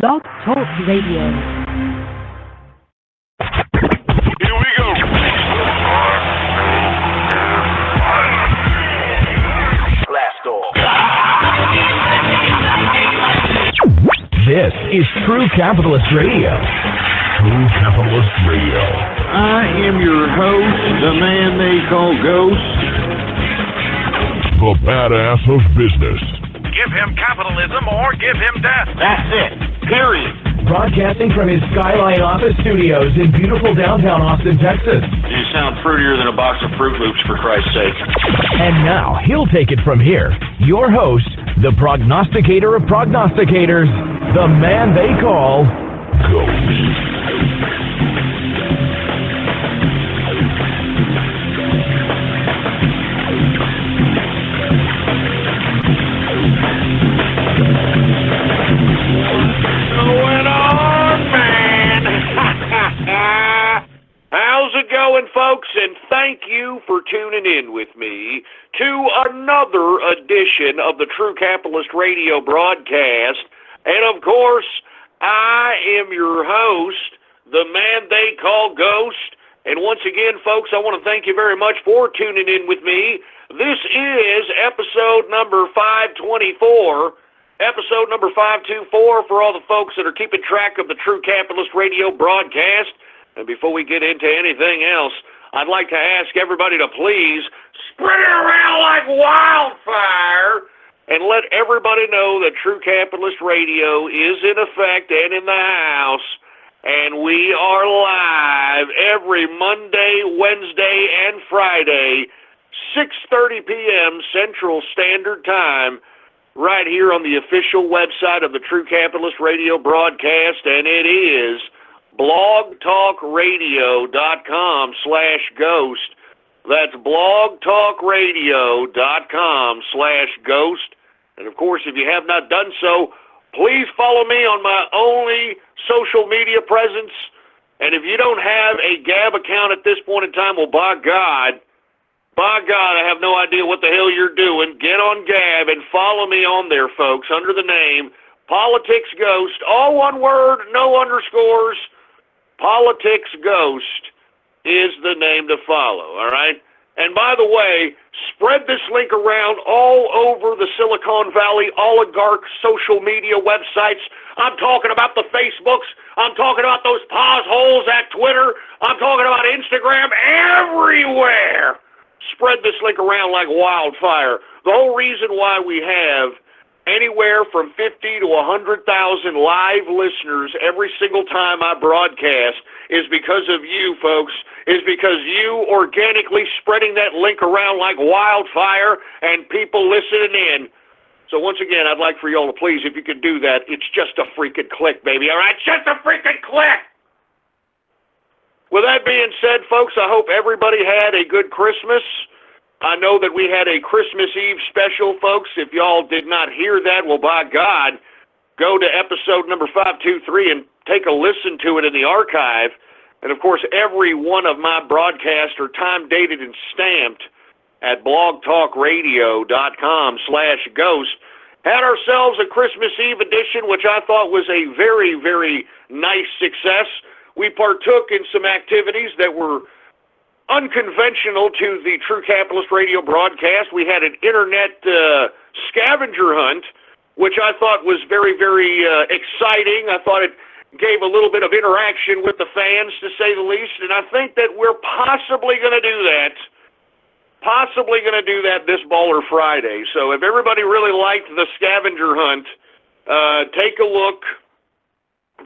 Blog Talk Radio. Here we go. Blast off. This is True Capitalist Radio. True Capitalist Radio. I am your host, the man they call Ghost. The badass of business. Give him capitalism or give him death. That's it. Period. Broadcasting from his Skyline office studios in beautiful downtown Austin, Texas. You sound fruitier than a box of Fruit Loops, for Christ's sake. And now, he'll take it from here. Your host, the prognosticator of prognosticators, the man they call Ghost. Going on, man. How's it going, folks? And thank you for tuning in with me to another edition of the True Capitalist Radio broadcast. And, of course, I am your host, the man they call Ghost. And once again, folks, I want to thank you very much for tuning in with me. This is episode number 524. Episode number 524 for all the folks that are keeping track of the True Capitalist Radio broadcast. And before we get into anything else, I'd like to ask everybody to please spread it around like wildfire and let everybody know that True Capitalist Radio is in effect and in the house. And we are live every Monday, Wednesday, and Friday, 6:30 p.m. Central Standard Time, right here on the official website of the True Capitalist Radio broadcast, and it is blogtalkradio.com/ghost. That's blogtalkradio.com/ghost. And of course, if you have not done so, please follow me on my only social media presence. And if you don't have a Gab account at this point in time, well, by God, I have no idea what the hell you're doing. Get on Gab and follow me on there, folks, under the name Politics Ghost. All one word, no underscores. Politics Ghost is the name to follow, all right? And by the way, spread this link around all over the Silicon Valley oligarch social media websites. I'm talking about the Facebooks. I'm talking about those potholes at Twitter. I'm talking about Instagram, everywhere. Spread this link around like wildfire. The whole reason why we have anywhere from 50 to 100,000 live listeners every single time I broadcast is because of you, folks, is because you organically spreading that link around like wildfire and people listening in. So once again, I'd like for y'all to please, if you could do that, it's just a freaking click, baby, all right? Just a freaking click! With that being said, folks, I hope everybody had a good Christmas. I know that we had a Christmas Eve special, folks. If y'all did not hear that, well, by God, go to episode number 523 and take a listen to it in the archive. And, of course, every one of my broadcasts are time-dated and stamped at blogtalkradio.com/ghost. Had ourselves a Christmas Eve edition, which I thought was a very, very nice success. We partook in some activities that were unconventional to the True Capitalist Radio broadcast. We had an internet scavenger hunt, which I thought was very, very exciting. I thought it gave a little bit of interaction with the fans, to say the least, and I think that we're possibly going to do that. This Baller Friday. So if everybody really liked the scavenger hunt, take a look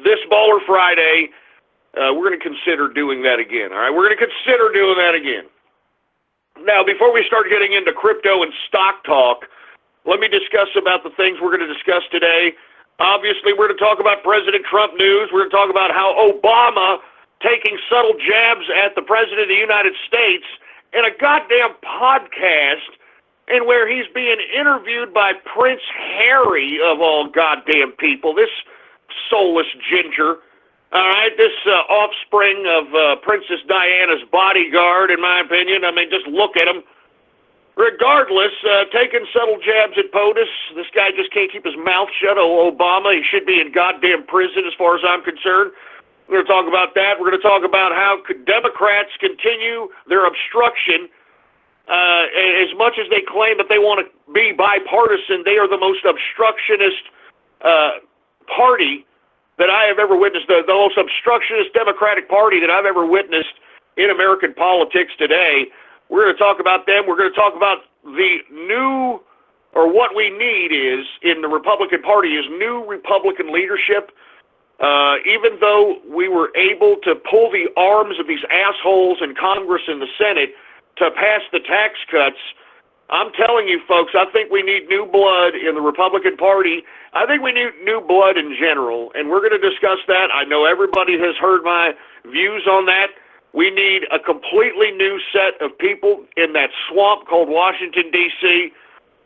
this Baller Friday. We're going to consider doing that again, all right? We're going to consider doing that again. Now, before we start getting into crypto and stock talk, let me discuss about the things we're going to discuss today. Obviously, we're going to talk about President Trump news. We're going to talk about how Obama taking subtle jabs at the President of the United States in a goddamn podcast, and where he's being interviewed by Prince Harry, of all goddamn people, this soulless ginger. All right, this offspring of Princess Diana's bodyguard, in my opinion. I mean, just look at him. regardless, taking subtle jabs at POTUS. This guy just can't keep his mouth shut. Oh, Obama, he should be in goddamn prison as far as I'm concerned. We're going to talk about that. We're going to talk about how Democrats continue their obstruction. As much as they claim that they want to be bipartisan, they are the most obstructionist party that I have ever witnessed, the most obstructionist Democratic Party that I've ever witnessed in American politics today. We're going to talk about them. We're going to talk about the new, or what we need is, in the Republican Party, is new Republican leadership. Even though we were able to pull the arms of these assholes in Congress and the Senate to pass the tax cuts, I'm telling you folks, I think we need new blood in the Republican Party. I think we need new blood in general, and we're going to discuss that. I know everybody has heard my views on that. We need a completely new set of people in that swamp called Washington, D.C.,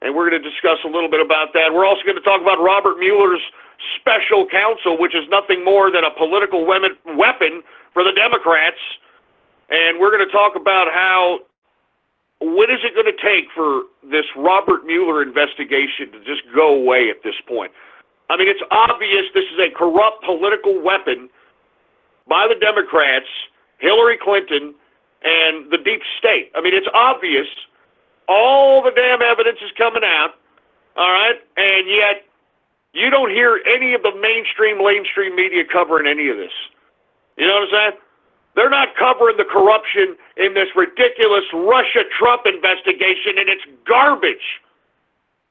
and we're going to discuss a little bit about that. We're also going to talk about Robert Mueller's special counsel, which is nothing more than a political weapon for the Democrats, and we're going to talk about how, what is it going to take for this Robert Mueller investigation to just go away at this point? I mean, it's obvious this is a corrupt political weapon by the Democrats, Hillary Clinton, and the deep state. I mean, it's obvious. All the damn evidence is coming out, all right? And yet, you don't hear any of the mainstream media covering any of this. You know what I'm saying? They're not covering the corruption in this ridiculous Russia-Trump investigation, and it's garbage.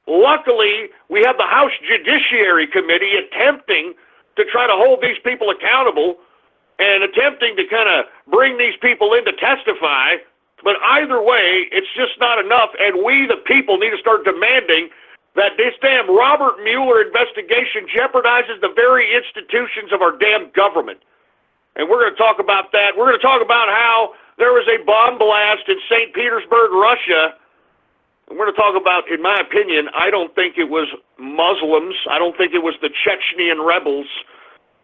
Luckily, we have the House Judiciary Committee attempting to try to hold these people accountable and attempting to kind of bring these people in to testify. But either way, it's just not enough, and we, the people, need to start demanding that this damn Robert Mueller investigation jeopardizes the very institutions of our damn government. And we're going to talk about that. We're going to talk about how there was a bomb blast in St. Petersburg, Russia. And we're going to talk about, in my opinion, I don't think it was Muslims. I don't think it was the Chechenian rebels.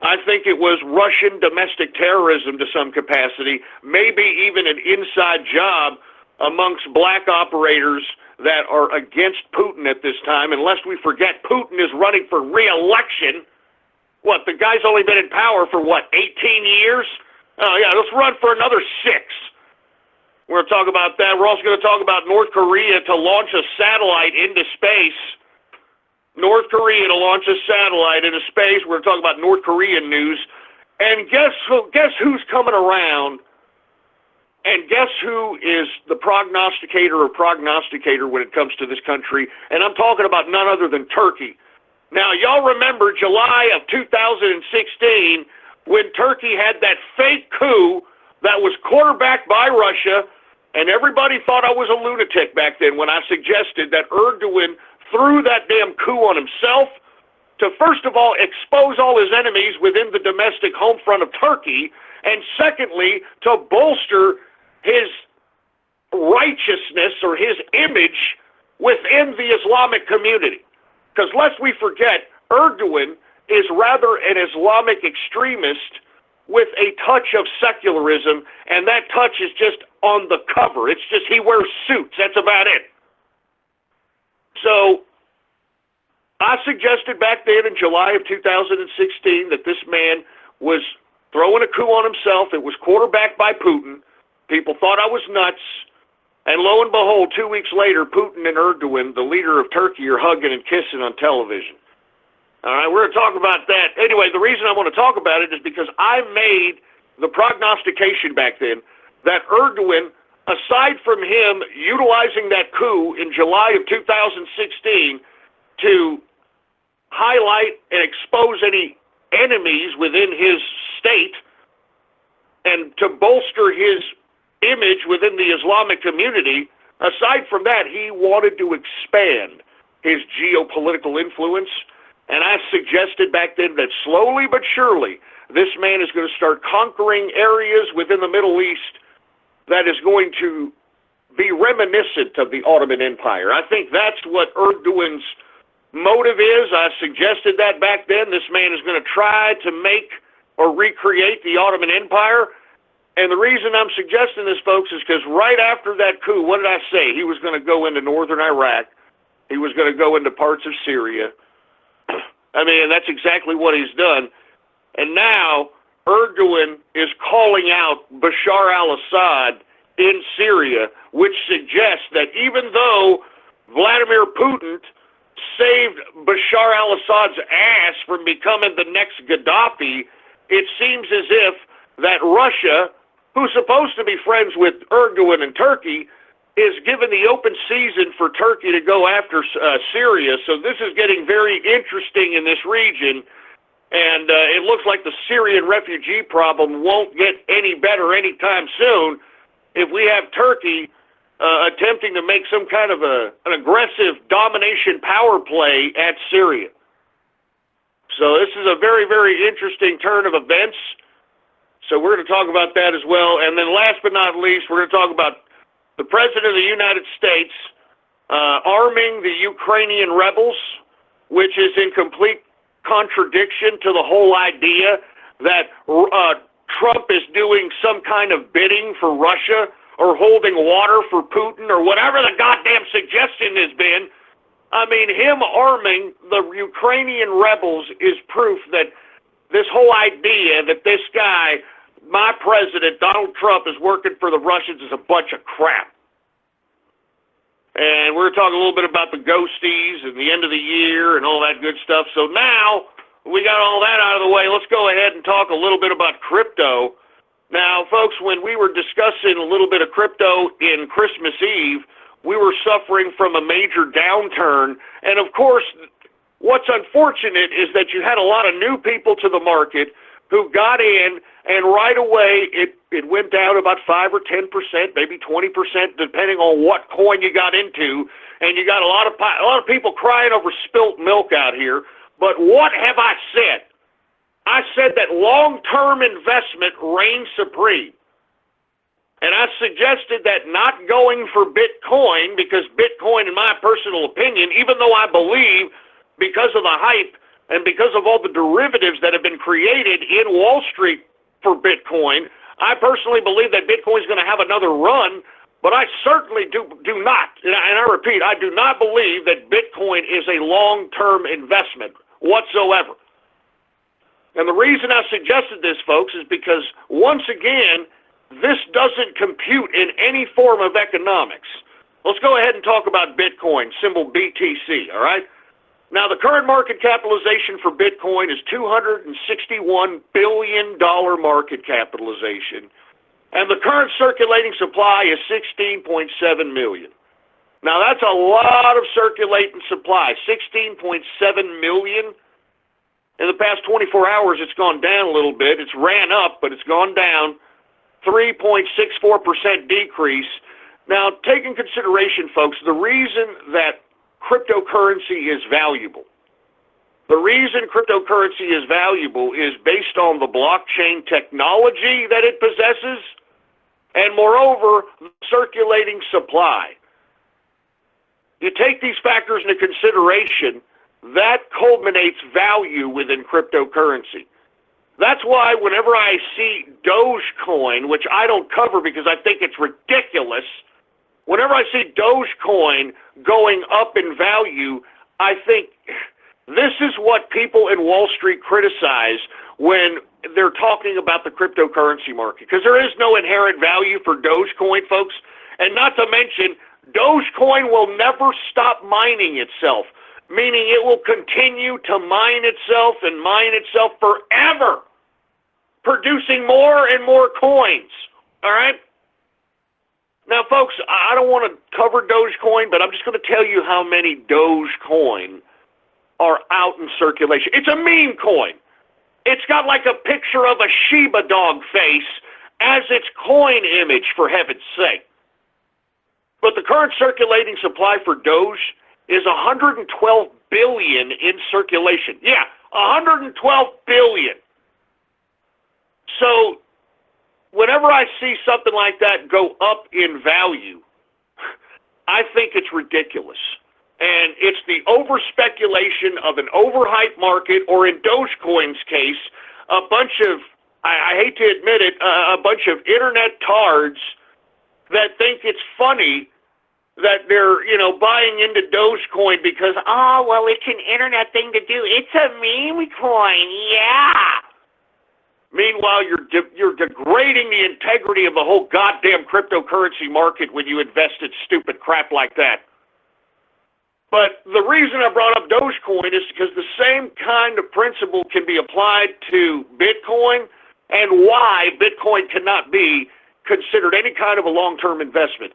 I think it was Russian domestic terrorism to some capacity, maybe even an inside job amongst black operators that are against Putin at this time, unless we forget Putin is running for re-election. What, the guy's only been in power for, 18 years? Oh, yeah, let's run for another 6. We're going to talk about that. We're also going to talk about North Korea to launch a satellite into space. North Korea to launch a satellite into space. We're going to talk about North Korean news. And guess who's coming around? And guess who is the prognosticator when it comes to this country? And I'm talking about none other than Turkey. Now, y'all remember July of 2016 when Turkey had that fake coup that was quarterbacked by Russia, and everybody thought I was a lunatic back then when I suggested that Erdogan threw that damn coup on himself to, first of all, expose all his enemies within the domestic home front of Turkey, and secondly, to bolster his righteousness or his image within the Islamic community. Because lest we forget, Erdogan is rather an Islamic extremist with a touch of secularism, and that touch is just on the cover. It's just he wears suits. That's about it. So I suggested back then in July of 2016 that this man was throwing a coup on himself. It was quarterbacked by Putin. People thought I was nuts. And lo and behold, 2 weeks later, Putin and Erdogan, the leader of Turkey, are hugging and kissing on television. All right, we're going to talk about that. Anyway, the reason I want to talk about it is because I made the prognostication back then that Erdogan, aside from him utilizing that coup in July of 2016 to highlight and expose any enemies within his state and to bolster his image within the Islamic community, aside from that, he wanted to expand his geopolitical influence. And I suggested back then that slowly but surely, this man is going to start conquering areas within the Middle East that is going to be reminiscent of the Ottoman Empire. I think that's what Erdogan's motive is. I suggested that back then. This man is going to try to make or recreate the Ottoman Empire. And the reason I'm suggesting this, folks, is because right after that coup, what did I say? He was going to go into northern Iraq. He was going to go into parts of Syria. I mean, and that's exactly what he's done. And now Erdogan is calling out Bashar al-Assad in Syria, which suggests that even though Vladimir Putin saved Bashar al-Assad's ass from becoming the next Gaddafi, it seems as if that Russia, who's supposed to be friends with Erdogan and Turkey, is given the open season for Turkey to go after Syria. So this is getting very interesting in this region, and it looks like the Syrian refugee problem won't get any better anytime soon if we have Turkey attempting to make some kind of an aggressive domination power play at Syria. So this is a very, very interesting turn of events. So we're going to talk about that as well. And then last but not least, we're going to talk about the President of the United States arming the Ukrainian rebels, which is in complete contradiction to the whole idea that Trump is doing some kind of bidding for Russia or holding water for Putin or whatever the goddamn suggestion has been. I mean, him arming the Ukrainian rebels is proof that this whole idea that this guy, my president, Donald Trump, is working for the Russians is a bunch of crap. And we're talking a little bit about the ghosties and the end of the year and all that good stuff. So now we got all that out of the way. Let's go ahead and talk a little bit about crypto. Now, folks, when we were discussing a little bit of crypto in Christmas Eve, we were suffering from a major downturn. And, of course, what's unfortunate is that you had a lot of new people to the market who got in, and right away it went down about 5 or 10%, maybe 20%, depending on what coin you got into. And you got a lot of people crying over spilt milk out here. But what have I said? I said that long-term investment reigns supreme. And I suggested that not going for Bitcoin, because Bitcoin, in my personal opinion, even though I believe because of the hype and because of all the derivatives that have been created in Wall Street for Bitcoin, I personally believe that Bitcoin is going to have another run, but I certainly do not, and I repeat, I do not believe that Bitcoin is a long-term investment whatsoever. And the reason I suggested this, folks, is because, once again, this doesn't compute in any form of economics. Let's go ahead and talk about Bitcoin, symbol BTC, all right? Now, the current market capitalization for Bitcoin is $261 billion market capitalization, and the current circulating supply is 16.7 million. Now, that's a lot of circulating supply, 16.7 million. In the past 24 hours, it's gone down a little bit. It's ran up, but it's gone down, 3.64% decrease. Now, take in consideration, folks, the reason that cryptocurrency is valuable. The reason cryptocurrency is valuable is based on the blockchain technology that it possesses, and moreover, the circulating supply. You take these factors into consideration, that culminates value within cryptocurrency. That's why whenever I see Dogecoin, which I don't cover because I think it's ridiculous, whenever I see Dogecoin going up in value, I think this is what people in Wall Street criticize when they're talking about the cryptocurrency market, because there is no inherent value for Dogecoin, folks. And not to mention, Dogecoin will never stop mining itself, meaning it will continue to mine itself and mine itself forever, producing more and more coins, all right? Now, folks, I don't want to cover Dogecoin, but I'm just going to tell you how many Dogecoin are out in circulation. It's a meme coin. It's got like a picture of a Shiba dog face as its coin image, for heaven's sake. But the current circulating supply for Doge is 112 billion in circulation. Yeah, 112 billion. So whenever I see something like that go up in value, I think it's ridiculous. And it's the over-speculation of an overhyped market, or in Dogecoin's case, a bunch of I hate to admit it, a bunch of internet tards that think it's funny that they're, buying into Dogecoin because, it's an internet thing to do. It's a meme coin, yeah. Meanwhile, you're degrading the integrity of the whole goddamn cryptocurrency market when you invest in stupid crap like that. But the reason I brought up Dogecoin is because the same kind of principle can be applied to Bitcoin and why Bitcoin cannot be considered any kind of a long-term investment.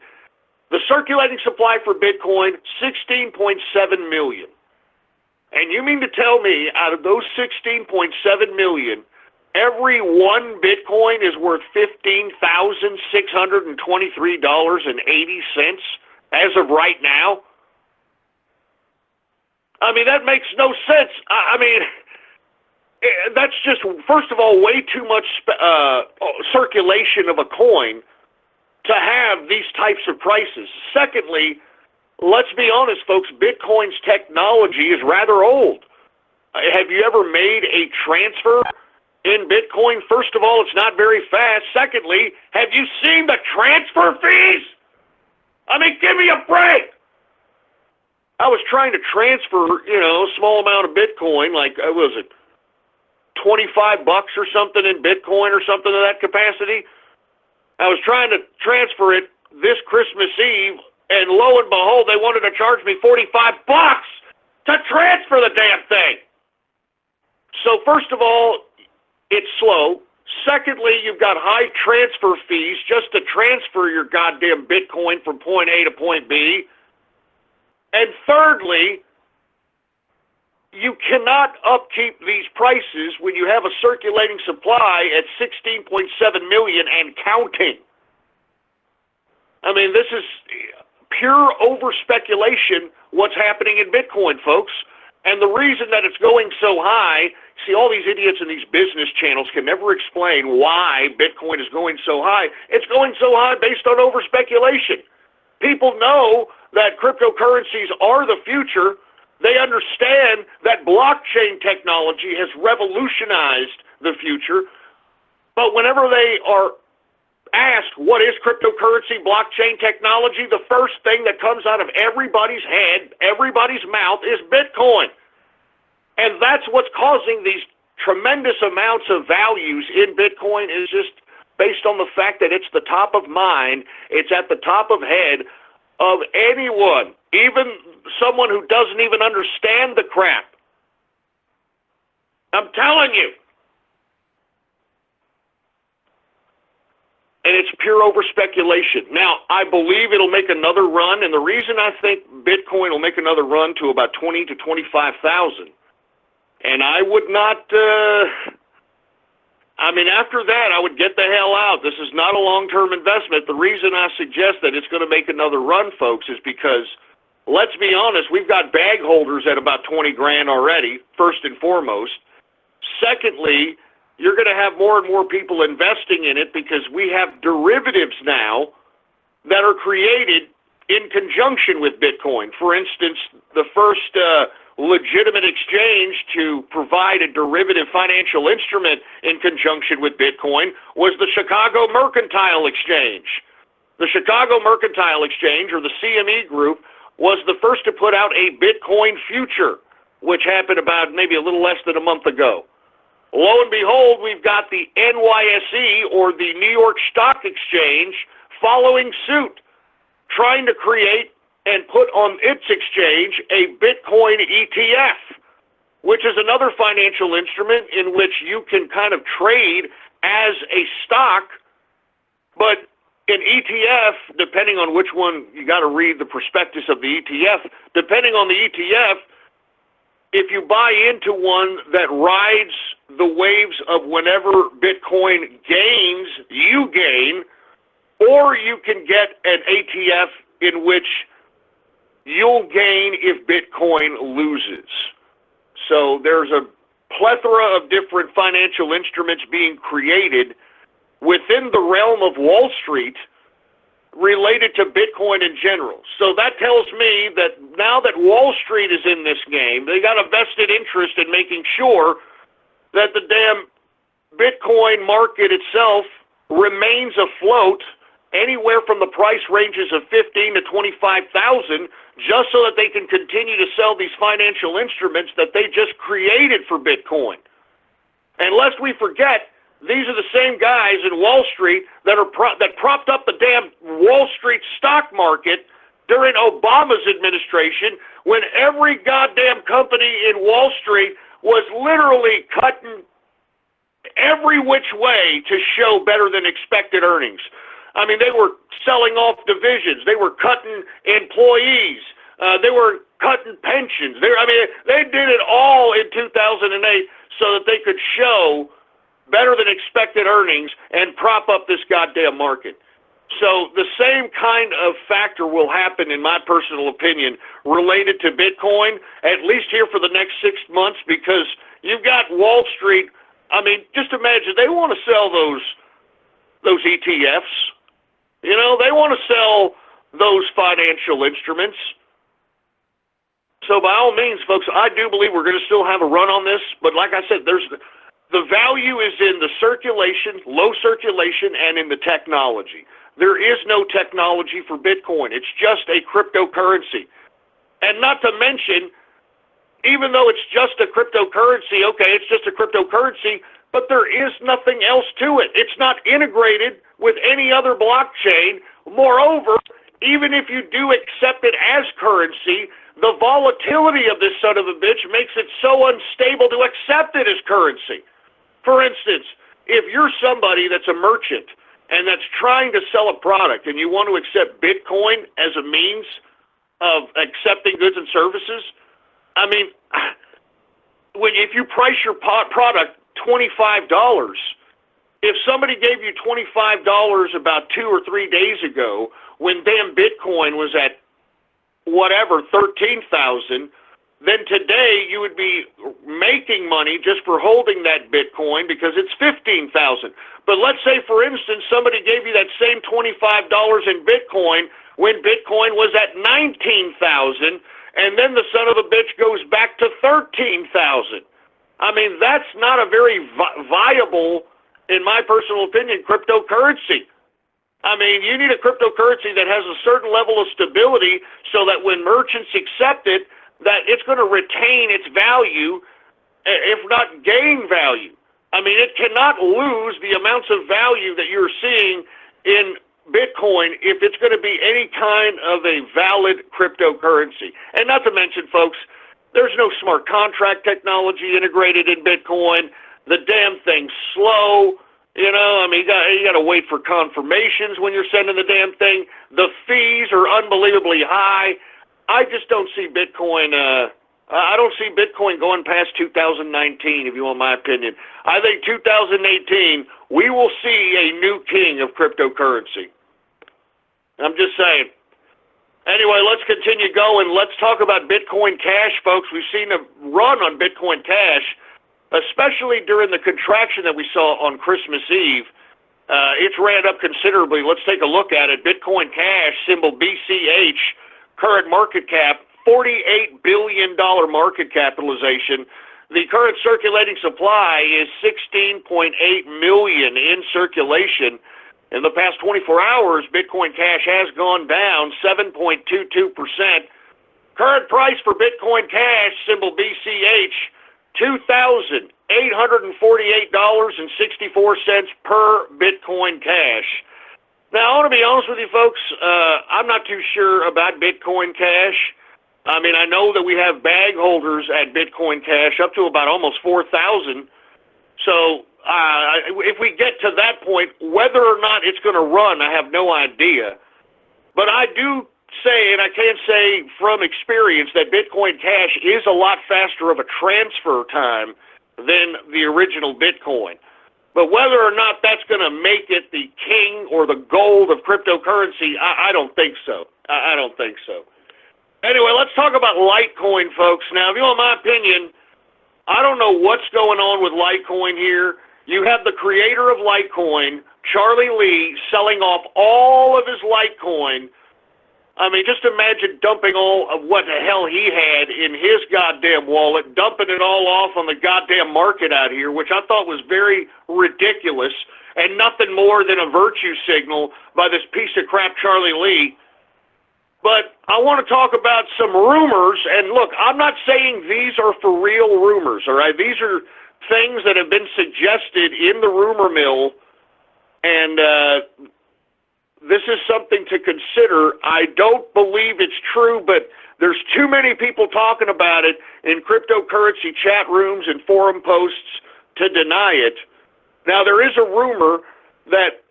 The circulating supply for Bitcoin, 16.7 million. And you mean to tell me out of those 16.7 million, every one Bitcoin is worth $15,623.80 as of right now? I mean, that makes no sense. That's just, first of all, way too much circulation of a coin to have these types of prices. Secondly, let's be honest, folks, Bitcoin's technology is rather old. Have you ever made a transfer in Bitcoin? First of all, it's not very fast. Secondly, have you seen the transfer fees? I mean, give me a break. I was trying to transfer, a small amount of Bitcoin, like, was it $25 or something in Bitcoin or something of that capacity? I was trying to transfer it this Christmas Eve, and lo and behold, they wanted to charge me $45 to transfer the damn thing. So first of all, it's slow. Secondly, you've got high transfer fees just to transfer your goddamn Bitcoin from point A to point B. And thirdly, you cannot upkeep these prices when you have a circulating supply at 16.7 million and counting. I mean, this is pure over-speculation what's happening in Bitcoin, folks. And the reason that it's going so high, see, all these idiots in these business channels can never explain why Bitcoin is going so high. It's going so high based on over-speculation. People know that cryptocurrencies are the future. They understand that blockchain technology has revolutionized the future. But whenever they are asked, what is cryptocurrency, blockchain technology, the first thing that comes out of everybody's head, everybody's mouth, is Bitcoin. And that's what's causing these tremendous amounts of values in Bitcoin, is just based on the fact that it's the top of mind, it's at the top of head of anyone, even someone who doesn't even understand the crap. I'm telling you. And it's pure over-speculation. Now, I believe it'll make another run, and the reason I think Bitcoin will make another run to about 20 to 25,000, and I would not, after that, I would get the hell out. This is not a long-term investment. The reason I suggest that it's going to make another run, folks, is because, let's be honest, we've got bag holders at about 20 grand already, first and foremost. Secondly, you're going to have more and more people investing in it because we have derivatives now that are created in conjunction with Bitcoin. For instance, the first legitimate exchange to provide a derivative financial instrument in conjunction with Bitcoin was the Chicago Mercantile Exchange. The Chicago Mercantile Exchange, or the CME Group, was the first to put out a Bitcoin future, which happened about maybe a little less than a month ago. Lo and behold, we've got the NYSE, or the New York Stock Exchange, following suit, trying to create and put on its exchange a Bitcoin ETF, which is another financial instrument in which you can kind of trade as a stock, but an ETF, depending on which one, you got to read the prospectus of the ETF, depending on the ETF, if you buy into one that rides the waves of whenever Bitcoin gains, you gain, or you can get an ETF in which you'll gain if Bitcoin loses. So there's a plethora of different financial instruments being created within the realm of Wall Street related to Bitcoin in general. So that tells me that now that Wall Street is in this game, they got a vested interest in making sure that the damn Bitcoin market itself remains afloat anywhere from the price ranges of 15 to 25,000, just so that they can continue to sell these financial instruments that they just created for Bitcoin. And lest we forget, these are the same guys in Wall Street that propped up the damn Wall Street stock market during Obama's administration, when every goddamn company in Wall Street was literally cutting every which way to show better than expected earnings. I mean, they were selling off divisions. They were cutting employees. They were cutting pensions. They did it all in 2008 so that they could show better than expected earnings and prop up this goddamn market. So the same kind of factor will happen, in my personal opinion, related to Bitcoin, at least here for the next 6 months, because you've got Wall Street. I mean, just imagine, they want to sell those ETFs. You know, they want to sell those financial instruments. So by all means, folks, I do believe we're going to still have a run on this. But like I said, the value is in the circulation, low circulation, and in the technology. There is no technology for Bitcoin. It's just a cryptocurrency. And not to mention, even though it's just a cryptocurrency, okay, it's just a cryptocurrency, but there is nothing else to it. It's not integrated with any other blockchain. Moreover, even if you do accept it as currency, the volatility of this son of a bitch makes it so unstable to accept it as currency. For instance, if you're somebody that's a merchant and that's trying to sell a product and you want to accept Bitcoin as a means of accepting goods and services, I mean, if you price your product $25, if somebody gave you $25 about 2 or 3 days ago when damn Bitcoin was at whatever, 13,000, then today you would be making money just for holding that Bitcoin because it's 15,000. But let's say, for instance, somebody gave you that same $25 in Bitcoin when Bitcoin was at 19,000, and then the son of a bitch goes back to 13,000. I mean, that's not a very viable, in my personal opinion, cryptocurrency. I mean, you need a cryptocurrency that has a certain level of stability so that when merchants accept it, that it's going to retain its value, if not gain value. I mean, it cannot lose the amounts of value that you're seeing in Bitcoin if it's going to be any kind of a valid cryptocurrency. And not to mention, folks, there's no smart contract technology integrated in Bitcoin. The damn thing's slow. You know, I mean, you got to wait for confirmations when you're sending the damn thing. The fees are unbelievably high. I just don't see Bitcoin. I don't see Bitcoin going past 2019, if you want my opinion. I think 2018, we will see a new king of cryptocurrency. I'm just saying. Anyway, let's continue going. Let's talk about Bitcoin Cash, folks. We've seen a run on Bitcoin Cash, especially during the contraction that we saw on Christmas Eve. It's ran up considerably. Let's take a look at it. Bitcoin Cash, symbol BCH, current market cap, $48 billion market capitalization. The current circulating supply is 16.8 million in circulation. In the past 24 hours, Bitcoin Cash has gone down 7.22%. Current price for Bitcoin Cash, symbol BCH, $2,848.64 per Bitcoin Cash. Now, I want to be honest with you folks, I'm not too sure about Bitcoin Cash. I mean, I know that we have bag holders at Bitcoin Cash up to about almost 4,000. So if we get to that point, whether or not it's going to run, I have no idea. But I do say, and I can say from experience, that Bitcoin Cash is a lot faster of a transfer time than the original Bitcoin. But whether or not that's going to make it the king or the gold of cryptocurrency, I don't think so. I don't think so. Anyway, let's talk about Litecoin, folks. Now, if you want my opinion, I don't know what's going on with Litecoin here. You have the creator of Litecoin, Charlie Lee, selling off all of his Litecoin I mean, just imagine dumping all of what the hell he had in his goddamn wallet, dumping it all off on the goddamn market out here, which I thought was very ridiculous and nothing more than a virtue signal by this piece of crap Charlie Lee. But I want to talk about some rumors, and look, I'm not saying these are for real rumors, all right? These are things that have been suggested in the rumor mill, and this is something to consider. I don't believe it's true, but there's too many people talking about it in cryptocurrency chat rooms and forum posts to deny it. Now, there is a rumor that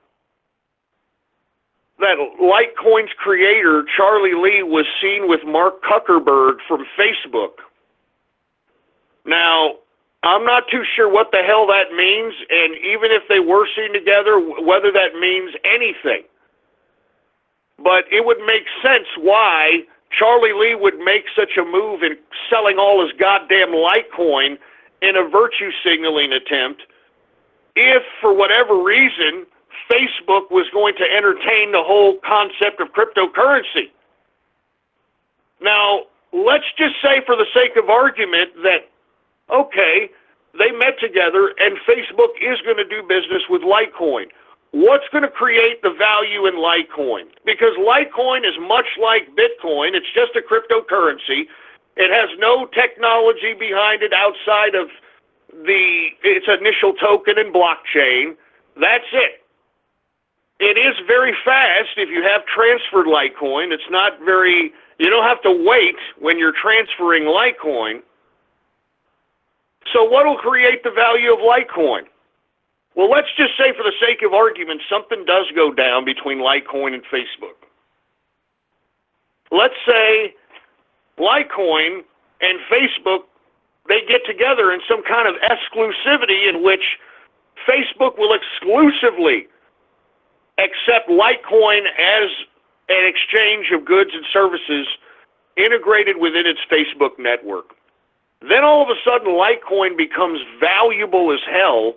Litecoin's creator, Charlie Lee, was seen with Mark Zuckerberg from Facebook. Now, I'm not too sure what the hell that means, and even if they were seen together, whether that means anything. But it would make sense why Charlie Lee would make such a move in selling all his goddamn Litecoin in a virtue signaling attempt if, for whatever reason, Facebook was going to entertain the whole concept of cryptocurrency. Now, let's just say for the sake of argument that, okay, they met together and Facebook is going to do business with Litecoin. What's going to create the value in Litecoin? Because Litecoin is much like Bitcoin. It's just a cryptocurrency. It has no technology behind it outside of its initial token and blockchain. That's it. It is very fast if you have transferred Litecoin. It's not very, you don't have to wait when you're transferring Litecoin. So what will create the value of Litecoin? Well, let's just say for the sake of argument, something does go down between Litecoin and Facebook. Let's say Litecoin and Facebook, they get together in some kind of exclusivity in which Facebook will exclusively accept Litecoin as an exchange of goods and services integrated within its Facebook network. Then all of a sudden Litecoin becomes valuable as hell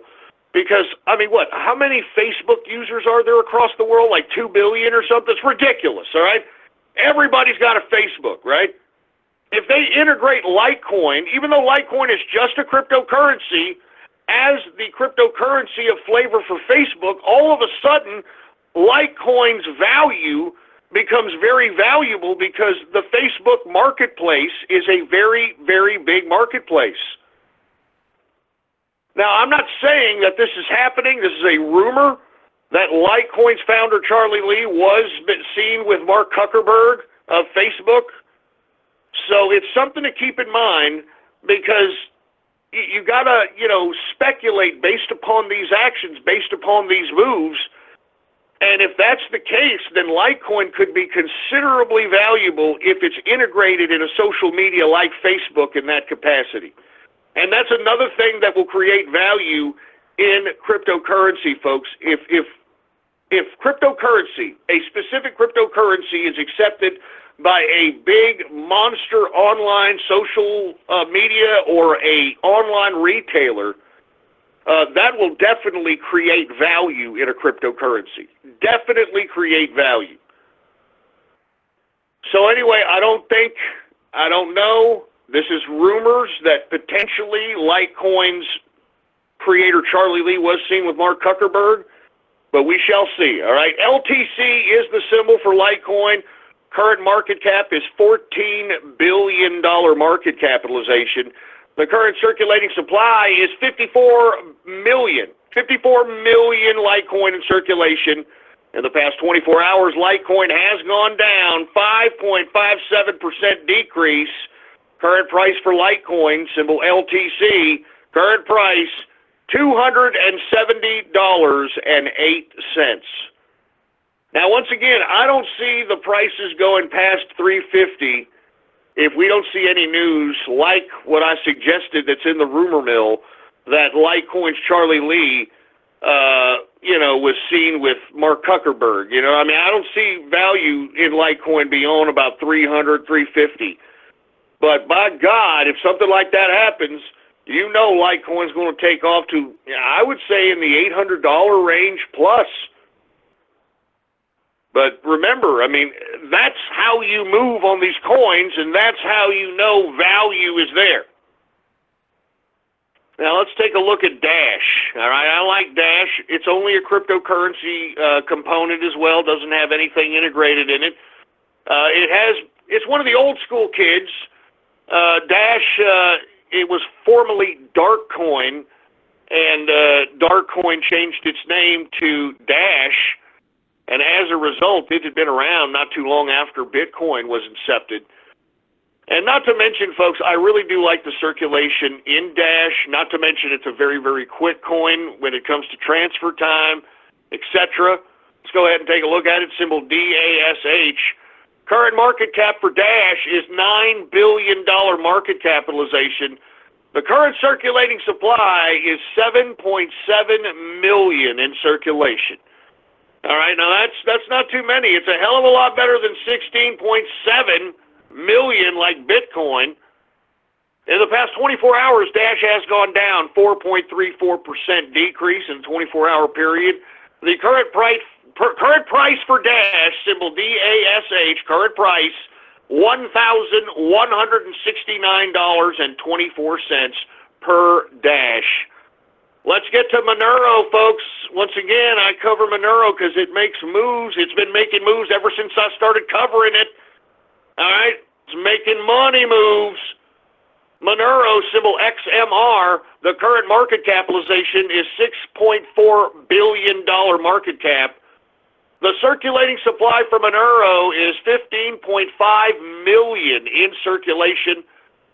because, I mean, what, how many Facebook users are there across the world? Like 2 billion or something? It's ridiculous, all right? Everybody's got a Facebook, right? If they integrate Litecoin, even though Litecoin is just a cryptocurrency, as the cryptocurrency of flavor for Facebook, all of a sudden Litecoin's value becomes very valuable because the Facebook marketplace is a very, very big marketplace. Now, I'm not saying that this is happening. This is a rumor that Litecoin's founder, Charlie Lee, was seen with Mark Zuckerberg of Facebook. So it's something to keep in mind because you got to, speculate based upon these actions, based upon these moves. And if that's the case, then Litecoin could be considerably valuable if it's integrated in a social media like Facebook in that capacity. And that's another thing that will create value in cryptocurrency, folks. If cryptocurrency, a specific cryptocurrency is accepted by a big monster online social media or a online retailer, that will definitely create value in a cryptocurrency. Definitely create value. So anyway, I don't know. This is rumors that potentially Litecoin's creator Charlie Lee was seen with Mark Zuckerberg, but we shall see. All right, LTC is the symbol for Litecoin. Current market cap is $14 billion market capitalization. The current circulating supply is 54 million Litecoin in circulation. In the past 24 hours, Litecoin has gone down 5.57% decrease. Current price for Litecoin, symbol LTC, current price $270.08. Now, once again, I don't see the prices going past $350 if we don't see any news like what I suggested that's in the rumor mill that Litecoin's Charlie Lee, was seen with Mark Zuckerberg. I don't see value in Litecoin beyond about $300, $350. But by God, if something like that happens, Litecoin's going to take off to, I would say, in the $800 range plus. But remember, I mean, that's how you move on these coins, and that's how you know value is there. Now, let's take a look at Dash. All right, I like Dash. It's only a cryptocurrency component as well, doesn't have anything integrated in it. It's one of the old school kids. Dash, it was formerly Darkcoin, and Darkcoin changed its name to Dash, and as a result, it had been around not too long after Bitcoin was incepted. And not to mention, folks, I really do like the circulation in Dash, not to mention it's a very, very quick coin when it comes to transfer time, etc. Let's go ahead and take a look at it, symbol DASH. Current market cap for Dash is $9 billion market capitalization. The current circulating supply is 7.7 million in circulation. All right, now that's not too many. It's a hell of a lot better than 16.7 million like Bitcoin. In the past 24 hours, Dash has gone down 4.34% decrease in the 24-hour period. The current price for Dash, symbol DASH, current price $1,169.24 per Dash. Let's get to Monero, folks. Once again, I cover Monero because it makes moves. It's been making moves ever since I started covering it. All right? It's making money moves. Monero, symbol XMR, the current market capitalization is $6.4 billion market cap. The circulating supply for Monero is 15.5 million in circulation.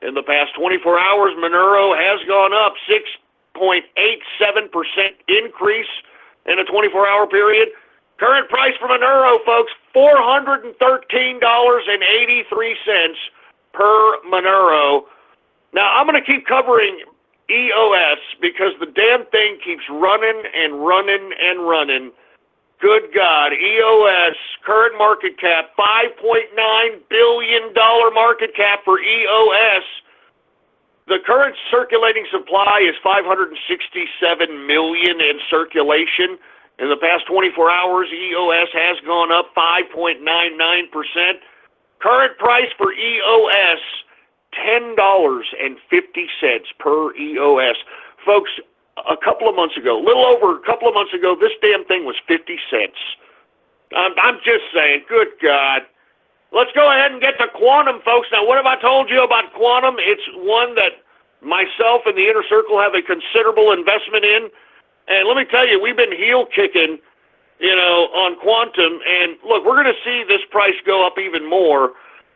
In the past 24 hours, Monero has gone up 6.87% increase in a 24-hour period. Current price for Monero, folks, $413.83 per Monero. Now, I'm going to keep covering EOS because the damn thing keeps running and running and running. Good God, EOS, current market cap, $5.9 billion market cap for EOS. The current circulating supply is 567 million in circulation. In the past 24 hours, EOS has gone up 5.99%. Current price for EOS, $10.50 per EOS. Folks, a couple of months ago, this damn thing was 50 cents. I'm just saying, good God. Let's go ahead and get to quantum, folks. Now, what have I told you about quantum? It's one that myself and the Inner Circle have a considerable investment in. And let me tell you, we've been heel kicking, on quantum. And look, we're going to see this price go up even more.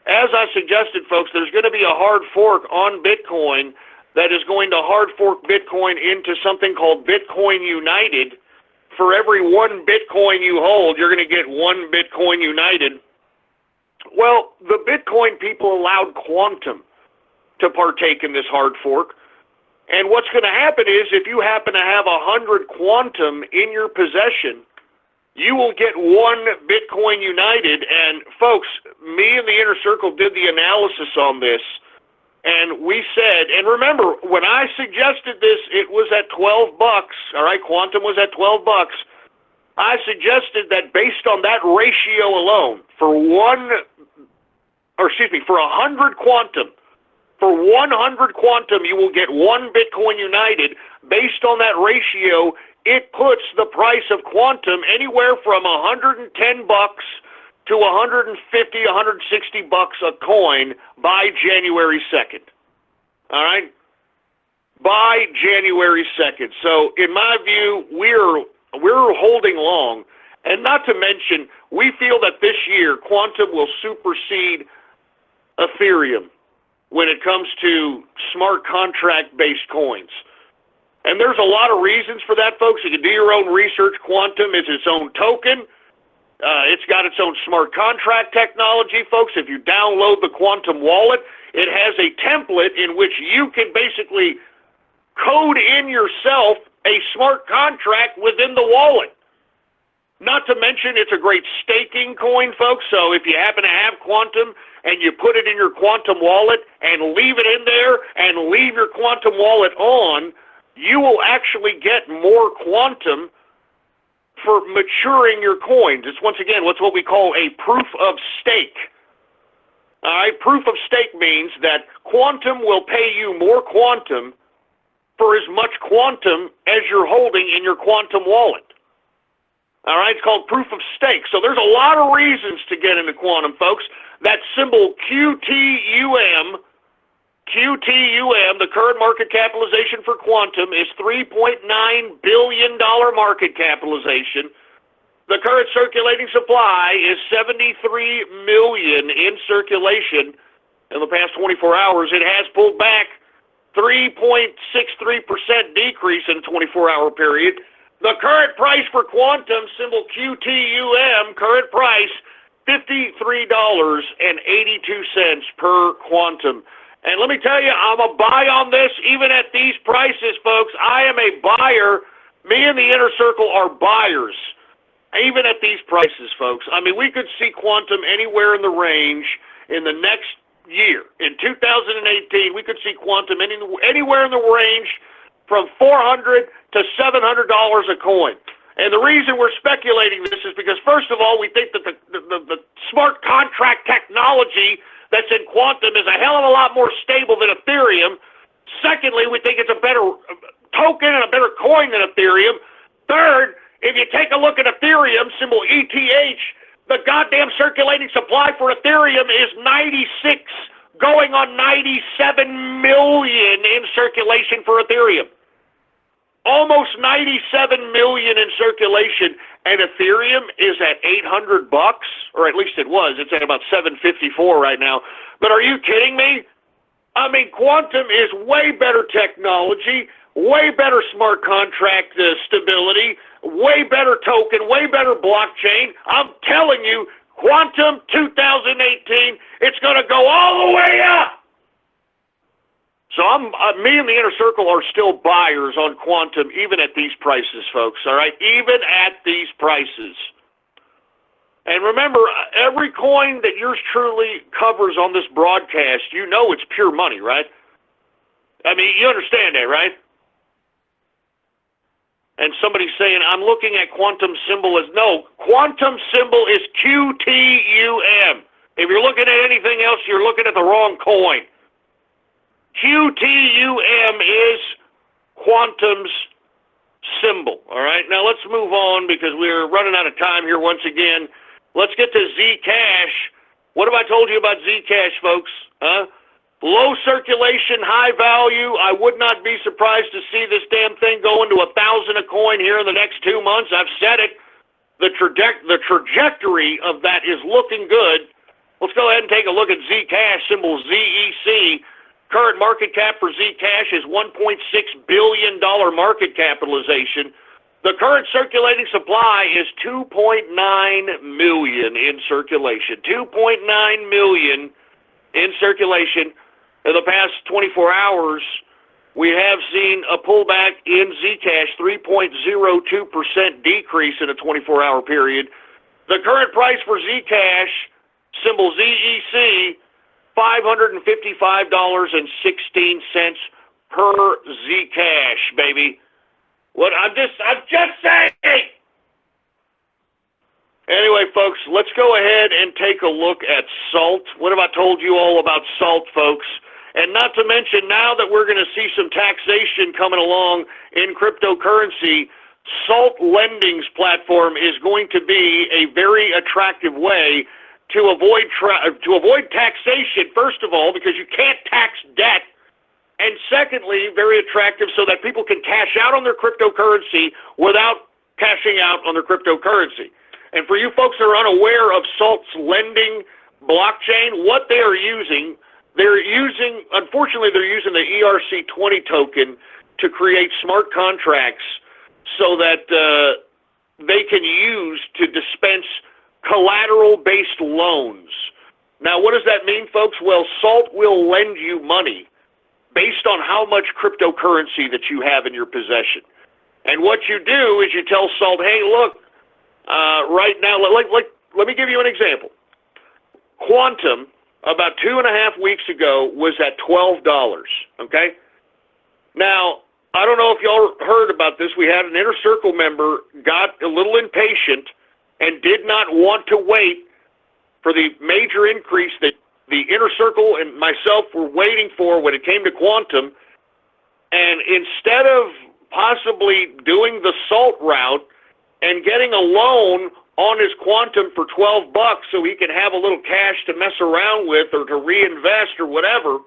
As I suggested, folks, there's going to be a hard fork on Bitcoin that is going to hard fork Bitcoin into something called Bitcoin United. For every one Bitcoin you hold, you're going to get one Bitcoin United. Well, the Bitcoin people allowed quantum to partake in this hard fork. And what's going to happen is if you happen to have 100 quantum in your possession, you will get one Bitcoin United. And folks, me and the Inner Circle did the analysis on this. And we said, and remember, when I suggested this, it was at $12. All right, quantum was at $12. I suggested that based on that ratio alone, for 100 quantum, for 100 quantum, you will get one Bitcoin United. Based on that ratio, it puts the price of quantum anywhere from $110 to $150, $160 a coin by January 2nd. All right? By January 2nd. So, in my view, we're holding long. And not to mention, we feel that this year, quantum will supersede Ethereum when it comes to smart contract-based coins. And there's a lot of reasons for that, folks. You can do your own research. Quantum is its own token. It's got its own smart contract technology, folks. If you download the Quantum wallet, it has a template in which you can basically code in yourself a smart contract within the wallet. Not to mention, it's a great staking coin, folks. So if you happen to have Quantum and you put it in your Quantum wallet and leave it in there and leave your Quantum wallet on, you will actually get more Quantum for maturing your coins. It's, once again, what we call a proof of stake. All right, proof of stake means that Quantum will pay you more Quantum for as much Quantum as you're holding in your Quantum wallet. All right, it's called proof of stake. So there's a lot of reasons to get into Quantum, folks. That symbol QTUM, the current market capitalization for Quantum is $3.9 billion market capitalization. The current circulating supply is 73 million in circulation. In the past 24 hours, it has pulled back 3.63% decrease in a 24-hour period. The current price for Quantum, symbol QTUM, current price, $53.82 per Quantum. And let me tell you, I'm a buy on this even at these prices, folks. I am a buyer. Me and the Inner Circle are buyers, even at these prices, folks. I mean, we could see Quantum anywhere in the range in the next year. In 2018, we could see Quantum anywhere in the range from $400 to $700 a coin. And the reason we're speculating this is because, first of all, we think that the smart contract technology that's in Quantum is a hell of a lot more stable than Ethereum. Secondly, we think it's a better token and a better coin than Ethereum. Third, if you take a look at Ethereum, symbol ETH, the goddamn circulating supply for Ethereum is 96, going on 97 million in circulation for Ethereum. Almost 97 million in circulation, and Ethereum is at $800, or at least it was. It's at about $754 right now. But are you kidding me? I mean, Quantum is way better technology, way better smart contract stability, way better token, way better blockchain. I'm telling you, Quantum 2018, it's going to go all the way up. So me and the Inner Circle are still buyers on Quantum, even at these prices, folks, all right? Even at these prices. And remember, every coin that yours truly covers on this broadcast, you know it's pure money, right? I mean, you understand that, right? And somebody's saying, I'm looking at Quantum symbol as, no, Quantum symbol is QTUM. If you're looking at anything else, you're looking at the wrong coin. QTUM is Quantum's symbol, all right? Now let's move on because we're running out of time here once again. Let's get to Zcash. What have I told you about Zcash, folks? Low circulation, high value. I would not be surprised to see this damn thing go into 1,000 a coin here in the next 2 months. I've said it. The trajectory of that is looking good. Let's go ahead and take a look at Zcash, symbol ZEC. Current market cap for Zcash is $1.6 billion market capitalization. The current circulating supply is 2.9 million in circulation. 2.9 million in circulation. In the past 24 hours, we have seen a pullback in Zcash, 3.02% decrease in a 24-hour period. The current price for Zcash, symbol ZEC, $555.16 per Zcash, baby. What I'm just saying. Anyway, folks, let's go ahead and take a look at Salt. What have I told you all about Salt, folks? And not to mention, now that we're going to see some taxation coming along in cryptocurrency, Salt Lending's platform is going to be a very attractive way to avoid taxation, first of all, because you can't tax debt, and secondly, very attractive so that people can cash out on their cryptocurrency without cashing out on their cryptocurrency. And for you folks that are unaware of Salt's lending blockchain, what they are using, unfortunately, they're using the ERC20 token to create smart contracts so that they can use to dispense collateral-based loans. Now, what does that mean, folks? Well, Salt will lend you money based on how much cryptocurrency that you have in your possession. And what you do is you tell Salt, hey, look, right now, let me give you an example. Quantum, about 2.5 weeks ago, was at $12, okay? Now, I don't know if y'all heard about this. We had an Inner Circle member got a little impatient and did not want to wait for the major increase that the Inner Circle and myself were waiting for when it came to quantum. And instead of possibly doing the salt route and getting a loan on his quantum for $12 so he can have a little cash to mess around with or to reinvest or whatever,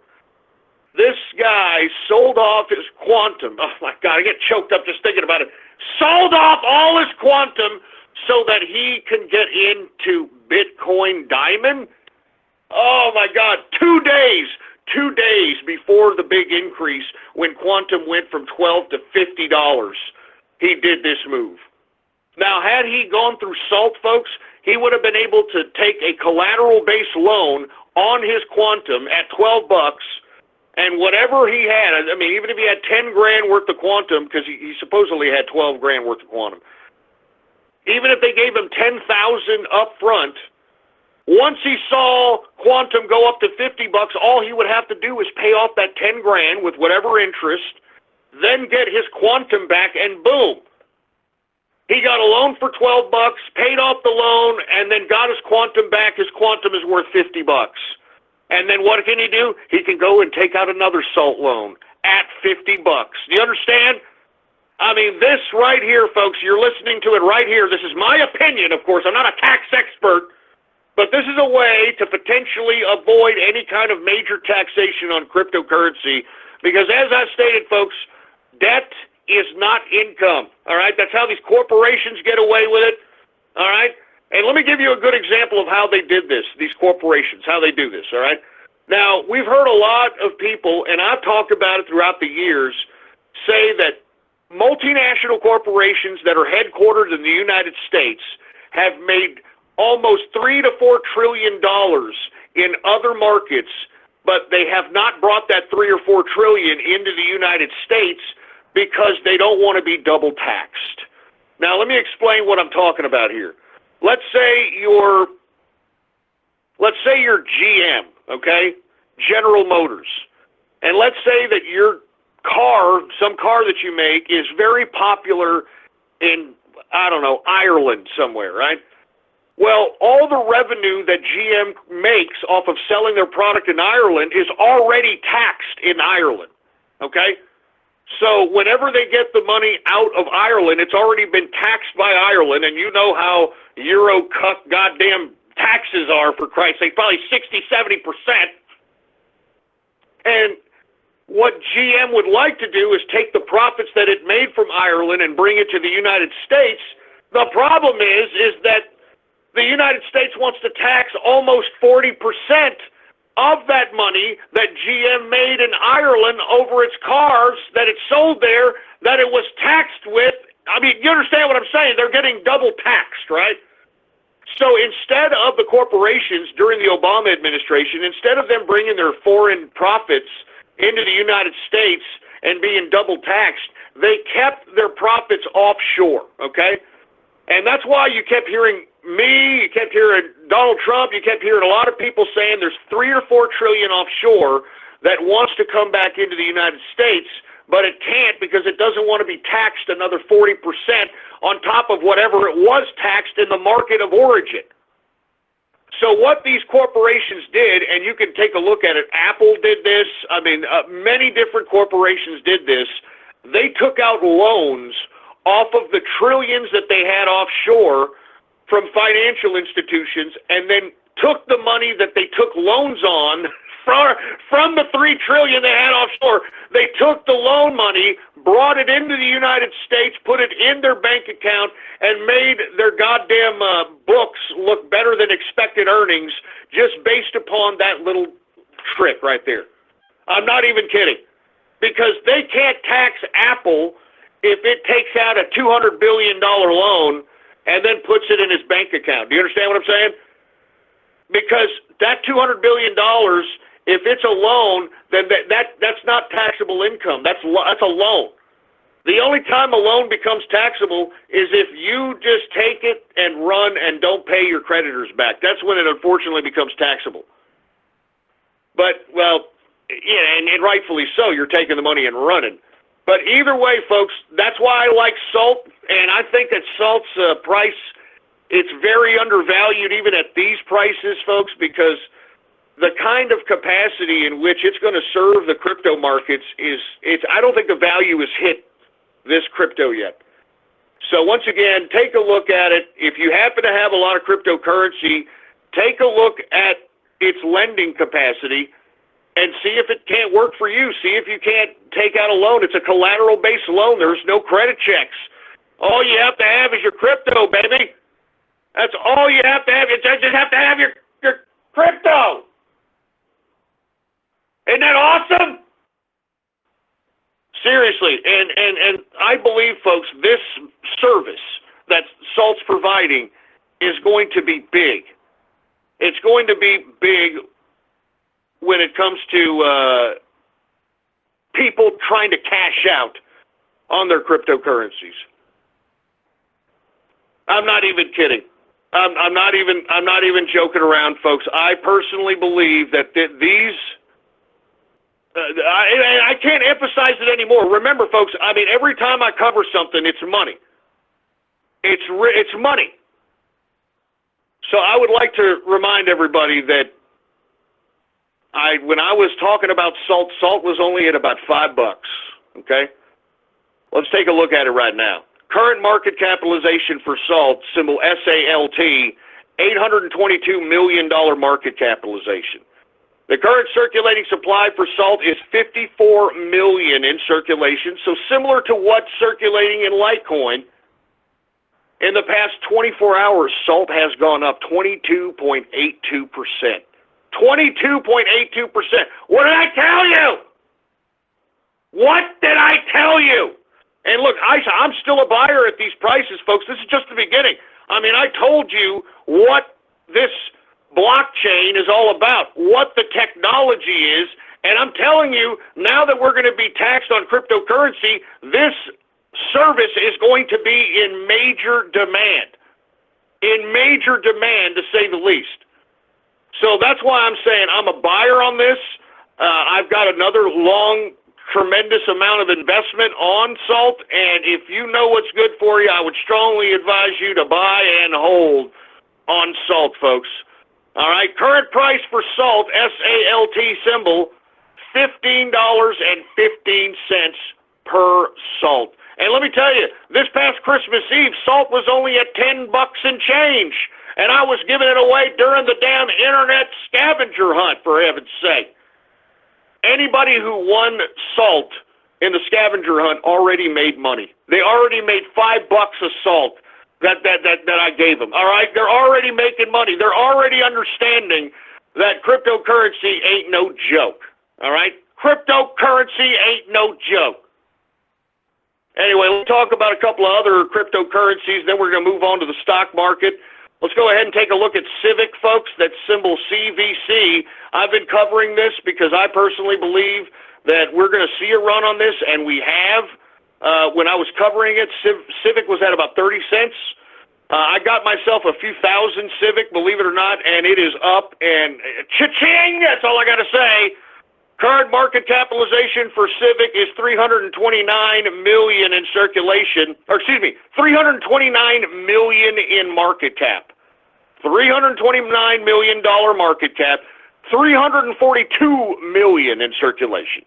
this guy sold off his quantum. Oh my God, I get choked up just thinking about it. Sold off all his quantum so that he can get into Bitcoin Diamond. Oh my God, 2 days before the big increase when quantum went from $12 to $50, he did this move. Now, had he gone through SALT, folks, he would have been able to take a collateral-based loan on his quantum at $12, and whatever he had, I mean, even if he had 10 grand worth of quantum, because he supposedly had 12 grand worth of quantum, even if they gave him 10,000 up front, once he saw quantum go up to $50, all he would have to do is pay off that 10 grand with whatever interest, then get his quantum back, and boom. He got a loan for $12, paid off the loan, and then got his quantum back. His quantum is worth $50. And then what can he do? He can go and take out another SALT loan at $50. Do you understand? I mean, this right here, folks, you're listening to it right here. This is my opinion, of course. I'm not a tax expert. But this is a way to potentially avoid any kind of major taxation on cryptocurrency because, as I've stated, folks, debt is not income, all right? That's how these corporations get away with it, all right? And let me give you a good example of how they did this, these corporations, how they do this, all right? Now, we've heard a lot of people, and I've talked about it throughout the years, say that multinational corporations that are headquartered in the United States have made almost $3 to $4 trillion in other markets, but they have not brought that $3 or $4 trillion into the United States because they don't want to be double taxed. Now, let me explain what I'm talking about here. Let's say you're GM, okay, General Motors, and let's say that your car, some car that you make, is very popular in, I don't know, Ireland somewhere, right? Well, all the revenue that GM makes off of selling their product in Ireland is already taxed in Ireland, okay? So whenever they get the money out of Ireland, it's already been taxed by Ireland, and you know how Euro-cuck goddamn taxes are, for Christ's sake, probably 60-70%. And what GM would like to do is take the profits that it made from Ireland and bring it to the United States. The problem is that the United States wants to tax almost 40% of that money that GM made in Ireland over its cars that it sold there that it was taxed with. I mean, you understand what I'm saying? They're getting double taxed, right? So instead of the corporations during the Obama administration, instead of them bringing their foreign profits into the United States and being double taxed, they kept their profits offshore, okay? And that's why you kept hearing me, you kept hearing Donald Trump, you kept hearing a lot of people saying there's $3 or $4 trillion offshore that wants to come back into the United States, but it can't because it doesn't want to be taxed another 40% on top of whatever it was taxed in the market of origin. So what these corporations did, and you can take a look at it, Apple did this, I mean, many different corporations did this, they took out loans off of the trillions that they had offshore from financial institutions and then took the money that they took loans on from the $3 trillion they had offshore. They took the loan money, brought it into the United States, put it in their bank account, and made their goddamn books look better than expected earnings just based upon that little trick right there. I'm not even kidding. Because they can't tax Apple if it takes out a $200 billion loan and then puts it in his bank account. Do you understand what I'm saying? Because that $200 billion, if it's a loan, then that's not taxable income. That's a loan. The only time a loan becomes taxable is if you just take it and run and don't pay your creditors back. That's when it unfortunately becomes taxable. But, well, yeah, and rightfully so, you're taking the money and running. But either way, folks, that's why I like salt, and I think that salt's price, it's very undervalued even at these prices, folks, because the kind of capacity in which it's going to serve the crypto markets I don't think the value has hit this crypto yet. So once again, take a look at it. If you happen to have a lot of cryptocurrency, take a look at its lending capacity and see if it can't work for you. See if you can't take out a loan. It's a collateral-based loan. There's no credit checks. All you have to have is your crypto, baby. That's all you have to have. You just have to have your crypto. Isn't that awesome? Seriously, and I believe, folks, this service that Salt's providing is going to be big. It's going to be big when it comes to people trying to cash out on their cryptocurrencies. I'm not even kidding. I'm not even joking around, folks. I personally believe that these. I can't emphasize it anymore. Remember, folks, I mean, every time I cover something, it's money. It's money. So I would like to remind everybody that when I was talking about salt was only at about $5. Okay? Let's take a look at it right now. Current market capitalization for salt, symbol SALT, $822 million market capitalization. The current circulating supply for salt is 54 million in circulation, so similar to what's circulating in Litecoin. In the past 24 hours, salt has gone up 22.82%. 22.82%. What did I tell you? What did I tell you? And look, I'm still a buyer at these prices, folks. This is just the beginning. I mean, I told you what this blockchain is all about, what the technology is, and I'm telling you, now that we're going to be taxed on cryptocurrency, this service is going to be in major demand. In major demand, to say the least. So that's why I'm saying I'm a buyer on this. I've got another long, tremendous amount of investment on salt, and if you know what's good for you, I would strongly advise you to buy and hold on salt, folks. All right, current price for salt, SALT symbol, $15.15 per salt. And let me tell you, this past Christmas Eve, salt was only at $10 and change, and I was giving it away during the damn internet scavenger hunt, for heaven's sake. Anybody who won salt in the scavenger hunt already made money. They already made $5 of salt that I gave them. All right, they're already making money. They're already understanding that cryptocurrency ain't no joke. All right, cryptocurrency ain't no joke. Anyway, let's talk about a couple of other cryptocurrencies. Then we're going to move on to the stock market. Let's go ahead and take a look at Civic, folks. That's symbol CVC. I've been covering this because I personally believe that we're going to see a run on this, and we have. When I was covering it, Civic was at about 30 cents. I got myself a few thousand Civic, believe it or not, and it is up, and cha-ching, that's all I got to say. Current market capitalization for Civic is $329 million in circulation, or excuse me, $329 million in market cap. $329 million market cap, $342 million in circulation.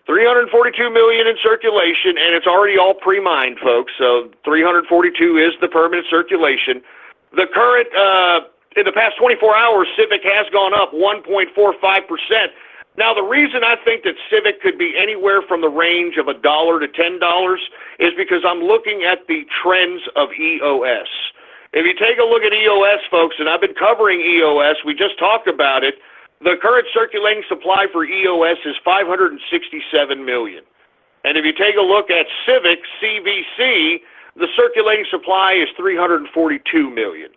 342 million in circulation, and it's already all pre-mined, folks. So 342 is the permanent circulation. The current, in the past 24 hours, Civic has gone up 1.45%. Now, the reason I think that Civic could be anywhere from the range of $1 to $10 is because I'm looking at the trends of EOS. If you take a look at EOS, folks, and I've been covering EOS, we just talked about it, the current circulating supply for EOS is 567 million. And if you take a look at Civic, CVC, the circulating supply is 342 million.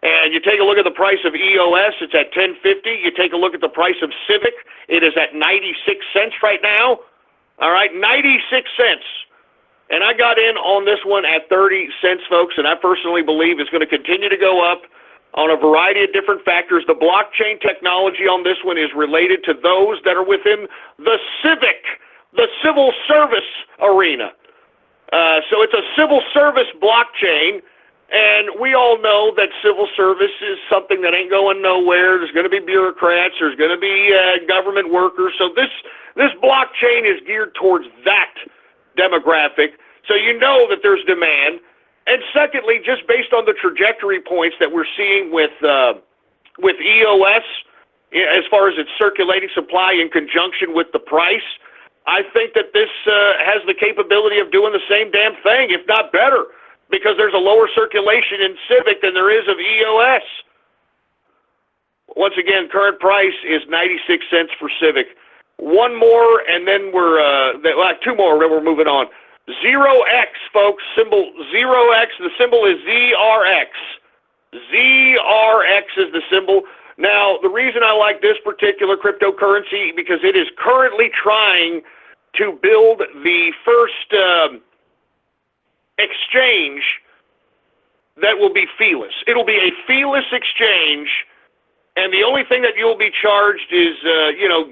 And you take a look at the price of EOS, it's at $10.50. You take a look at the price of Civic, it is at 96 cents right now. All right, 96 cents. And I got in on this one at 30 cents, folks, and I personally believe it's going to continue to go up on a variety of different factors. The blockchain technology on this one is related to those that are within the Civic the civil service arena. So it's a civil service blockchain, and we all know that civil service is something that ain't going nowhere. There's going to be bureaucrats. There's going to be government workers. So this blockchain is geared towards that demographic. So you know that there's demand. And secondly, just based on the trajectory points that we're seeing with EOS, as far as its circulating supply in conjunction with the price, I think that this has the capability of doing the same damn thing, if not better, because there's a lower circulation in Civic than there is of EOS. Once again, current price is 96 cents for Civic. One more, and then two more, then we're moving on. 0x, folks, symbol 0x, the symbol is ZRX. ZRX is the symbol. Now, the reason I like this particular cryptocurrency, because it is currently trying to build the first exchange that will be feeless. It'll be a feeless exchange, and the only thing that you'll be charged is,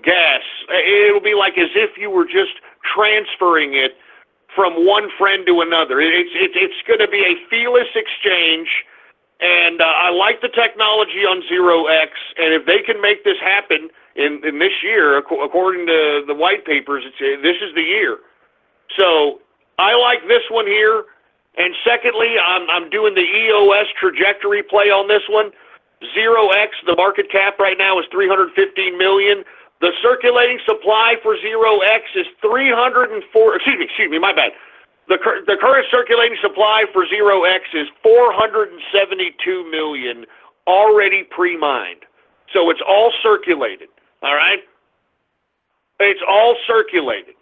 gas. It'll be like as if you were just transferring it from one friend to another. It's going to be a feeless exchange, and I like the technology on 0x, and if they can make this happen in this year, according to the white papers, this is the year. So I like this one here, and secondly, I'm doing the EOS trajectory play on this one. 0x, the market cap right now is $315 million. The circulating supply for 0x is 304. Excuse me, my bad. The current circulating supply for 0x is 472 million already pre-mined. So it's all circulated. All right? It's all circulated.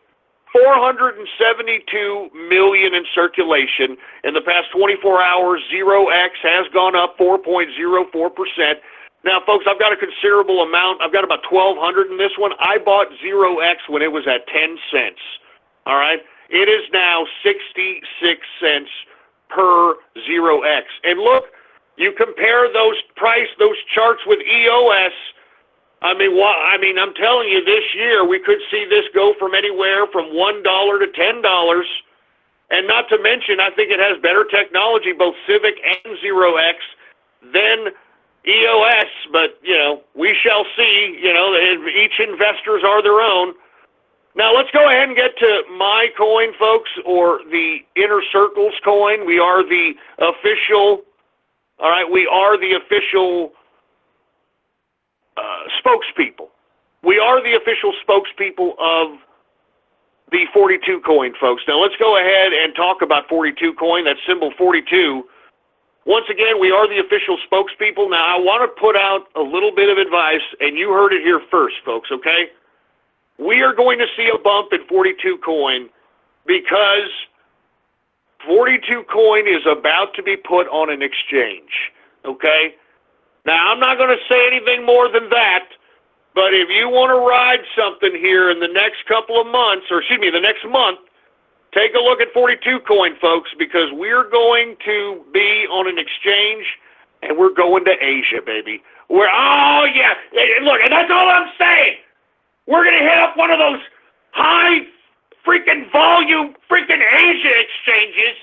472 million in circulation. In the past 24 hours, 0x has gone up 4.04%. Now, folks, I've got a considerable amount. I've got about 1,200 in this one. I bought 0x when it was at 10 cents. All right? It is now 66 cents per 0x. And look, you compare those charts with EOS. I'm telling you, this year we could see this go from anywhere from $1 to $10. And not to mention, I think it has better technology, both Civic and 0x, than EOS, but, we shall see. Each investors are their own. Now, let's go ahead and get to my coin, folks, or the Inner Circles coin. We are the official, spokespeople. We are the official spokespeople of the 42 coin, folks. Now, let's go ahead and talk about 42 coin, that symbol 42. Once again, we are the official spokespeople. Now, I want to put out a little bit of advice, and you heard it here first, folks, okay? We are going to see a bump in 42 coin because 42 coin is about to be put on an exchange, okay? Now, I'm not going to say anything more than that, but if you want to ride something here in the next couple of months, the next month, take a look at 42 coin, folks, because we're going to be on an exchange, and we're going to Asia, baby. Look, and that's all I'm saying. We're going to hit up one of those high freaking volume freaking Asia exchanges.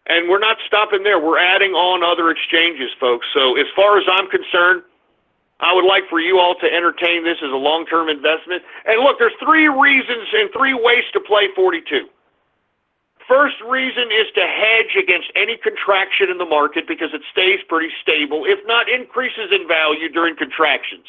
And we're not stopping there. We're adding on other exchanges, folks. So as far as I'm concerned, I would like for you all to entertain this as a long-term investment. And look, there's 3 reasons and 3 ways to play 42. First reason is to hedge against any contraction in the market because it stays pretty stable, if not increases in value during contractions.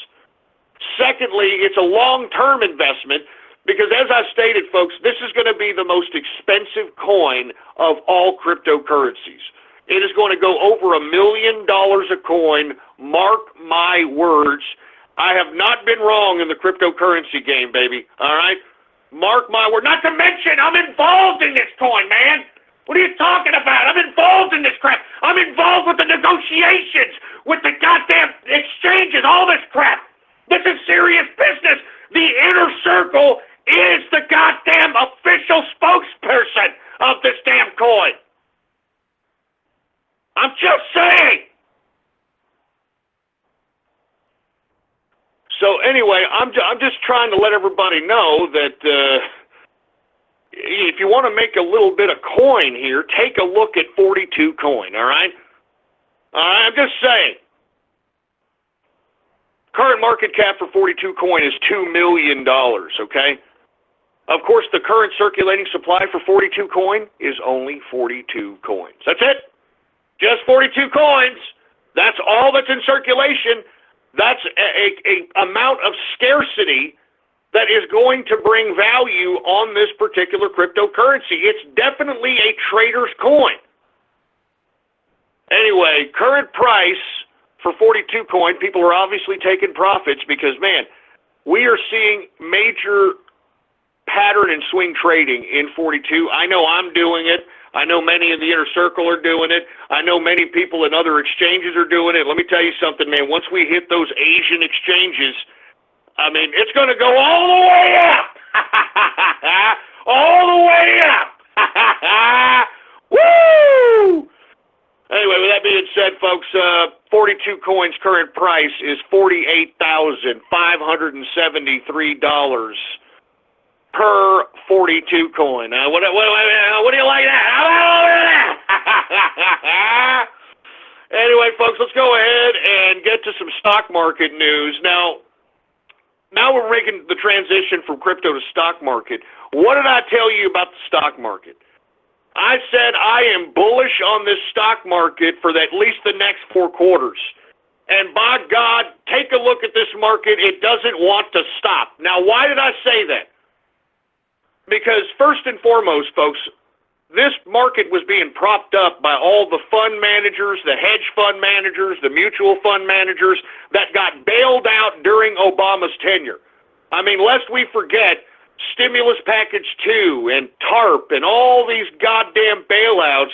Secondly, it's a long-term investment because, as I stated, folks, this is going to be the most expensive coin of all cryptocurrencies. It is going to go over $1 million a coin. Mark my words. I have not been wrong in the cryptocurrency game, baby. All right? Mark my word. Not to mention, I'm involved in this coin, man. What are you talking about? I'm involved in this crap. I'm involved with the negotiations, with the goddamn exchanges, all this crap. This is serious business. The Inner Circle is the goddamn official spokesperson of this damn coin. I'm just saying. So anyway, I'm just trying to let everybody know that if you want to make a little bit of coin here, take a look at 42 coin, all right? I'm just saying. Current market cap for 42 coin is $2 million, okay? Of course, the current circulating supply for 42 coin is only 42 coins. That's it. Just 42 coins. That's all that's in circulation. That's a amount of scarcity that is going to bring value on this particular cryptocurrency. It's definitely a trader's coin. Anyway, current price for 42 coin, people are obviously taking profits because, man, we are seeing major pattern and swing trading in 42. I know I'm doing it. I know many in the inner circle are doing it. I know many people in other exchanges are doing it. Let me tell you something, man. Once we hit those Asian exchanges, I mean, it's going to go all the way up. All the way up. Woo! Anyway, with that being said, folks, 42 coins current price is $48,573 per 42 coin. What do you like that? Anyway, folks, let's go ahead and get to some stock market news. Now we're making the transition from crypto to stock market. What did I tell you about the stock market? I said I am bullish on this stock market for at least the next 4 quarters. And by God, take a look at this market. It doesn't want to stop. Now, why did I say that? Because first and foremost, folks, this market was being propped up by all the fund managers, the hedge fund managers, the mutual fund managers that got bailed out during Obama's tenure. I mean, lest we forget, Stimulus Package 2 and TARP and all these goddamn bailouts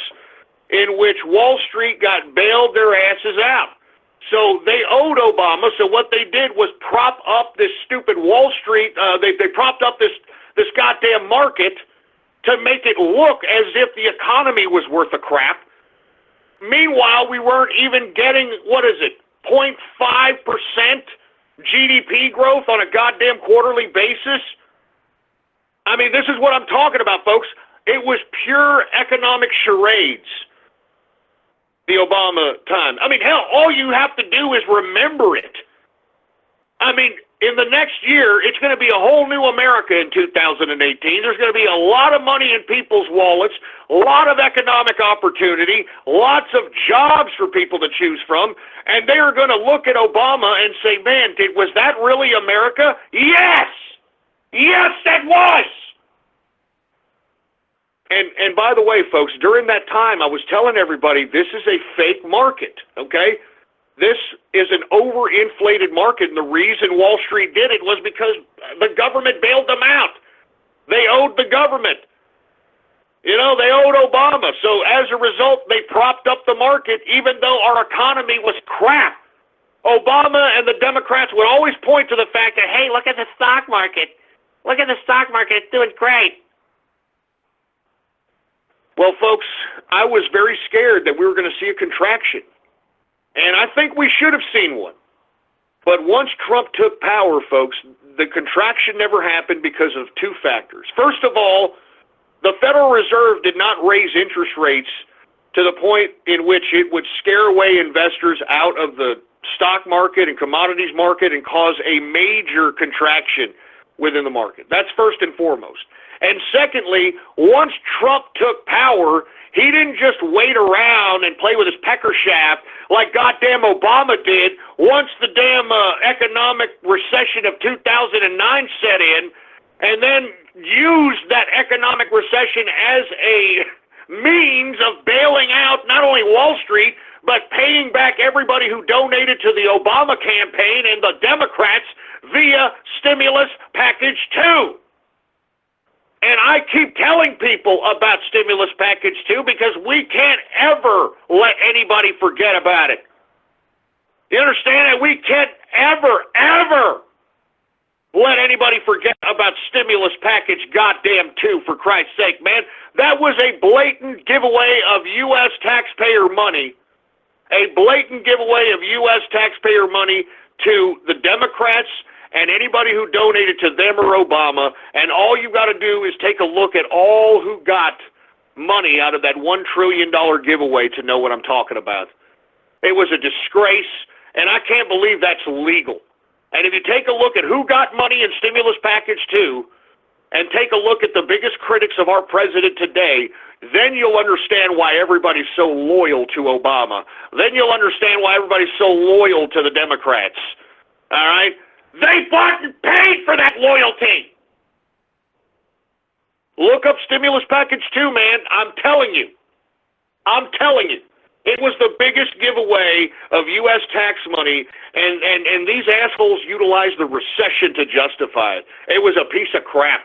in which Wall Street got bailed their asses out. So they owed Obama, so what they did was prop up this stupid Wall Street, they propped up this goddamn market to make it look as if the economy was worth a crap. Meanwhile, we weren't even getting, 0.5% GDP growth on a goddamn quarterly basis? I mean, this is what I'm talking about, folks. It was pure economic charades, the Obama time. I mean, hell, all you have to do is remember it. I mean, in the next year, it's going to be a whole new America in 2018. There's going to be a lot of money in people's wallets, a lot of economic opportunity, lots of jobs for people to choose from, and they are going to look at Obama and say, man, was that really America? Yes! Yes, it was! And by the way, folks, during that time, I was telling everybody this is a fake market, okay? This is an overinflated market, and the reason Wall Street did it was because the government bailed them out. They owed the government. You know, they owed Obama. So as a result, they propped up the market, even though our economy was crap. Obama and the Democrats would always point to the fact that, hey, look at the stock market. Look at the stock market. It's doing great. Well, folks, I was very scared that we were going to see a contraction. And I think we should have seen one. But once Trump took power, folks, the contraction never happened because of 2 factors. First of all, the Federal Reserve did not raise interest rates to the point in which it would scare away investors out of the stock market and commodities market and cause a major contraction within the market. That's first and foremost. And secondly, once Trump took power, he didn't just wait around and play with his pecker shaft like goddamn Obama did once the damn economic recession of 2009 set in, and then used that economic recession as a means of bailing out not only Wall Street, but paying back everybody who donated to the Obama campaign and the Democrats via Stimulus Package 2. And I keep telling people about Stimulus Package 2 because we can't ever let anybody forget about it. You understand that? We can't ever let anybody forget about Stimulus Package goddamn 2, for Christ's sake, man. That was a blatant giveaway of U.S. taxpayer money. A blatant giveaway of U.S. taxpayer money to the Democrats and anybody who donated to them or Obama, and all you've got to do is take a look at all who got money out of that $1 trillion giveaway to know what I'm talking about. It was a disgrace, and I can't believe that's legal. And if you take a look at who got money in stimulus package 2, and take a look at the biggest critics of our president today, then you'll understand why everybody's so loyal to Obama. Then you'll understand why everybody's so loyal to the Democrats. All right? They bought and paid for that loyalty. Look up stimulus package 2, man. I'm telling you. It was the biggest giveaway of U.S. tax money, and these assholes utilized the recession to justify it. It was a piece of crap.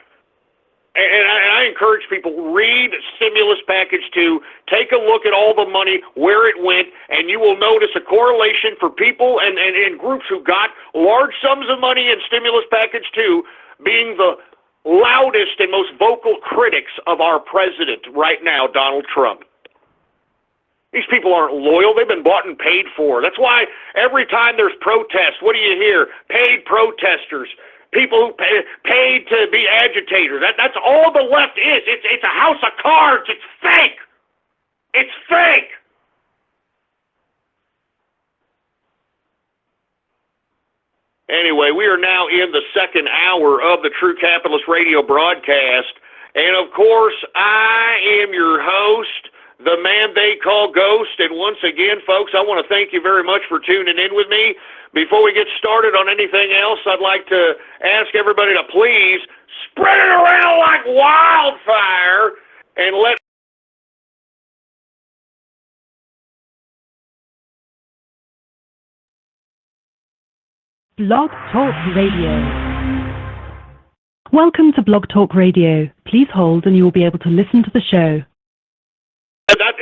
And I encourage people, read stimulus package 2, take a look at all the money, where it went, and you will notice a correlation for people and groups who got large sums of money in stimulus package 2 being the loudest and most vocal critics of our president right now, Donald Trump. These people aren't loyal. They've been bought and paid for. That's why every time there's protests, what do you hear? Paid protesters. People who paid to be agitators. That's all the left is. It's a house of cards. It's fake. It's fake. Anyway, we are now in the second hour of the True Capitalist Radio broadcast. And, of course, I am your host, the man they call Ghost. And once again, folks, I want to thank you very much for tuning in with me. Before we get started on anything else, I'd like to ask everybody to please spread it around like wildfire and let Blog Talk Radio. Welcome to Blog Talk Radio. Please hold and you will be able to listen to the show.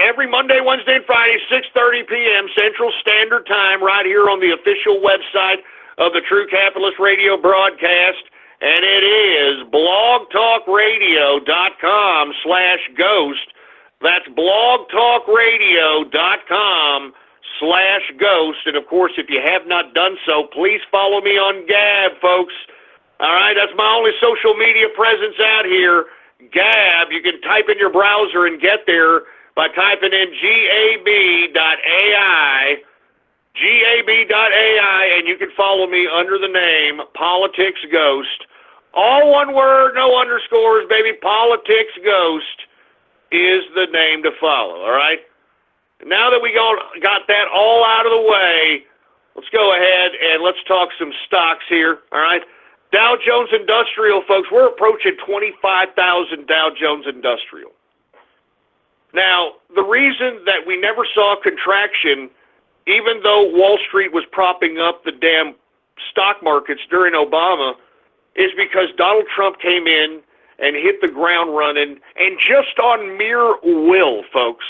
Every Monday, Wednesday, and Friday, 6:30 p.m. Central Standard Time, right here on the official website of the True Capitalist Radio broadcast, and it is blogtalkradio.com/ghost. That's blogtalkradio.com/ghost. And, of course, if you have not done so, please follow me on Gab, folks. All right, that's my only social media presence out here. Gab, you can type in your browser and get there by typing in gab.ai, and you can follow me under the name Politics Ghost. All one word, no underscores, baby. Politics Ghost is the name to follow, all right? Now that we got that all out of the way, let's go ahead and let's talk some stocks here, all right? Dow Jones Industrial, folks, we're approaching 25,000 Dow Jones Industrial. Now, the reason that we never saw contraction, even though Wall Street was propping up the damn stock markets during Obama, is because Donald Trump came in and hit the ground running, and just on mere will, folks,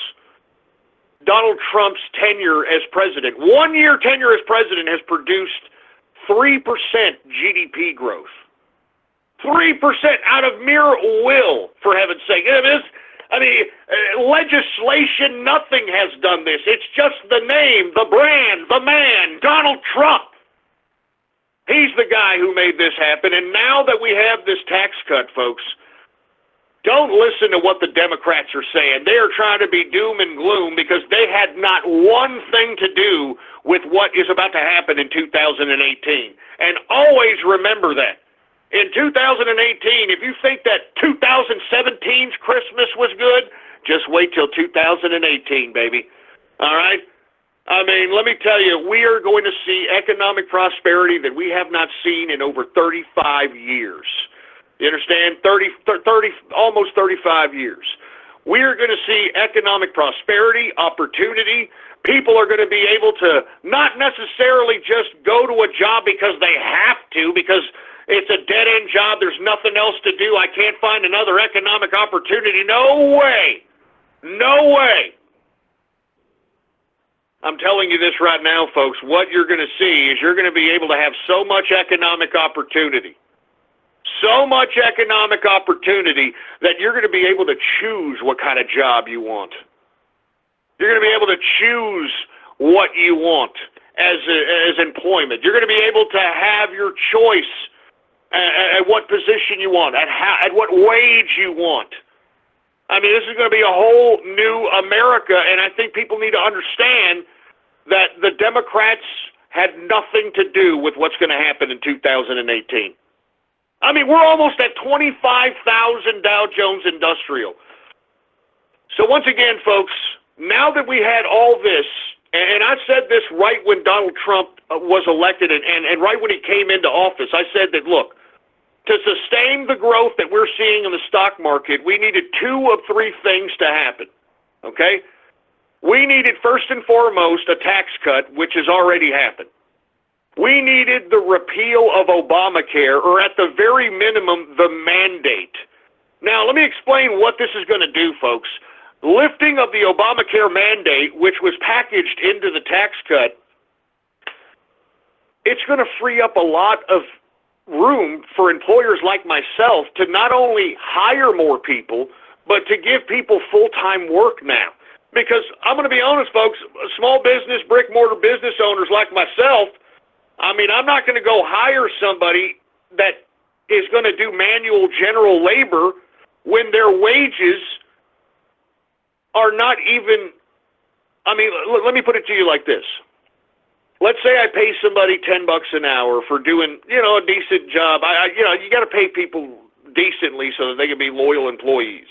Donald Trump's tenure as president, 1 year tenure as president, has produced 3% GDP growth. 3% out of mere will, for heaven's sake. Legislation, nothing has done this. It's just the name, the brand, the man, Donald Trump. He's the guy who made this happen. And now that we have this tax cut, folks, don't listen to what the Democrats are saying. They are trying to be doom and gloom because they had not one thing to do with what is about to happen in 2018. And always remember that. In 2018, if you think that 2017's Christmas was good, just wait till 2018, baby. All right? Let me tell you, we are going to see economic prosperity that we have not seen in over 35 years. You understand? 30, almost 35 years. We are going to see economic prosperity, opportunity. People are going to be able to not necessarily just go to a job because they have to, because it's a dead-end job. There's nothing else to do. I can't find another economic opportunity. No way. No way. I'm telling you this right now, folks. What you're going to see is you're going to be able to have so much economic opportunity. So much economic opportunity that you're going to be able to choose what kind of job you want. You're going to be able to choose what you want. as employment. You're going to be able to have your choice at what position you want, at what wage you want. I mean, this is going to be a whole new America, and I think people need to understand that the Democrats had nothing to do with what's going to happen in 2018. I mean, we're almost at 25,000 Dow Jones Industrial. So once again, folks, now that we had all this, and I said this right when Donald Trump was elected and right when he came into office, I said that, look, to sustain the growth that we're seeing in the stock market, we needed 2 of 3 things to happen, okay? We needed, first and foremost, a tax cut, which has already happened. We needed the repeal of Obamacare, or at the very minimum, the mandate. Now, let me explain what this is going to do, folks. Lifting of the Obamacare mandate, which was packaged into the tax cut, it's going to free up a lot of room for employers like myself to not only hire more people, but to give people full-time work now. Because I'm going to be honest, folks, small business, brick-mortar business owners like myself, I mean, I'm not going to go hire somebody that is going to do manual general labor when their wages are not even, I mean, let me put it to you like this. Let's say I pay somebody $10 an hour for doing, a decent job. You got to pay people decently so that they can be loyal employees,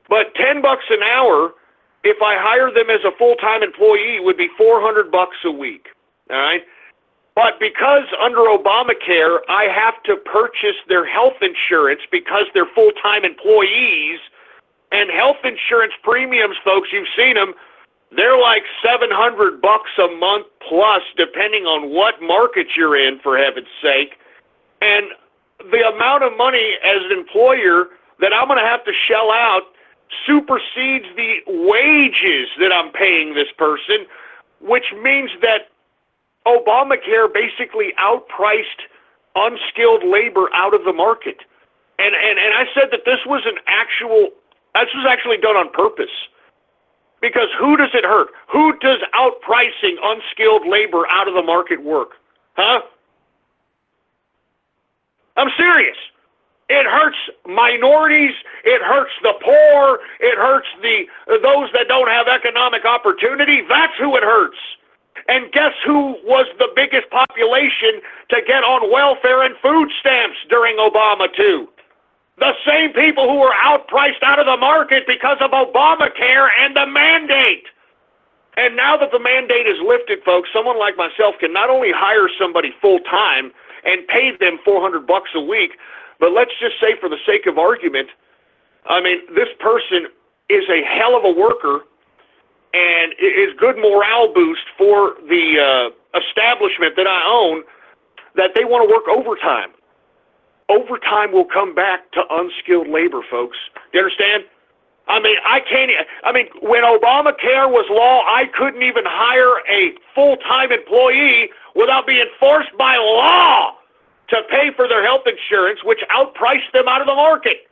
But $10 an hour, if I hire them as a full-time employee, would be $400 a week, all right? But because under Obamacare, I have to purchase their health insurance because they're full-time employees, and health insurance premiums, folks, you've seen them, they're like $700 a month plus, depending on what market you're in, for heaven's sake. And the amount of money as an employer that I'm going to have to shell out supersedes the wages that I'm paying this person, which means that Obamacare basically outpriced unskilled labor out of the market. And I said that this was actually done on purpose. Because who does it hurt? Who does outpricing unskilled labor out of the market work? Huh? I'm serious. It hurts minorities. It hurts the poor. It hurts those that don't have economic opportunity. That's who it hurts. And guess who was the biggest population to get on welfare and food stamps during Obama, too? The same people who were outpriced out of the market because of Obamacare and the mandate. And now that the mandate is lifted, folks, someone like myself can not only hire somebody full-time and pay them $400 a week, but let's just say for the sake of argument, I mean, this person is a hell of a worker and is good morale boost for the establishment that I own, that they want to work overtime. Overtime will come back to unskilled labor, folks. Do you understand? I mean, when Obamacare was law, I couldn't even hire a full-time employee without being forced by law to pay for their health insurance, which outpriced them out of the market.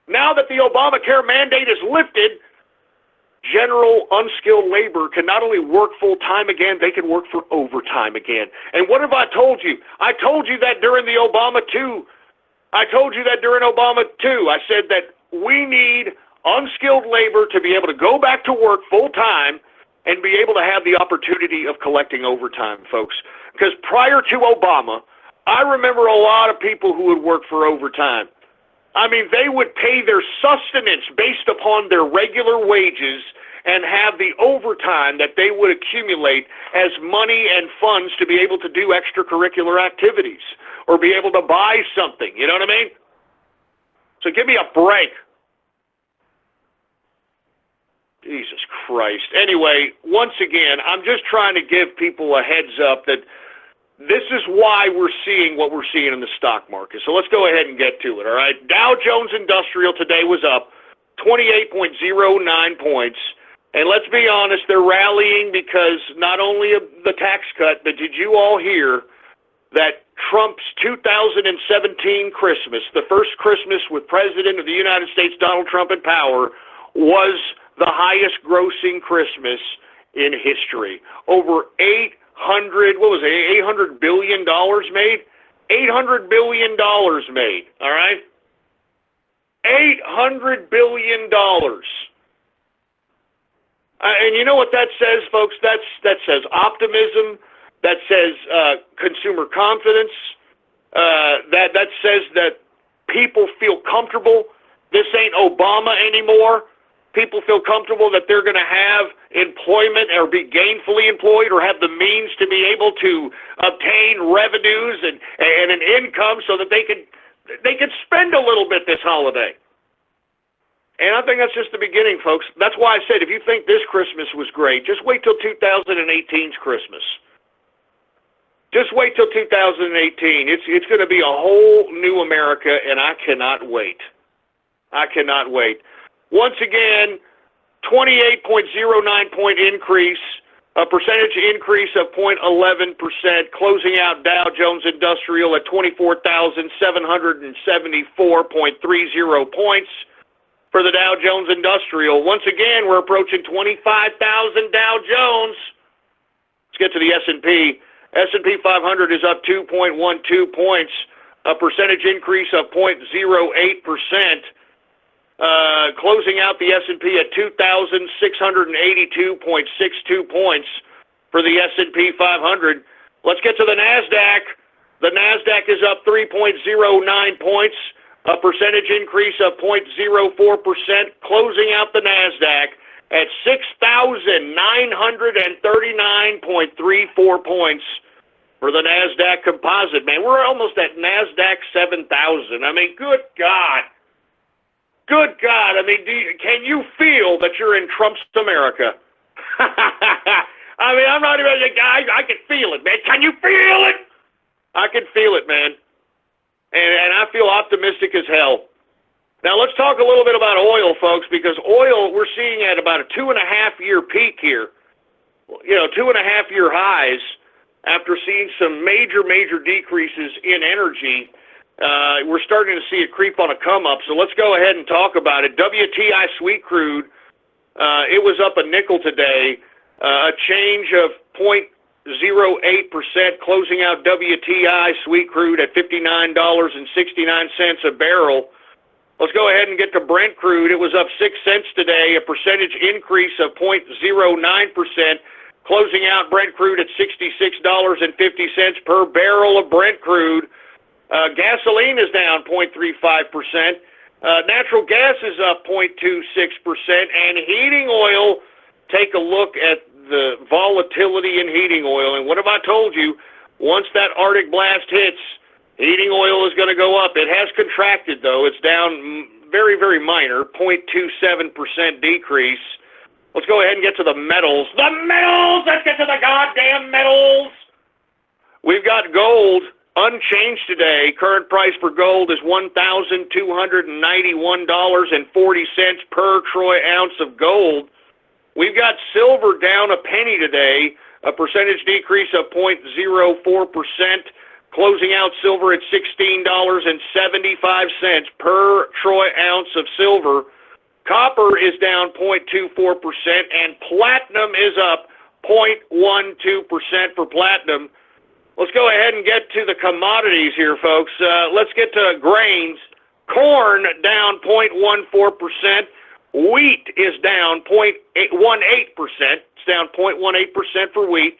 Now that the Obamacare mandate is lifted, general unskilled labor can not only work full-time again, they can work for overtime again. And what have I told you? I told you that during Obama 2. I said that we need unskilled labor to be able to go back to work full-time and be able to have the opportunity of collecting overtime, folks. Because prior to Obama, I remember a lot of people who would work for overtime. I mean, they would pay their sustenance based upon their regular wages and have the overtime that they would accumulate as money and funds to be able to do extracurricular activities or be able to buy something. You know what I mean? So give me a break. Jesus Christ. Anyway, once again, I'm just trying to give people a heads up that this is why we're seeing what we're seeing in the stock market. So let's go ahead and get to it, all right? Dow Jones Industrial today was up 28.09 points. And let's be honest, they're rallying because not only of the tax cut, but did you all hear that Trump's 2017 Christmas, the first Christmas with President of the United States, Donald Trump, in power, was the highest grossing Christmas in history. Over $800 billion made? $800 billion made, all right? $800 billion. And you know what that says, folks? That says optimism. That says consumer confidence. That says that people feel comfortable. This ain't Obama anymore. People feel comfortable that they're going to have employment or be gainfully employed or have the means to be able to obtain revenues and an income so that they can spend a little bit this holiday. And I think that's just the beginning, folks. That's why I said if you think this Christmas was great, just wait till 2018's Christmas. Just wait till 2018. It's going to be a whole new America, and I cannot wait. I cannot wait. Once again, 28.09 point increase, a percentage increase of 0.11%, closing out Dow Jones Industrial at 24,774.30 points for the Dow Jones Industrial. Once again, we're approaching 25,000 Dow Jones. Let's get to the S&P. S&P 500 is up 2.12 points, a percentage increase of 0.08%. Closing out the S&P at 2,682.62 points for the S&P 500. Let's get to the NASDAQ. The NASDAQ is up 3.09 points, a percentage increase of 0.04%, closing out the NASDAQ at 6,939.34 points for the NASDAQ composite. Man, we're almost at NASDAQ 7,000. I mean, good God. Good God, I mean, can you feel that you're in Trump's America? I mean, I'm not even a guy, I can feel it, man. Can you feel it? I can feel it, man. And I feel optimistic as hell. Now, let's talk a little bit about oil, folks, because oil, we're seeing at about a 2.5-year peak here. 2.5-year highs after seeing some major decreases in energy. We're starting to see it creep on a come-up, so let's go ahead and talk about it. WTI sweet crude, it was up a nickel today, a change of 0.08%, closing out WTI sweet crude at $59.69 a barrel. Let's go ahead and get to Brent crude. It was up 6 cents today, a percentage increase of 0.09%, closing out Brent crude at $66.50 per barrel of Brent crude. Gasoline is down 0.35%. Natural gas is up 0.26%. And heating oil, take a look at the volatility in heating oil. And what have I told you? Once that Arctic blast hits, heating oil is going to go up. It has contracted, though. It's down very, very minor, 0.27% decrease. Let's go ahead and get to the metals. The metals! Let's get to the goddamn metals! We've got gold. Unchanged today. Current price for gold is $1,291.40 per troy ounce of gold. We've got silver down a penny today, a percentage decrease of 0.04%, closing out silver at $16.75 per troy ounce of silver. Copper is down 0.24%, and platinum is up 0.12% for platinum. Let's go ahead and get to the commodities here, folks. Let's get to grains. Corn down 0.14%. Wheat is down 0.18%. It's down 0.18% for wheat.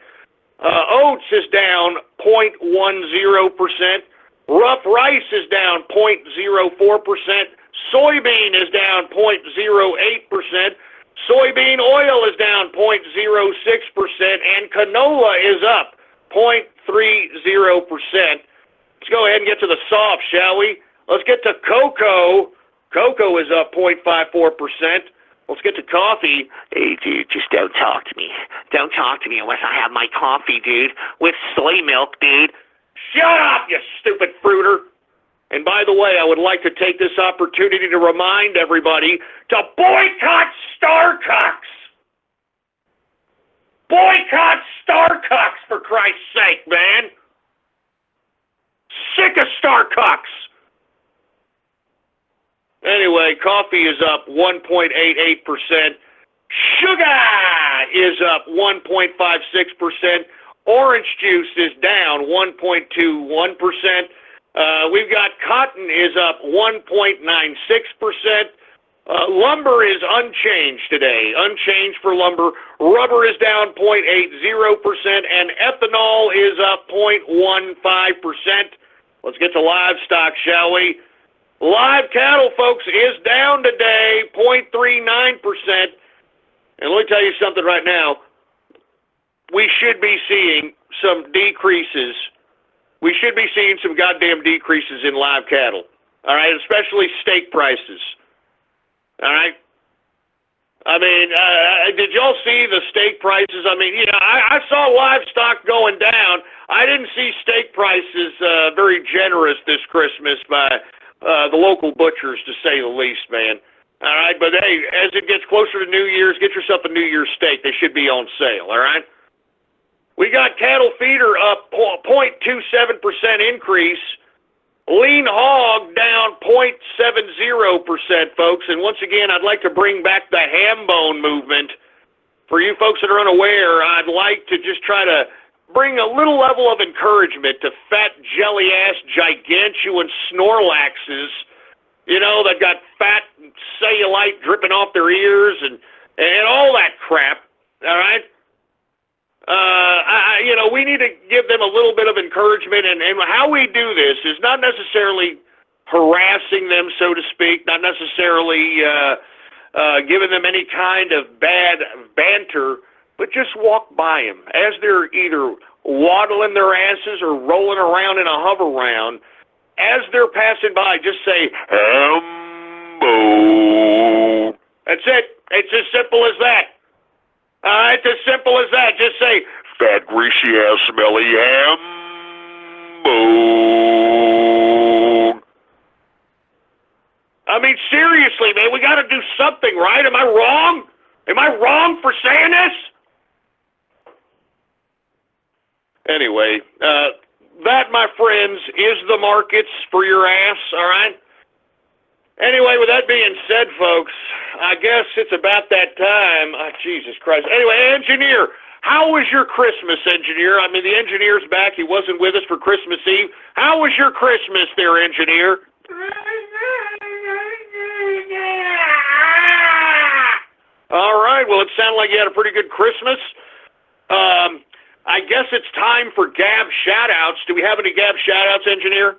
Oats is down 0.10%. Rough rice is down 0.04%. Soybean is down 0.08%. Soybean oil is down 0.06%. And canola is up 0.30%. Let's go ahead and get to the soft, shall we? Let's get to cocoa. Cocoa is up 0.54%. Let's get to coffee. Hey, dude, just don't talk to me. Don't talk to me unless I have my coffee, dude, with soy milk, dude. Shut up, you stupid fruiter. And by the way, I would like to take this opportunity to remind everybody to boycott Starbucks. Boycott Starbucks, for Christ's sake, man. Sick of Starbucks. Anyway, coffee is up 1.88%. Sugar is up 1.56%. Orange juice is down 1.21%. We've got cotton is up 1.96%. Lumber is unchanged today, unchanged for lumber. Rubber is down 0.80%, and ethanol is up 0.15%. Let's get to livestock, shall we? Live cattle, folks, is down today 0.39%. And let me tell you something right now. We should be seeing some decreases. We should be seeing some goddamn decreases in live cattle, all right, especially steak prices. All right. I mean, did y'all see the steak prices? I mean, I saw livestock going down. I didn't see steak prices very generous this Christmas by the local butchers, to say the least, man. All right, but hey, as it gets closer to New Year's, get yourself a New Year's steak. They should be on sale. All right. We got cattle feeder up 0.27% increase. Lean hog down 0.70%, folks. And once again, I'd like to bring back the ham bone movement. For you folks that are unaware, I'd like to just try to bring a little level of encouragement to fat, jelly-ass, gigantuan Snorlaxes, that got fat cellulite dripping off their ears and all that crap, all right? We need to give them a little bit of encouragement, and how we do this is not necessarily harassing them, so to speak, not necessarily giving them any kind of bad banter, but just walk by them as they're either waddling their asses or rolling around in a hover round. As they're passing by, just say, "Hambo." That's it. It's as simple as that. It's as simple as that. Just say, "Fat, greasy-ass, smelly ham." I mean, seriously, man, we got to do something, right? Am I wrong? Am I wrong for saying this? Anyway, that, my friends, is the markets for your ass, all right? Anyway, with that being said, folks, I guess it's about that time. Oh, Jesus Christ. Anyway, engineer, how was your Christmas, engineer? I mean, the engineer's back. He wasn't with us for Christmas Eve. How was your Christmas there, engineer? All right. Well, it sounded like you had a pretty good Christmas. I guess it's time for Gab Shout Outs. Do we have any Gab Shout Outs, engineer?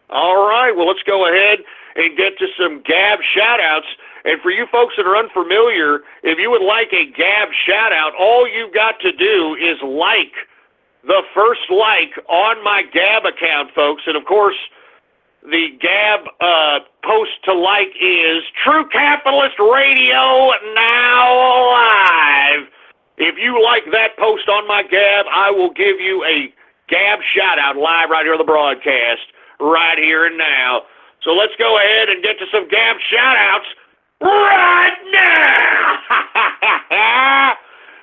All right, well, let's go ahead and get to some Gab shout-outs. And for you folks that are unfamiliar, if you would like a Gab shout-out, all you've got to do is like the first like on my Gab account, folks. And, of course, the Gab post to like is True Capitalist Radio Now Live. If you like that post on my Gab, I will give you a Gab shout-out live right here on the broadcast, right here and now. So let's go ahead and get to some Gab shout-outs right now.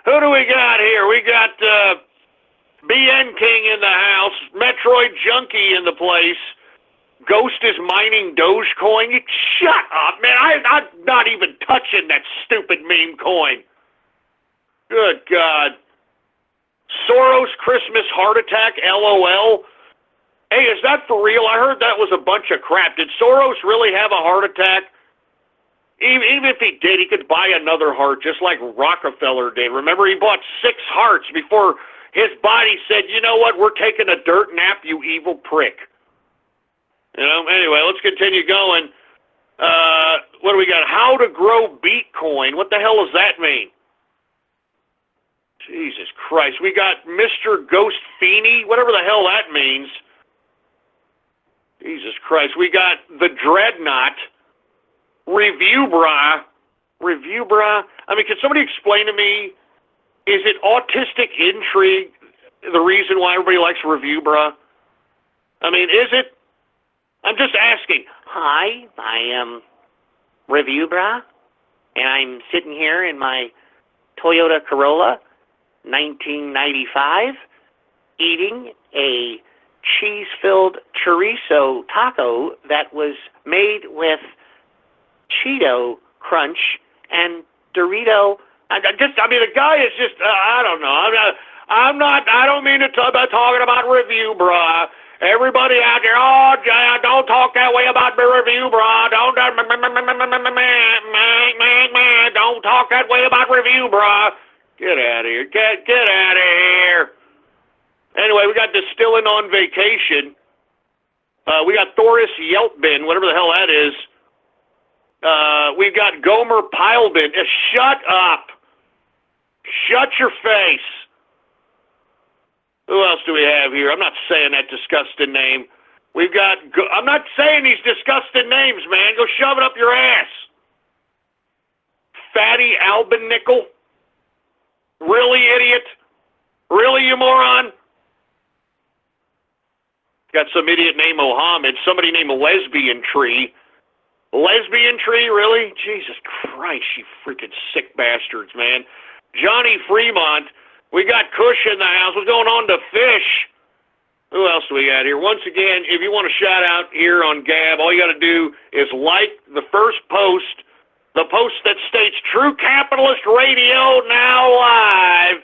Who do we got here? We got BN King in the house, Metroid Junkie in the place, Ghost is mining Dogecoin. Shut up, man. I'm not even touching that stupid meme coin. Good God. Soros Christmas heart attack, LOL. Hey, is that for real? I heard that was a bunch of crap. Did Soros really have a heart attack? Even if he did, he could buy another heart, just like Rockefeller did. Remember, he bought 6 hearts before his body said, you know what, we're taking a dirt nap, you evil prick. Anyway, let's continue going. What do we got? How to grow Bitcoin. What the hell does that mean? Jesus Christ. We got Mr. Ghost Feeney, whatever the hell that means. Jesus Christ. We got the Dreadnought. Review Bra. I mean, can somebody explain to me, is it autistic intrigue the reason why everybody likes Review Bra? I mean, is it? I'm just asking. Hi, I am Review Bra, and I'm sitting here in my Toyota Corolla 1995 eating a cheese-filled chorizo taco that was made with Cheeto Crunch and Dorito The guy is just, I don't know. I don't mean to talking about review, brah. Everybody out there, don't talk that way about the review, brah. Don't talk that way about review, brah. Get out of here. Get out of here. Anyway, we got Distilling on Vacation. We got Thoris Yeltbin, whatever the hell that is. We've got Gomer Pilebin. Shut up. Shut your face. Who else do we have here? I'm not saying that disgusting name. We've got... I'm not saying these disgusting names, man. Go shove it up your ass. Fatty Albinickel. Really, idiot? Really, you moron? Got some idiot named Mohammed. Somebody named Lesbian Tree. Lesbian Tree, really? Jesus Christ, you freaking sick bastards, man. Johnny Fremont. We got Kush in the house. What's going on to Fish? Who else do we got here? Once again, if you want to shout out here on Gab, all you got to do is like the first post, the post that states True Capitalist Radio Now Live.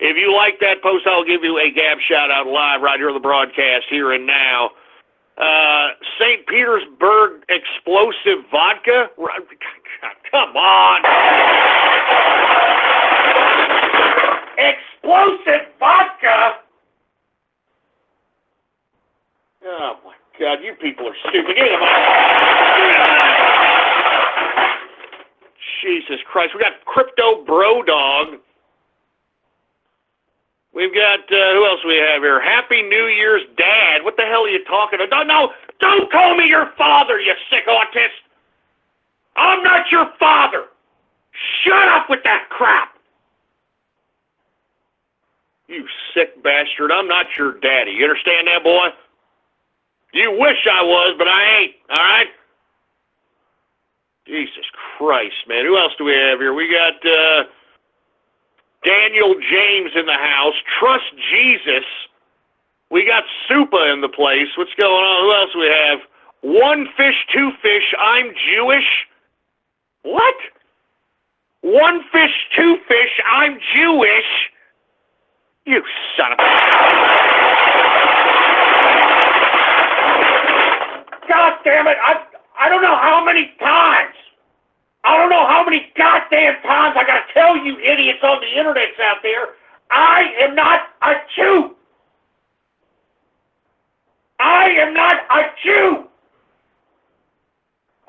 If you like that post, I'll give you a Gab shout out live right here on the broadcast here and now. St. Petersburg Explosive Vodka. Come on. Explosive vodka? Oh, my God. You people are stupid. Give me the mic. Jesus Christ. We got Crypto Bro Dog. We've got, who else do we have here? Happy New Year's Dad. What the hell are you talking about? No, don't call me your father, you sick autist. I'm not your father. Shut up with that crap. You sick bastard. I'm not your daddy. You understand that, boy? You wish I was, but I ain't, all right? Jesus Christ, man. Who else do we have here? We got Daniel James in the house. Trust Jesus. We got Supa in the place. What's going on? Who else do we have? One Fish, Two Fish. I'm Jewish. What? One Fish, Two Fish. I'm Jewish. You son of a... God damn it. I don't know how many times. I don't know how many goddamn times I gotta tell you idiots on the internets out there, I am not a Jew. I am not a Jew.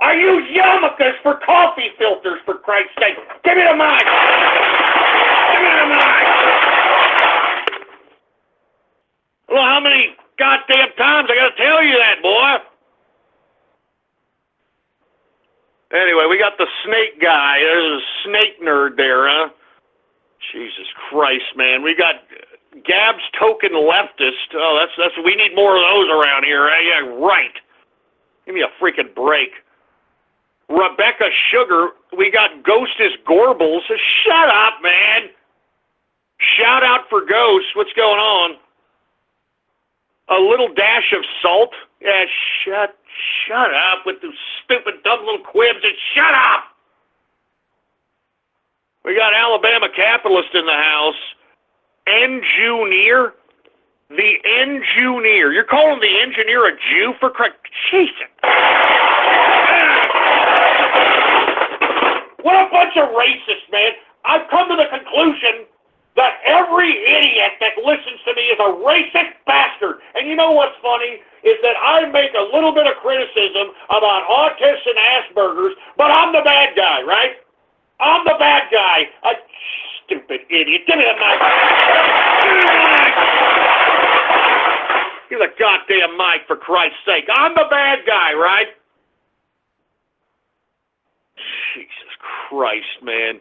I use yarmulkes for coffee filters, for Christ's sake. Give me the mic. Give me the mic. Well, how many goddamn times I gotta tell you that, boy? Anyway, we got the snake guy. There's a snake nerd there, huh? Jesus Christ, man. We got Gab's token leftist. Oh, that's we need more of those around here. Yeah, right. Give me a freaking break. Rebecca Sugar. We got Ghostus Gorbles. Shut up, man. Shout out for Ghost. What's going on? A little dash of salt. Yeah, shut up with those stupid, dumb little quibs and shut up! We got Alabama Capitalist in the house. Engineer? The engineer. You're calling the engineer a Jew for Christ? Jesus. What a bunch of racists, man. I've come to the conclusion that every idiot that listens to me is a racist bastard. And you know what's funny? Is that I make a little bit of criticism about autists and Asperger's, but I'm the bad guy, right? I'm the bad guy. A stupid idiot. Give me the mic. Give me the mic. Give me the goddamn mic, for Christ's sake. I'm the bad guy, right? Jesus Christ, man.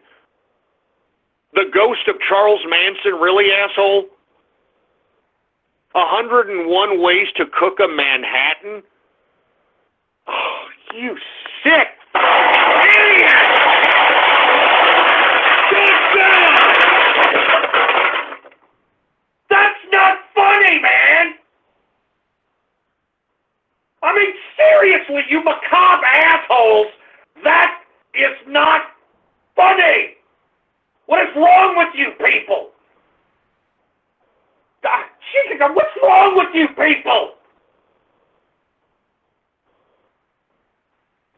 The ghost of Charles Manson, really, asshole? 101 ways to cook a Manhattan? Oh, you sick idiot! That's not funny, man! I mean, seriously, you macabre assholes, that is not funny! What with you people? Jesus, what's wrong with you people?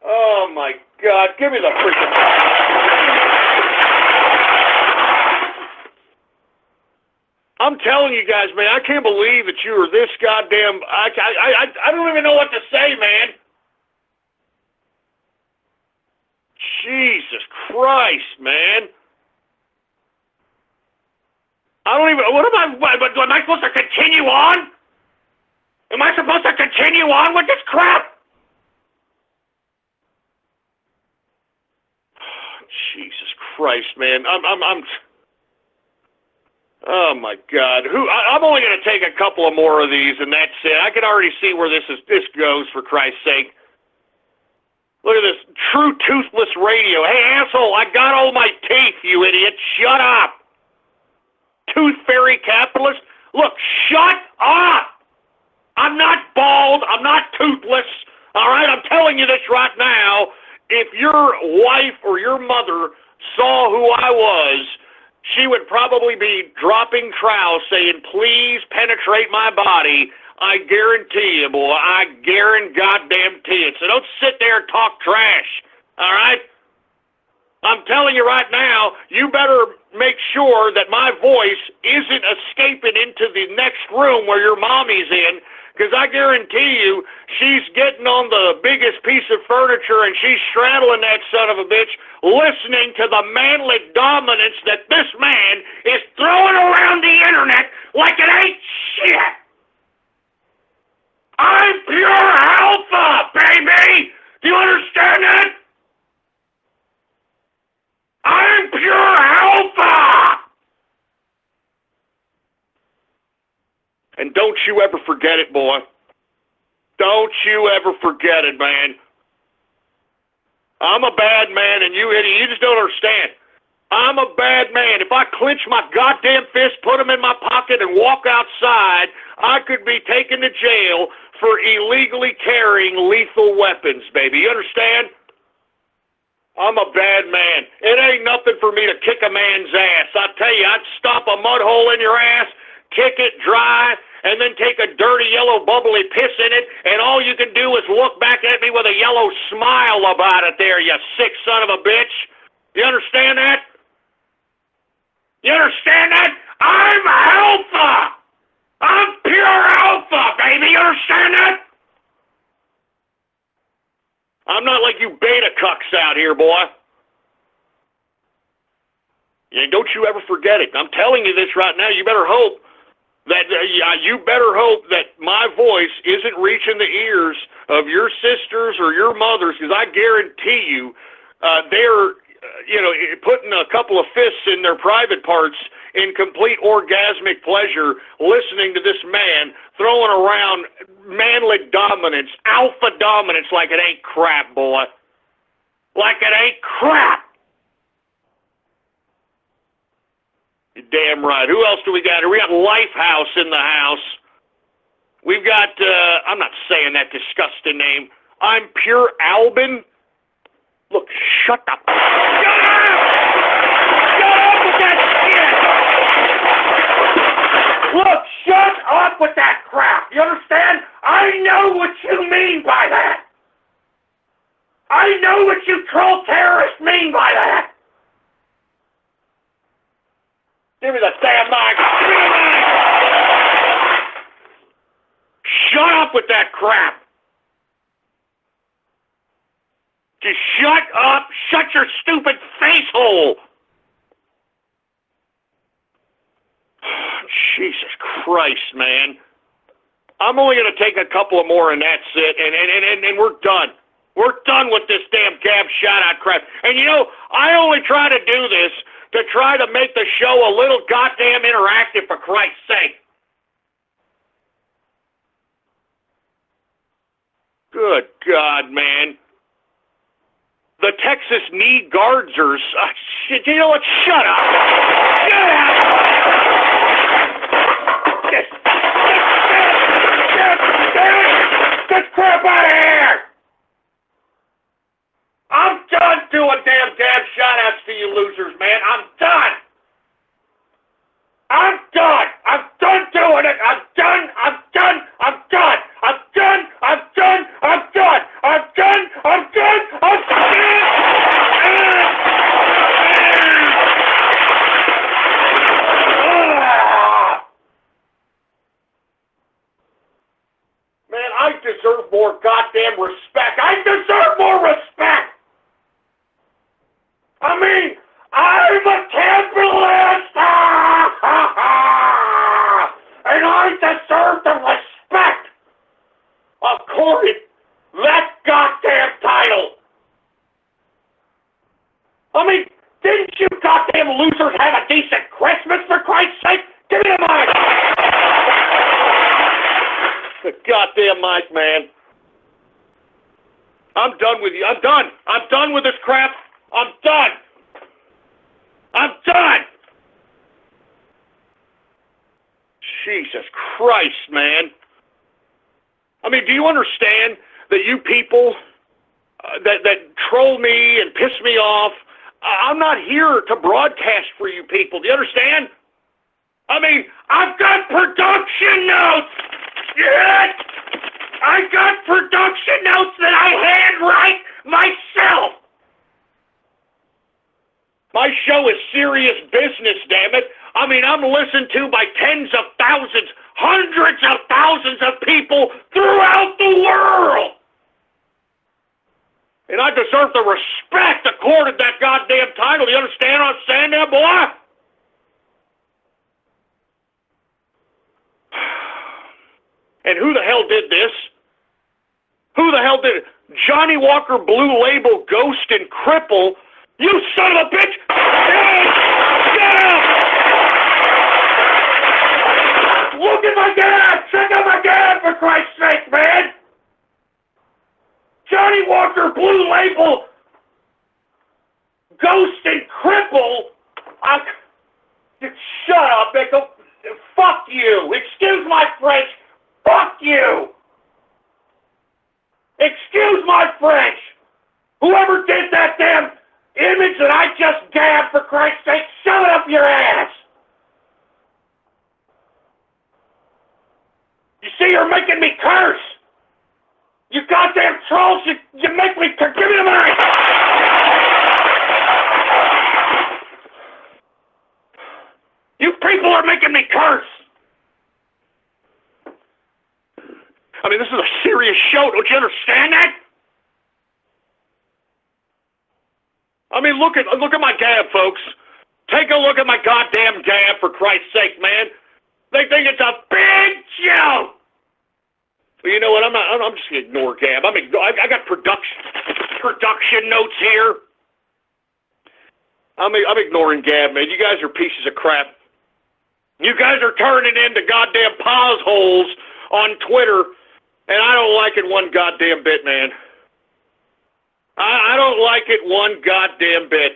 Oh my God, give me the freaking... I'm telling you guys, man, I can't believe that you are this goddamn... I don't even know what to say, man. Jesus Christ, man. I don't even... Am I supposed to continue on? Am I supposed to continue on with this crap? Jesus Christ, man. Oh my God! I'm only going to take a couple of more of these, and that's it. I can already see where this goes. For Christ's sake! Look at this true toothless radio. Hey, asshole! I got all my teeth, you idiot! Shut up! Tooth fairy capitalist. Look, shut up! I'm not bald. I'm not toothless. All right, I'm telling you this right now. If your wife or your mother saw who I was, she would probably be dropping trowels saying, please penetrate my body. I guarantee you, boy. I guarantee it. So don't sit there and talk trash. All right? I'm telling you right now, you better make sure that my voice isn't escaping into the next room where your mommy's in, because I guarantee you she's getting on the biggest piece of furniture and she's straddling that son of a bitch, listening to the manly dominance that this man is throwing around the internet like it ain't shit. I'm pure alpha, baby! Do you understand that? I'm pure alpha! And don't you ever forget it, boy. Don't you ever forget it, man. I'm a bad man, and you idiot, you just don't understand. I'm a bad man. If I clench my goddamn fist, put them in my pocket, and walk outside, I could be taken to jail for illegally carrying lethal weapons, baby. You understand? I'm a bad man. It ain't nothing for me to kick a man's ass. I tell you, I'd stop a mud hole in your ass, kick it dry, and then take a dirty yellow bubbly piss in it, and all you can do is look back at me with a yellow smile about it there, you sick son of a bitch. You understand that? You understand that? I'm alpha! I'm pure alpha, baby! You understand that? I'm not like you beta cucks out here, boy. And don't you ever forget it. I'm telling you this right now. You better hope that my voice isn't reaching the ears of your sisters or your mothers, because I guarantee you they're putting a couple of fists in their private parts in complete orgasmic pleasure, listening to this man throwing around manly dominance, alpha dominance, like it ain't crap, boy. Like it ain't crap. You're damn right. Who else do we got here? We got Lifehouse in the house. We've got, I'm not saying that disgusting name. I'm Pure Albin. Look, shut up. Shut up! Shut up with that shit! Look, shut up with that crap. You understand? I know what you mean by that. I know what you troll terrorists mean by that. Give me the damn mic. Give me the mic. Shut up with that crap. Just shut up. Shut your stupid face hole. Jesus Christ, man. I'm only going to take a couple of more and that's it. And we're done. We're done with this damn Gab Shout Out crap. And you know, I only try to do this to try to make the show a little goddamn interactive, for Christ's sake. Good God, man. The Texas Knee Guardsers. Shit, you know what? Shut up. Shut up. Get crap out of here. I'm done doing damn Gab shout-outs to you losers, man. I'm done. I mean, I'm a capitalist! And I deserve the respect according that goddamn title. I mean, didn't you goddamn losers have a decent Christmas, for Christ's sake? Give me the mic! The goddamn mic, man. I'm done with you. I'm done. I'm done with this crap. I'm done. I'm done. Jesus Christ, man. I mean, do you understand that you people that troll me and piss me off, I'm not here to broadcast for you people. Do you understand? I mean, I've got production notes. Yeah. I got production notes that I handwrite myself. My show is serious business, damn it. I mean, I'm listened to by tens of thousands, hundreds of thousands of people throughout the world. And I deserve the respect accorded that goddamn title. You understand what I'm saying there, boy? And who the hell did this? Who the hell did it? Johnny Walker Blue Label Ghost and Cripple. You son of a bitch! Yeah! Look at my dad! Check out my dad, for Christ's sake, man! Johnny Walker Blue Label Ghost and Cripple. Shut up, Michael. Fuck you. Excuse my French. Fuck you. Excuse my French. Whoever did that damn image that I just gabbed, for Christ's sake, shove it up your ass. You see, you're making me curse. You goddamn trolls, you make me curse. Give me the mic. You people are making me curse. I mean, this is a serious show. Don't you understand that? I mean, look at my gab, folks. Take a look at my goddamn gab, for Christ's sake, man. They think it's a big joke. Well, you know what? I'm just gonna ignore Gab. I got production notes here. I'm ignoring Gab, man. You guys are pieces of crap. You guys are turning into goddamn pause holes on Twitter, and I don't like it one goddamn bit, man. I don't like it one goddamn bit.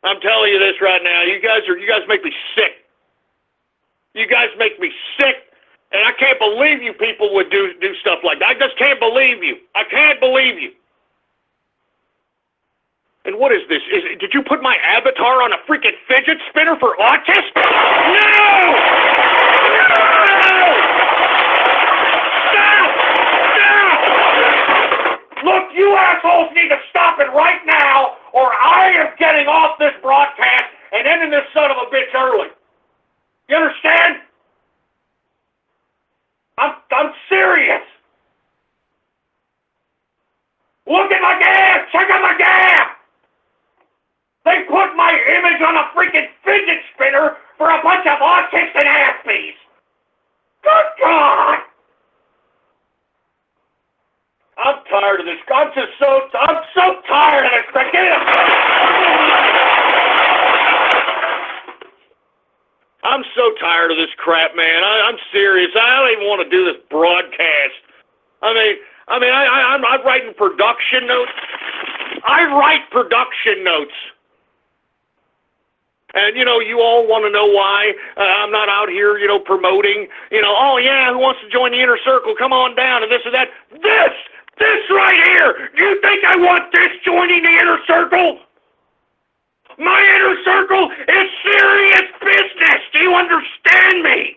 I'm telling you this right now. You guys make me sick. You guys make me sick, and I can't believe you people would do stuff like that. I just can't believe you. I can't believe you. And what is this? Did you put my avatar on a freaking fidget spinner for autists? No! No! Stop! Stop! Look, you assholes need to stop it right now, or I am getting off this broadcast and ending this son of a bitch early. You understand? I'm serious. Look at my gab! Check out my gab! They put my image on a freaking fidget spinner for a bunch of autists and aspies. Good God! I'm tired of this. I'm so tired of this. Get it. I'm so tired of this crap, man. I'm serious. I don't even want to do this broadcast. I'm writing production notes. I write production notes. And, you all want to know why I'm not out here, promoting, oh, yeah, who wants to join the inner circle? Come on down and this and that. This right here. Do you think I want this joining the inner circle? My inner circle is serious business. Do you understand me?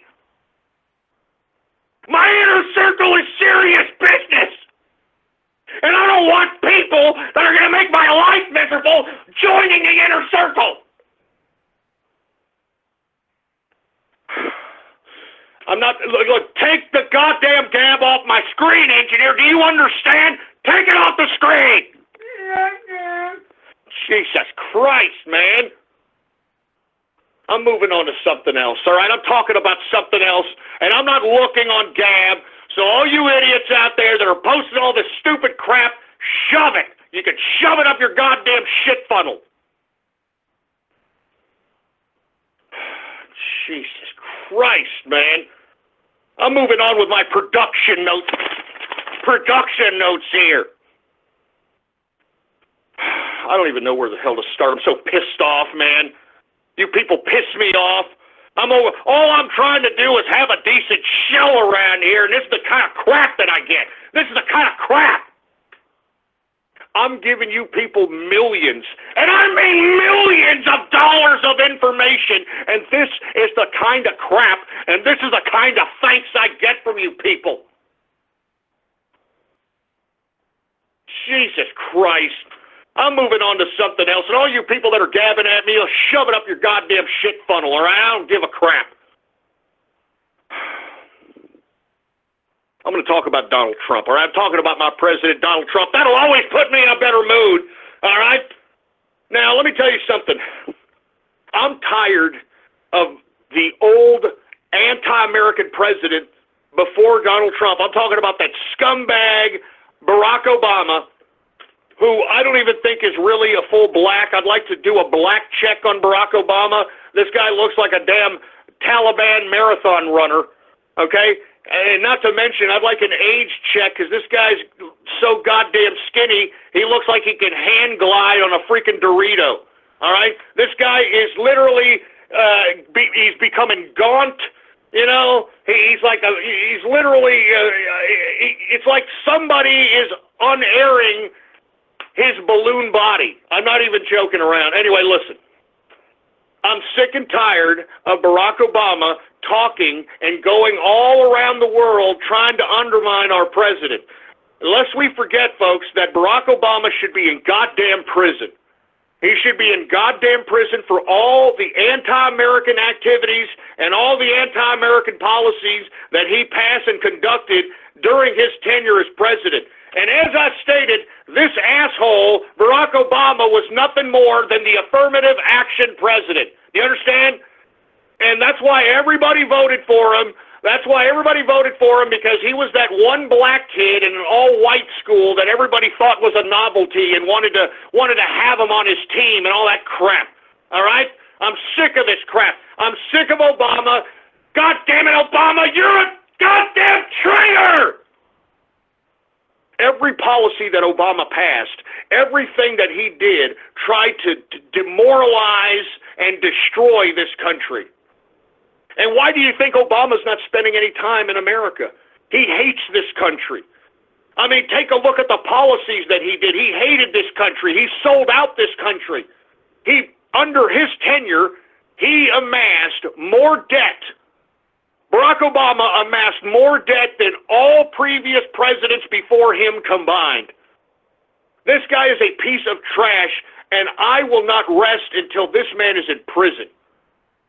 My inner circle is serious business. And I don't want people that are going to make my life miserable joining the inner circle. I'm not, look, take the goddamn Gab off my screen, engineer. Do you understand? Take it off the screen. Jesus Christ, man. I'm moving on to something else, all right? I'm talking about something else, and I'm not looking on Gab. So all you idiots out there that are posting all this stupid crap, shove it. You can shove it up your goddamn shit funnel. Jesus Christ, man. I'm moving on with my production notes. Production notes here. I don't even know where the hell to start. I'm so pissed off, man. You people piss me off. All I'm trying to do is have a decent show around here, and this is the kind of crap that I get. This is the kind of crap. I'm giving you people millions, and I mean millions of dollars of information, and this is the kind of crap, and this is the kind of thanks I get from you people. Jesus Christ. I'm moving on to something else, and all you people that are gabbing at me, shove it up your goddamn shit funnel, all right? I don't give a crap. I'm going to talk about Donald Trump, all right? I'm talking about my president, Donald Trump. That'll always put me in a better mood, all right? Now, let me tell you something. I'm tired of the old anti-American president before Donald Trump. I'm talking about that scumbag Barack Obama, who I don't even think is really a full black. I'd like to do a black check on Barack Obama. This guy looks like a damn Taliban marathon runner, okay? And not to mention, I'd like an age check because this guy's so goddamn skinny, he looks like he can hand glide on a freaking Dorito, all right? This guy is literally, he's becoming gaunt, you know? He's literally, it's like somebody is unairing his balloon body. I'm not even joking around. Anyway, listen. I'm sick and tired of Barack Obama talking and going all around the world trying to undermine our president. Lest we forget, folks, that Barack Obama should be in goddamn prison. He should be in goddamn prison for all the anti-American activities and all the anti-American policies that he passed and conducted during his tenure as president. And as I stated, this asshole, Barack Obama, was nothing more than the affirmative action president. You understand? And that's why everybody voted for him. That's why everybody voted for him, because he was that one black kid in an all-white school that everybody thought was a novelty and wanted to have him on his team and all that crap. All right? I'm sick of this crap. I'm sick of Obama. God damn it, Obama, you're a goddamn traitor! Every policy that Obama passed, everything that he did, tried to demoralize and destroy this country. And why do you think Obama's not spending any time in America? He hates this country. I mean, take a look at the policies that he did. He hated this country. He sold out this country. Under his tenure, he amassed more debt. Barack Obama amassed more debt than all previous presidents before him combined. This guy is a piece of trash, and I will not rest until this man is in prison.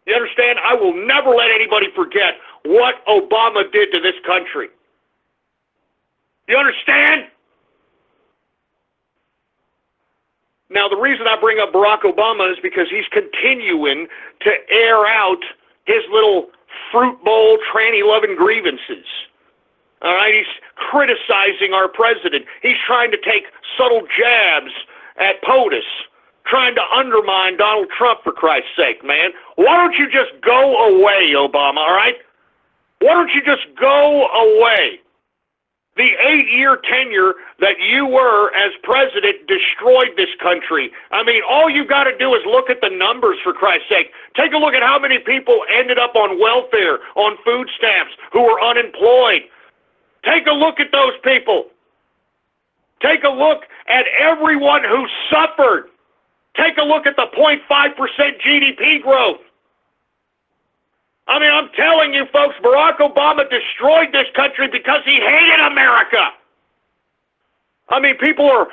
You understand? I will never let anybody forget what Obama did to this country. You understand? Now, the reason I bring up Barack Obama is because he's continuing to air out his little fruit bowl, tranny-loving grievances. All right? He's criticizing our president. He's trying to take subtle jabs at POTUS, trying to undermine Donald Trump, for Christ's sake, man. Why don't you just go away, Obama, all right? Why don't you just go away? The 8-year tenure that you were as president destroyed this country. I mean, all you got to do is look at the numbers, for Christ's sake. Take a look at how many people ended up on welfare, on food stamps, who were unemployed. Take a look at those people. Take a look at everyone who suffered. Take a look at the 0.5% GDP growth. I mean, I'm telling you, folks, Barack Obama destroyed this country because he hated America. I mean, people are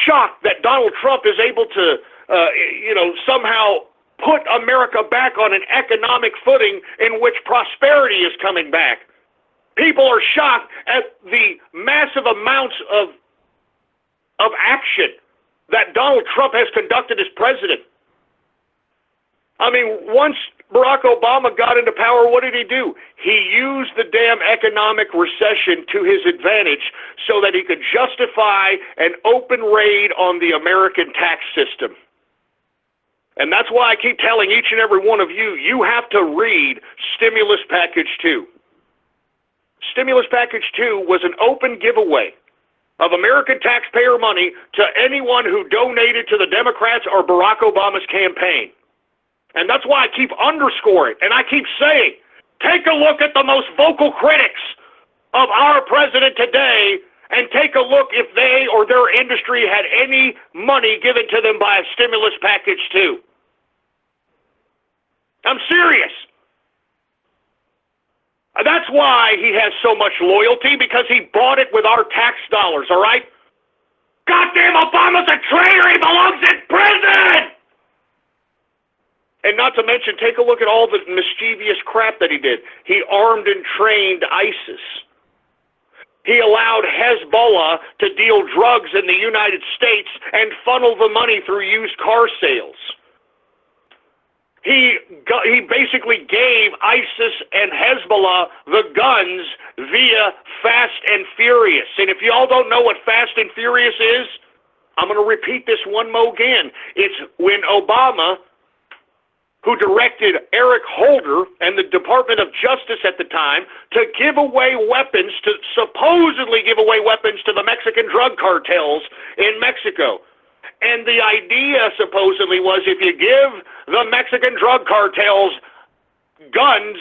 shocked that Donald Trump is able to, somehow put America back on an economic footing in which prosperity is coming back. People are shocked at the massive amounts of action that Donald Trump has conducted as president. I mean, once Barack Obama got into power, what did he do? He used the damn economic recession to his advantage so that he could justify an open raid on the American tax system. And that's why I keep telling each and every one of you, you have to read Stimulus Package 2. Stimulus Package 2 was an open giveaway of American taxpayer money to anyone who donated to the Democrats or Barack Obama's campaign. And that's why I keep underscoring and I keep saying, take a look at the most vocal critics of our president today and take a look if they or their industry had any money given to them by a Stimulus Package 2. I'm serious. That's why he has so much loyalty, because he bought it with our tax dollars, all right? Goddamn Obama's a traitor! He belongs in prison! And not to mention, take a look at all the mischievous crap that he did. He armed and trained ISIS. He allowed Hezbollah to deal drugs in the United States and funnel the money through used car sales. He basically gave ISIS and Hezbollah the guns via Fast and Furious. And if you all don't know what Fast and Furious is, I'm going to repeat this one more again. It's when Obama, who directed Eric Holder and the Department of Justice at the time to give away weapons, to supposedly give away weapons to the Mexican drug cartels in Mexico. And the idea supposedly was, if you give the Mexican drug cartels guns,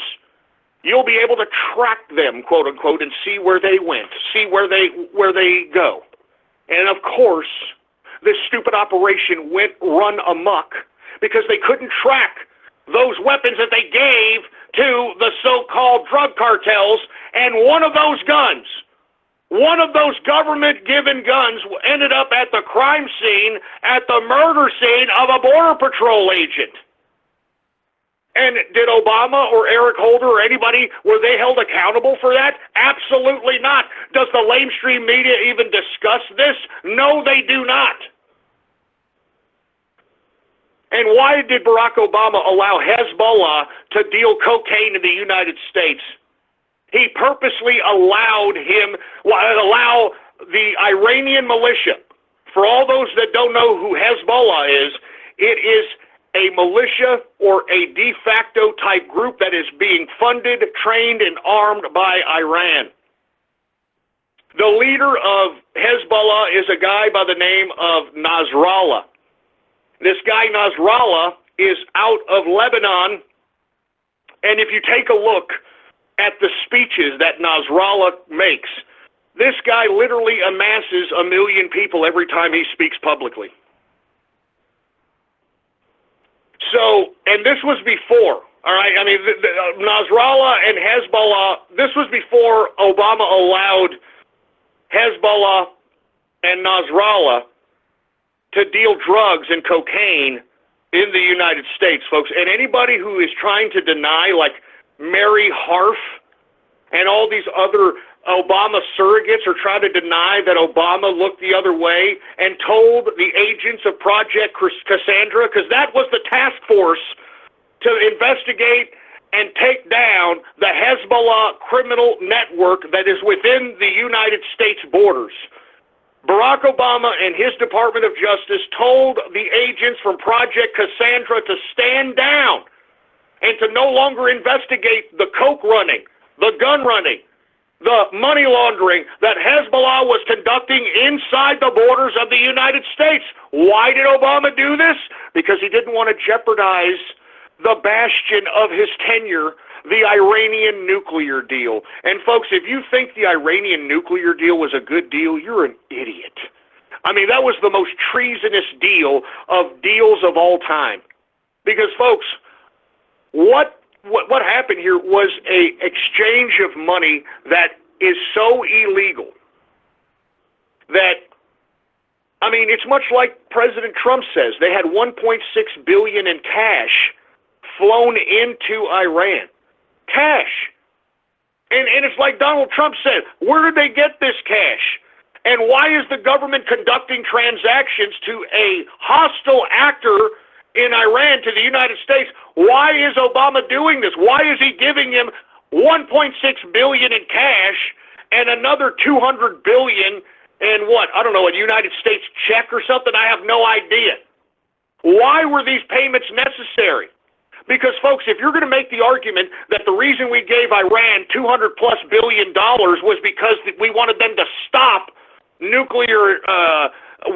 you'll be able to track them, quote unquote, and see where they went, see where they go. And of course, this stupid operation went run amok because they couldn't track those weapons that they gave to the so-called drug cartels. And one of those guns, one of those government-given guns, ended up at the crime scene, at the murder scene of a Border Patrol agent. And did Obama or Eric Holder or anybody, were they held accountable for that? Absolutely not. Does the lamestream media even discuss this? No, they do not. And why did Barack Obama allow Hezbollah to deal cocaine in the United States? He purposely allowed the Iranian militia. For all those that don't know who Hezbollah is, it is a militia or a de facto type group that is being funded, trained, and armed by Iran. The leader of Hezbollah is a guy by the name of Nasrallah. This guy Nasrallah is out of Lebanon, and if you take a look at the speeches that Nasrallah makes, this guy literally amasses 1 million people every time he speaks publicly. So, and this was before, all right? I mean, Nasrallah and Hezbollah, this was before Obama allowed Hezbollah and Nasrallah to deal drugs and cocaine in the United States, folks. And anybody who is trying to deny, like Mary Harf and all these other Obama surrogates, are trying to deny that Obama looked the other way and told the agents of Project Cassandra, because that was the task force to investigate and take down the Hezbollah criminal network that is within the United States borders. Barack Obama and his Department of Justice told the agents from Project Cassandra to stand down and to no longer investigate the coke running, the gun running, the money laundering that Hezbollah was conducting inside the borders of the United States. Why did Obama do this? Because he didn't want to jeopardize the bastion of his tenure, the Iranian nuclear deal. And folks, if you think the Iranian nuclear deal was a good deal, you're an idiot. I mean, that was the most treasonous deal of deals of all time. Because, folks, what happened here was a exchange of money that is so illegal that, I mean, it's much like President Trump says. They had $1.6 billion in cash flown into Iran. Cash. And it's like Donald Trump said, where did they get this cash? And why is the government conducting transactions to a hostile actor in Iran to the United States? Why is Obama doing this? Why is he giving him $1.6 billion in cash and another $200 billion in what? I don't know, a United States check or something? I have no idea. Why were these payments necessary? Because, folks, if you're going to make the argument that the reason we gave Iran $200+ billion was because we wanted them to stop nuclear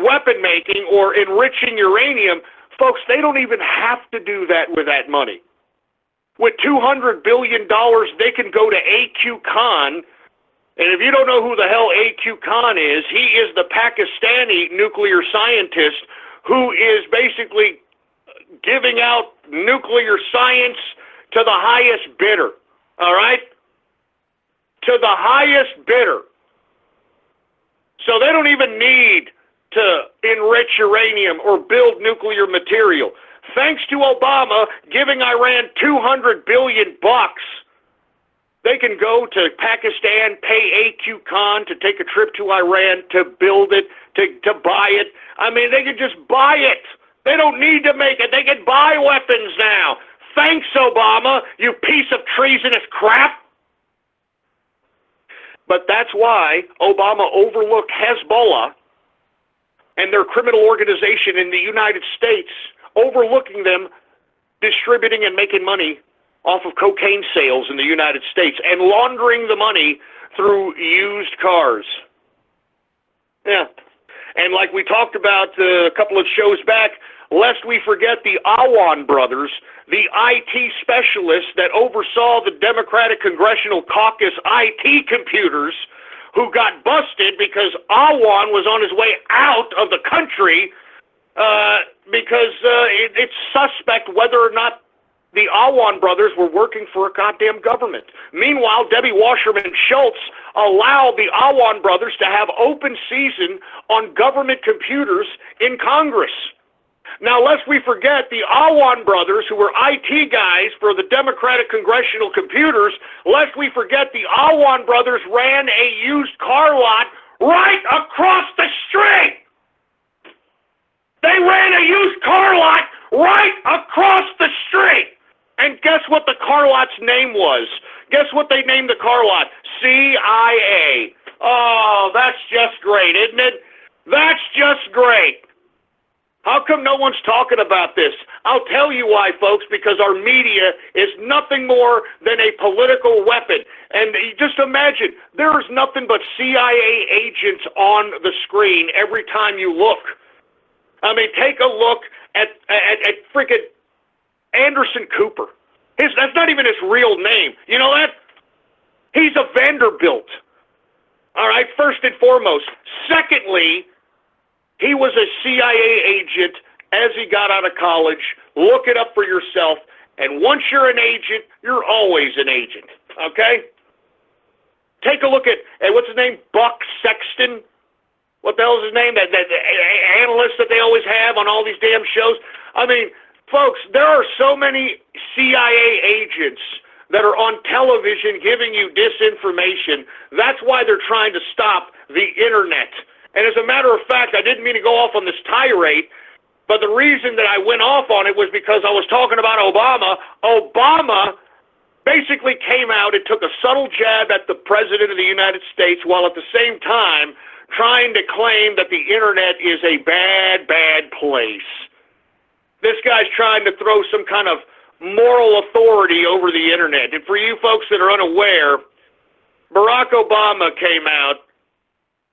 weapon making or enriching uranium, folks, they don't even have to do that with that money. With $200 billion, they can go to A.Q. Khan, and if you don't know who the hell A.Q. Khan is, he is the Pakistani nuclear scientist who is basically giving out nuclear science to the highest bidder, all right? To the highest bidder. So they don't even need to enrich uranium or build nuclear material. Thanks to Obama giving Iran $200 billion, they can go to Pakistan, pay A.Q. Khan to take a trip to Iran to build it, to buy it. I mean, they can just buy it. They don't need to make it. They can buy weapons now. Thanks, Obama, you piece of treasonous crap. But that's why Obama overlooked Hezbollah and their criminal organization in the United States, overlooking them distributing and making money off of cocaine sales in the United States and laundering the money through used cars. Yeah. And like we talked about a couple of shows back, lest we forget the Awan brothers, the IT specialists that oversaw the Democratic Congressional Caucus IT computers, who got busted because Awan was on his way out of the country because it's suspect whether or not the Awan brothers were working for a goddamn government. Meanwhile, Debbie Wasserman Schultz allowed the Awan brothers to have open season on government computers in Congress. Now, lest we forget, the Awan brothers, who were IT guys for the Democratic Congressional computers, lest we forget the Awan brothers ran a used car lot right across the street. They ran a used car lot right across the street. And guess what the car lot's name was? Guess what they named the car lot? CIA. Oh, that's just great, isn't it? That's just great. How come no one's talking about this? I'll tell you why, folks, because our media is nothing more than a political weapon. And just imagine, there's nothing but CIA agents on the screen every time you look. I mean, take a look at freaking Anderson Cooper. That's not even his real name. You know that? He's a Vanderbilt. All right, first and foremost. Secondly, he was a CIA agent as he got out of college. Look it up for yourself. And once you're an agent, you're always an agent. Okay? Take a look at, what's his name? Buck Sexton. What the hell is his name? That analyst that they always have on all these damn shows. I mean, folks, there are so many CIA agents that are on television giving you disinformation. That's why they're trying to stop the internet. And as a matter of fact, I didn't mean to go off on this tirade, but the reason that I went off on it was because I was talking about Obama. Obama basically came out and took a subtle jab at the President of the United States while at the same time trying to claim that the internet is a bad, bad place. This guy's trying to throw some kind of moral authority over the internet. And for you folks that are unaware, Barack Obama came out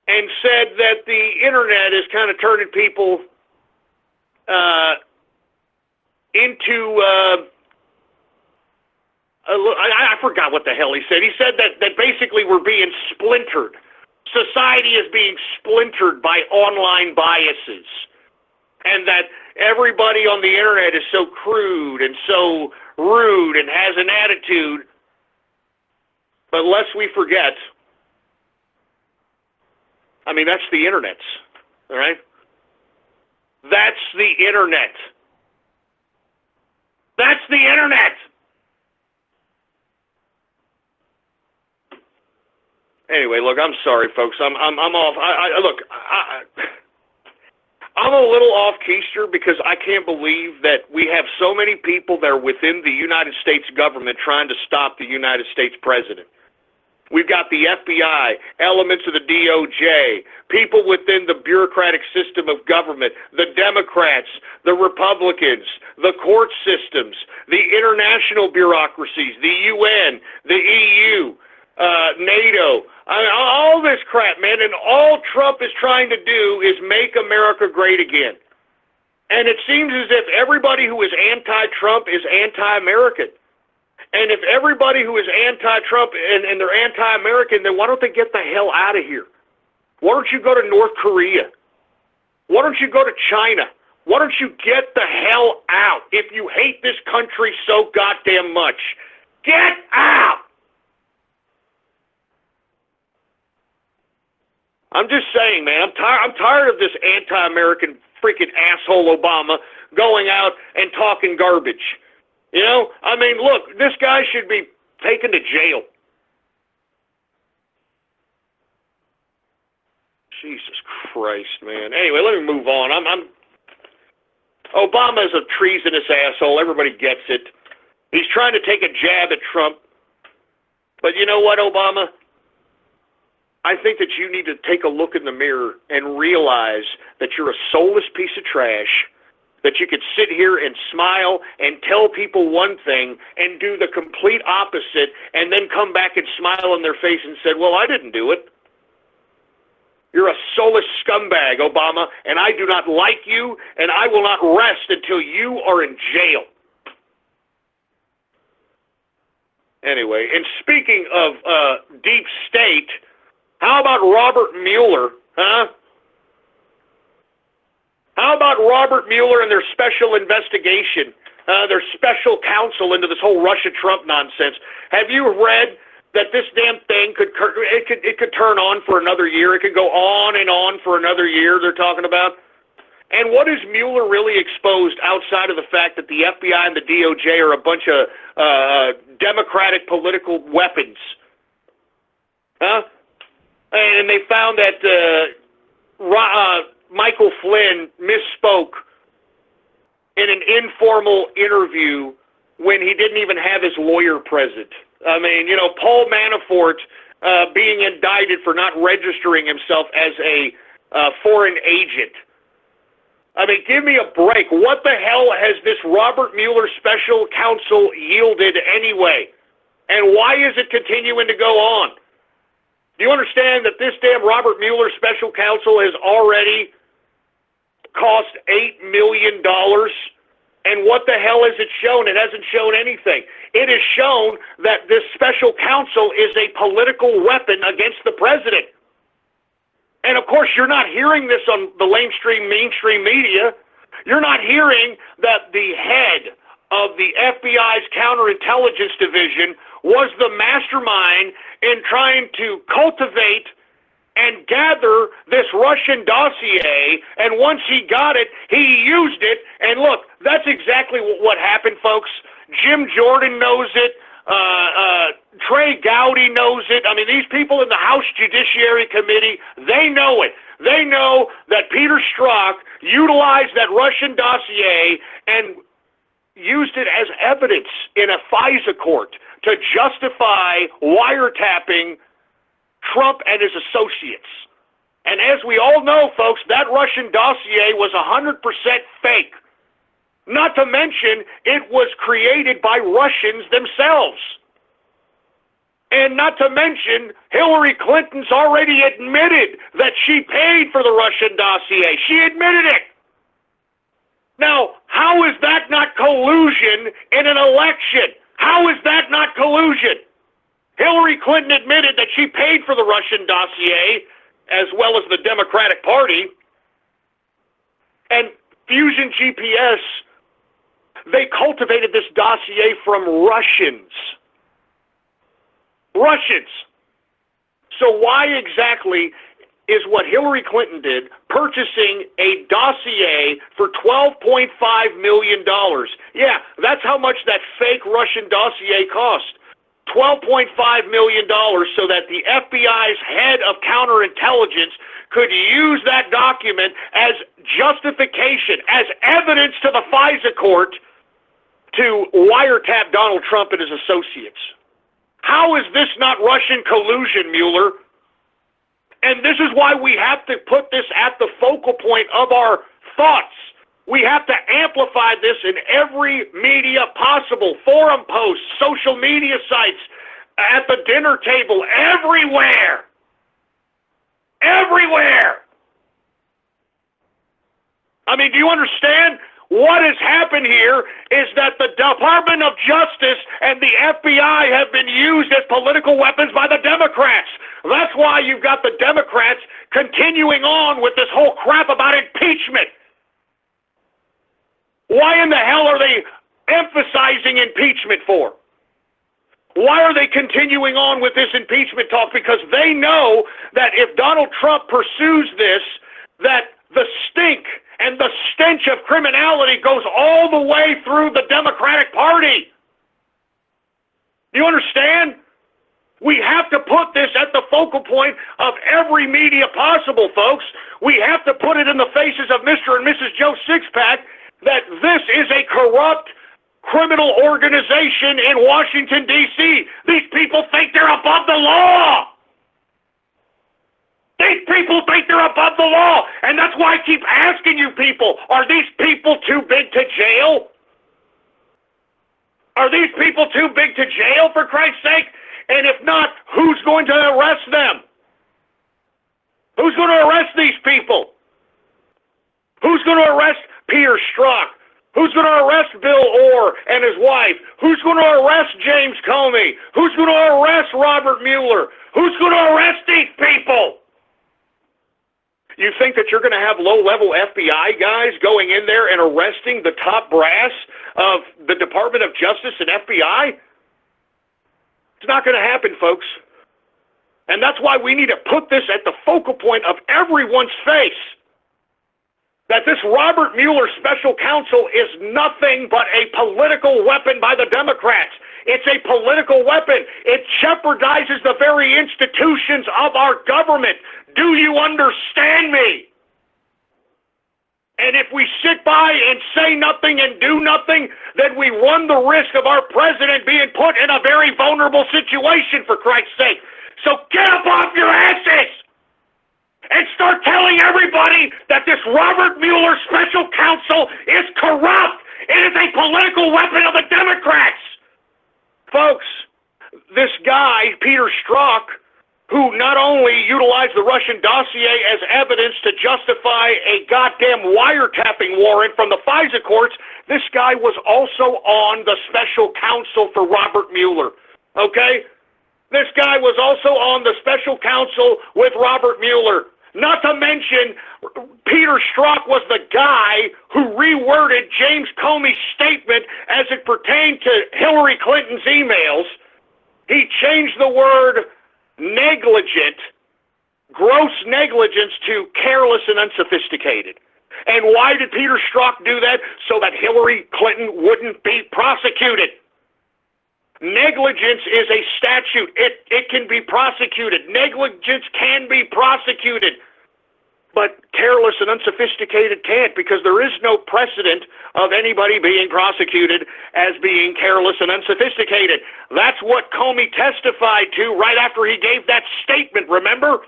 and said that the internet is kind of turning people into, I forgot what the hell he said. He said that basically we're being splintered. Society is being splintered by online biases. And that everybody on the internet is so crude and so rude and has an attitude. But lest we forget, I mean, that's the internet, all right? That's the internet. That's the internet. Anyway, look, I'm sorry, folks. I'm off. I'm a little off keister because I can't believe that we have so many people that are within the United States government trying to stop the United States president. We've got the FBI, elements of the DOJ, people within the bureaucratic system of government, the Democrats, the Republicans, the court systems, the international bureaucracies, the UN, the EU, NATO, all this crap, man. And all Trump is trying to do is make America great again. And it seems as if everybody who is anti-Trump is anti-American. And if everybody who is anti-Trump and they're anti-American, then why don't they get the hell out of here? Why don't you go to North Korea? Why don't you go to China? Why don't you get the hell out if you hate this country so goddamn much? Get out! I'm just saying, man, I'm tired of this anti-American freaking asshole Obama going out and talking garbage. You know, I mean, look, this guy should be taken to jail. Jesus Christ, man. Anyway, let me move on. Obama is a treasonous asshole. Everybody gets it. He's trying to take a jab at Trump. But you know what, Obama? I think that you need to take a look in the mirror and realize that you're a soulless piece of trash, that you could sit here and smile and tell people one thing and do the complete opposite and then come back and smile in their face and say, well, I didn't do it. You're a soulless scumbag, Obama, and I do not like you, and I will not rest until you are in jail. Anyway, and speaking of deep state, how about Robert Mueller, huh? How about Robert Mueller and their special investigation, their special counsel into this whole Russia-Trump nonsense? Have you read that this damn thing could turn on for another year? It could go on and on for another year, they're talking about. And what is Mueller really exposed outside of the fact that the FBI and the DOJ are a bunch of Democratic political weapons? Huh? And they found that Michael Flynn misspoke in an informal interview when he didn't even have his lawyer present. I mean, you know, Paul Manafort being indicted for not registering himself as a foreign agent. I mean, give me a break. What the hell has this Robert Mueller special counsel yielded anyway? And why is it continuing to go on? Do you understand that this damn Robert Mueller special counsel has already cost $8 million? And what the hell has it shown? It hasn't shown anything. It has shown that this special counsel is a political weapon against the president. And of course, you're not hearing this on the mainstream media. You're not hearing that the head of the FBI's counterintelligence division was the mastermind in trying to cultivate and gather this Russian dossier, and once he got it, he used it, and look, that's exactly what happened, folks. Jim Jordan knows it, Trey Gowdy knows it. I mean, these people in the House Judiciary Committee, they know it. They know that Peter Strzok utilized that Russian dossier and used it as evidence in a FISA court to justify wiretapping Trump and his associates. And as we all know, folks, that Russian dossier was 100% fake. Not to mention, it was created by Russians themselves. And not to mention, Hillary Clinton's already admitted that she paid for the Russian dossier. She admitted it. Now, how is that not collusion in an election? How is that not collusion? Hillary Clinton admitted that she paid for the Russian dossier, as well as the Democratic Party. And Fusion GPS, they cultivated this dossier from Russians. Russians. So why exactly is what Hillary Clinton did, purchasing a dossier for $12.5 million? Yeah, that's how much that fake Russian dossier cost. $12.5 million so that the FBI's head of counterintelligence could use that document as justification, as evidence to the FISA court to wiretap Donald Trump and his associates. How is this not Russian collusion, Mueller? And this is why we have to put this at the focal point of our thoughts. We have to amplify this in every media possible, forum posts, social media sites, at the dinner table, everywhere. Everywhere. I mean, do you understand? What has happened here is that the Department of Justice and the FBI have been used as political weapons by the Democrats. That's why you've got the Democrats continuing on with this whole crap about impeachment. Why in the hell are they emphasizing impeachment for? Why are they continuing on with this impeachment talk? Because they know that if Donald Trump pursues this, that the stink and the stench of criminality goes all the way through the Democratic Party. Do you understand? We have to put this at the focal point of every media possible, folks. We have to put it in the faces of Mr. and Mrs. Joe Sixpack that this is a corrupt criminal organization in Washington, D.C. These people think they're above the law. These people think they're above the law. And that's why I keep asking you people, are these people too big to jail? Are these people too big to jail, for Christ's sake? And if not, who's going to arrest them? Who's going to arrest these people? Who's going to arrest Peter Strzok? Who's going to arrest Bill Orr and his wife? Who's going to arrest James Comey? Who's going to arrest Robert Mueller? Who's going to arrest these people? You think that you're going to have low-level FBI guys going in there and arresting the top brass of the Department of Justice and FBI? It's not going to happen, folks. And that's why we need to put this at the focal point of everyone's face. That this Robert Mueller special counsel is nothing but a political weapon by the Democrats. It's a political weapon. It jeopardizes the very institutions of our government. Do you understand me? And if we sit by and say nothing and do nothing, then we run the risk of our president being put in a very vulnerable situation, for Christ's sake. So get up off your asses and start telling everybody that this Robert Mueller special counsel is corrupt. It is a political weapon of the Democrats. Folks, this guy, Peter Strzok, who not only utilized the Russian dossier as evidence to justify a goddamn wiretapping warrant from the FISA courts, this guy was also on the special counsel for Robert Mueller, okay? This guy was also on the special counsel with Robert Mueller. Not to mention, Peter Strzok was the guy who reworded James Comey's statement as it pertained to Hillary Clinton's emails. He changed the word negligent, gross negligence, to careless and unsophisticated. And why did Peter Strzok do that? So that Hillary Clinton wouldn't be prosecuted. Negligence is a statute. It can be prosecuted. Negligence can be prosecuted. But careless and unsophisticated can't, because there is no precedent of anybody being prosecuted as being careless and unsophisticated. That's what Comey testified to right after he gave that statement, remember?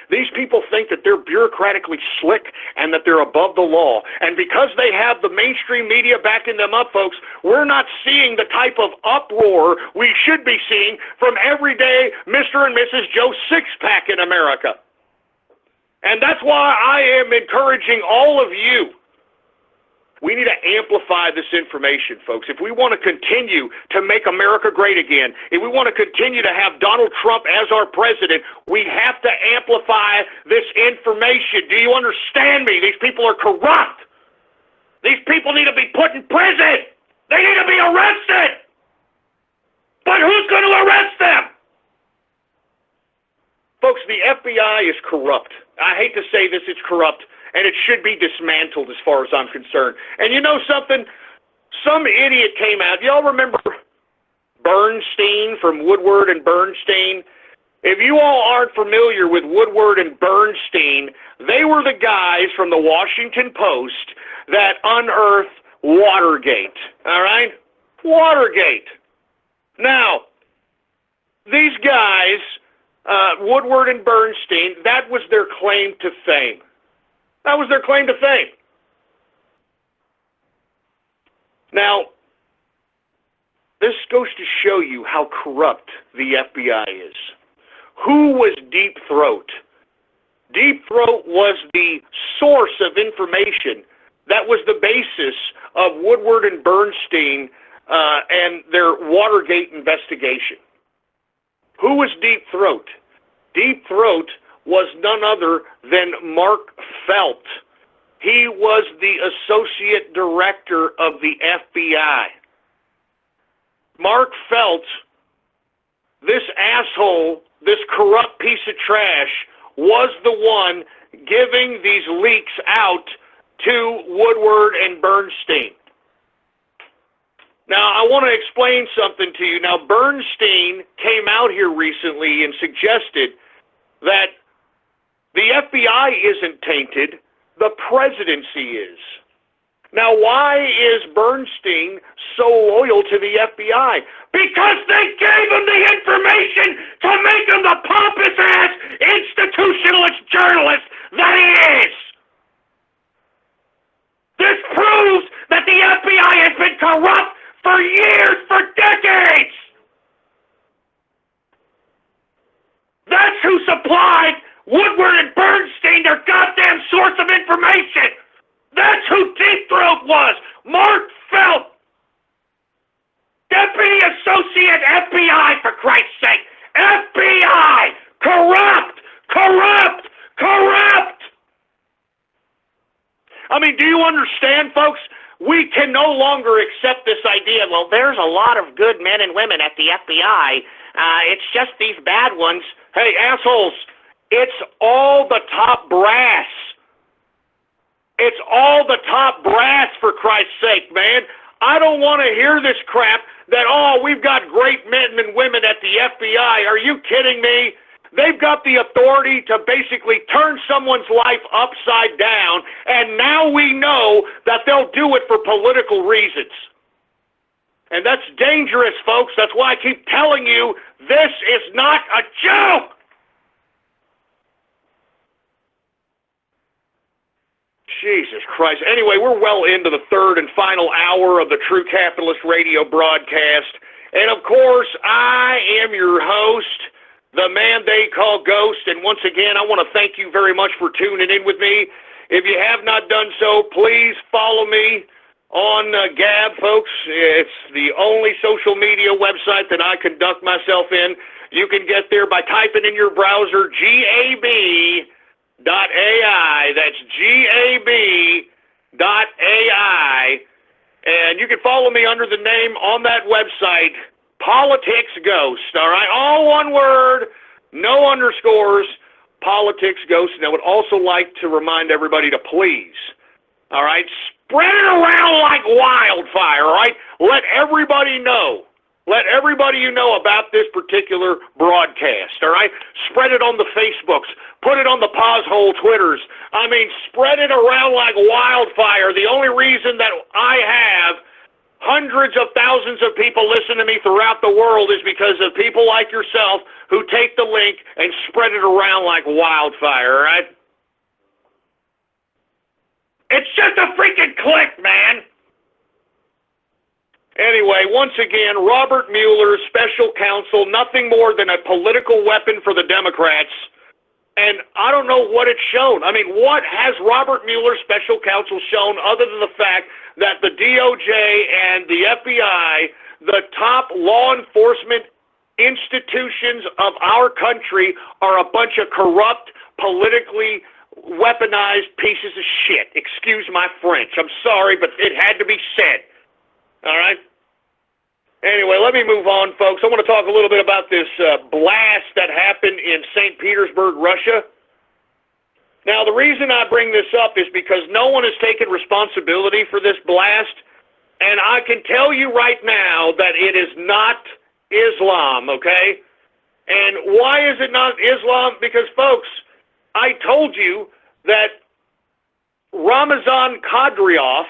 These people think that they're bureaucratically slick and that they're above the law. And because they have the mainstream media backing them up, folks, we're not seeing the type of uproar we should be seeing from everyday Mr. and Mrs. Joe Sixpack in America. And that's why I am encouraging all of you. We need to amplify this information, folks. If we want to continue to make America great again, if we want to continue to have Donald Trump as our president, we have to amplify this information. Do you understand me? These people are corrupt. These people need to be put in prison. They need to be arrested. But who's going to arrest them? Folks, the FBI is corrupt. I hate to say this, it's corrupt. And it should be dismantled as far as I'm concerned. And you know something? Some idiot came out. Y'all remember Bernstein from Woodward and Bernstein. If you all aren't familiar with Woodward and Bernstein, they were the guys from the Washington Post that unearthed Watergate. All right? Watergate. Now, these guys, Woodward and Bernstein, that was their claim to fame. That was their claim to fame. Now, this goes to show you how corrupt the FBI is. Who was Deep Throat? Deep Throat was the source of information that was the basis of Woodward and Bernstein and their Watergate investigation. Who was Deep Throat? Deep Throat was none other than Mark Felt. He was the associate director of the FBI. Mark Felt, this asshole, this corrupt piece of trash, was the one giving these leaks out to Woodward and Bernstein. Now, I want to explain something to you. Now, Bernstein came out here recently and suggested that the FBI isn't tainted, the presidency is. Now, why is Bernstein so loyal to the FBI? Because they gave him the information to make him the pompous-ass institutionalist journalist that he is. This proves that the FBI has been corrupt for years, for decades. That's who supplied Woodward and Bernstein their goddamn source of information. That's who Deep Throat was. Mark Felt. Deputy Associate FBI, for Christ's sake. FBI. Corrupt. Corrupt. Corrupt. I mean, do you understand, folks? We can no longer accept this idea, well, there's a lot of good men and women at the FBI. It's just these bad ones. Hey, assholes, it's all the top brass. It's all the top brass, for Christ's sake, man. I don't want to hear this crap that, oh, we've got great men and women at the FBI. Are you kidding me? They've got the authority to basically turn someone's life upside down, and now we know that they'll do it for political reasons. And that's dangerous, folks. That's why I keep telling you, this is not a joke. Jesus Christ. Anyway, we're well into the third and final hour of the True Capitalist Radio broadcast. And of course, I am your host, the man they call Ghost. And once again, I want to thank you very much for tuning in with me. If you have not done so, please follow me on Gab, folks. It's the only social media website that I conduct myself in. You can get there by typing in your browser GAB.AI. That's GAB.AI. And you can follow me under the name on that website, Politics Ghost. All right, all one word, no underscores, Politics Ghost. And I would also like to remind everybody to please, all right, spread it around like wildfire, all right? Let everybody know. Let everybody you know about this particular broadcast, all right? Spread it on the Facebooks. Put it on the Poshole Twitters. I mean, spread it around like wildfire. The only reason that I have hundreds of thousands of people listen to me throughout the world is because of people like yourself who take the link and spread it around like wildfire, all right? It's just a freaking click, man. Anyway, once again, Robert Mueller, special counsel, nothing more than a political weapon for the Democrats. And I don't know what it's shown. I mean, what has Robert Mueller, special counsel, shown other than the fact that the DOJ and the FBI, the top law enforcement institutions of our country, are a bunch of corrupt, politically weaponized pieces of shit. Excuse my French. I'm sorry, but it had to be said. All right? Anyway, let me move on, folks. I want to talk a little bit about this blast that happened in St. Petersburg, Russia. Now, the reason I bring this up is because no one has taken responsibility for this blast, and I can tell you right now that it is not Islam, okay? And why is it not Islam? Because, folks, I told you that Ramzan Kadyrov,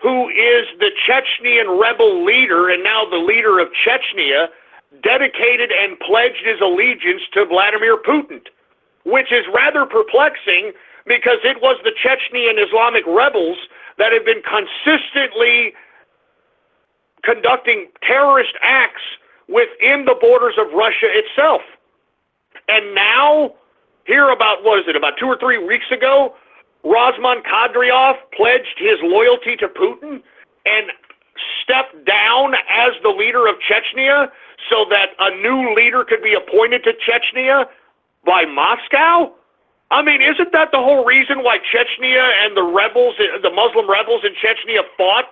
who is the Chechnyan rebel leader and now the leader of Chechnya, dedicated and pledged his allegiance to Vladimir Putin, which is rather perplexing because it was the Chechnyan Islamic rebels that have been consistently conducting terrorist acts within the borders of Russia itself. And now, here about 2 or 3 weeks ago, Ramzan Kadyrov pledged his loyalty to Putin and stepped down as the leader of Chechnya so that a new leader could be appointed to Chechnya by Moscow? I mean, isn't that the whole reason why Chechnya and the rebels, the Muslim rebels in Chechnya fought?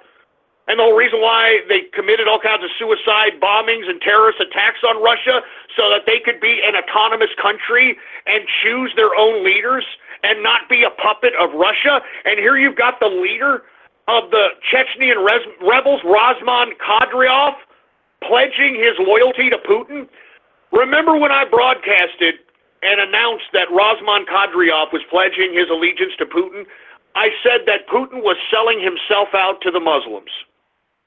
And the whole reason why they committed all kinds of suicide bombings and terrorist attacks on Russia so that they could be an autonomous country and choose their own leaders and not be a puppet of Russia. And here you've got the leader of the Chechnyan rebels, Ramzan Kadyrov, pledging his loyalty to Putin. Remember when I broadcasted and announced that Ramzan Kadyrov was pledging his allegiance to Putin? I said that Putin was selling himself out to the Muslims.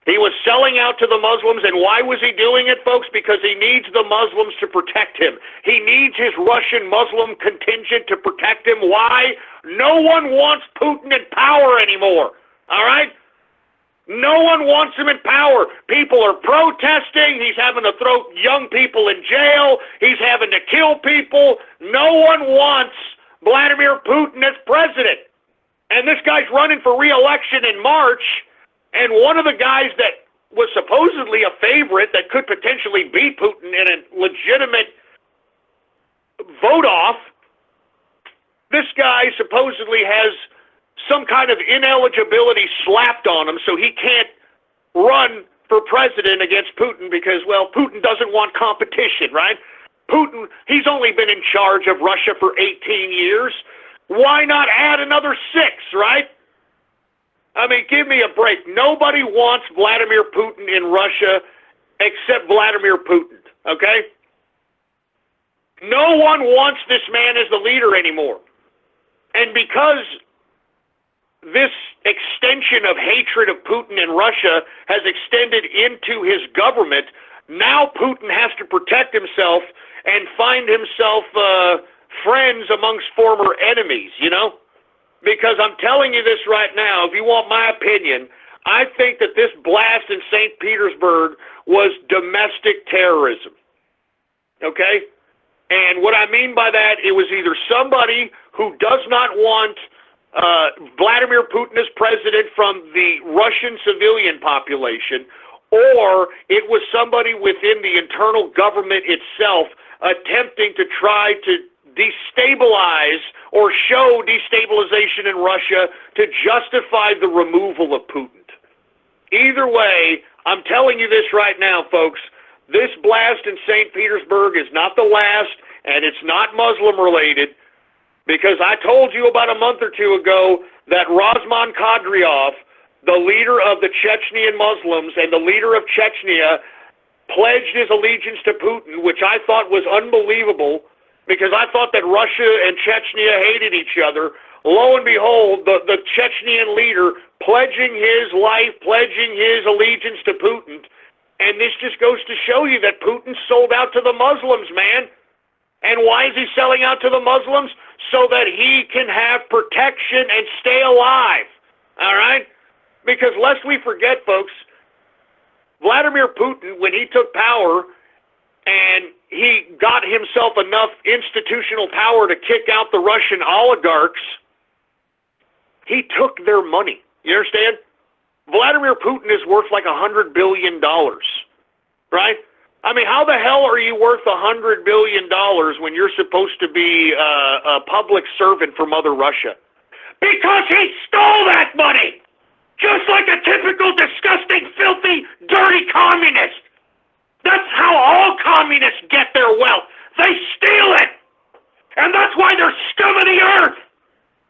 He was selling out to the Muslims, and why was he doing it, folks? Because he needs the Muslims to protect him. He needs his Russian Muslim contingent to protect him. Why? No one wants Putin in power anymore, all right? No one wants him in power. People are protesting. He's having to throw young people in jail. He's having to kill people. No one wants Vladimir Putin as president. And this guy's running for re-election in March. And one of the guys that was supposedly a favorite that could potentially beat Putin in a legitimate vote-off, this guy supposedly has some kind of ineligibility slapped on him so he can't run for president against Putin because, well, Putin doesn't want competition, right? Putin, he's only been in charge of Russia for 18 years. Why not add another 6, right? I mean, give me a break. Nobody wants Vladimir Putin in Russia except Vladimir Putin, okay? No one wants this man as the leader anymore. And because this extension of hatred of Putin in Russia has extended into his government, now Putin has to protect himself and find himself friends amongst former enemies, you know? Because I'm telling you this right now, if you want my opinion, I think that this blast in St. Petersburg was domestic terrorism, okay? And what I mean by that, it was either somebody who does not want Vladimir Putin as president from the Russian civilian population, or it was somebody within the internal government itself attempting to try to destabilize or show destabilization in Russia to justify the removal of Putin. Either way, I'm telling you this right now, folks, this blast in St. Petersburg is not the last, and it's not Muslim-related, because I told you about a month or two ago that Ramzan Kadyrov, the leader of the Chechnyan Muslims and the leader of Chechnya, pledged his allegiance to Putin, which I thought was unbelievable, because I thought that Russia and Chechnya hated each other. Lo and behold, the Chechnyan leader pledging his life, pledging his allegiance to Putin. And this just goes to show you that Putin sold out to the Muslims, man. And why is he selling out to the Muslims? So that he can have protection and stay alive. All right? Because lest we forget, folks, Vladimir Putin, when he took power and he got himself enough institutional power to kick out the Russian oligarchs, he took their money. You understand? Vladimir Putin is worth like $100 billion, right? I mean, how the hell are you worth $100 billion when you're supposed to be a public servant for Mother Russia? Because he stole that money! Just like a typical, disgusting, filthy, dirty communist! That's how all communists get their wealth. They steal it. And that's why they're scum of the earth.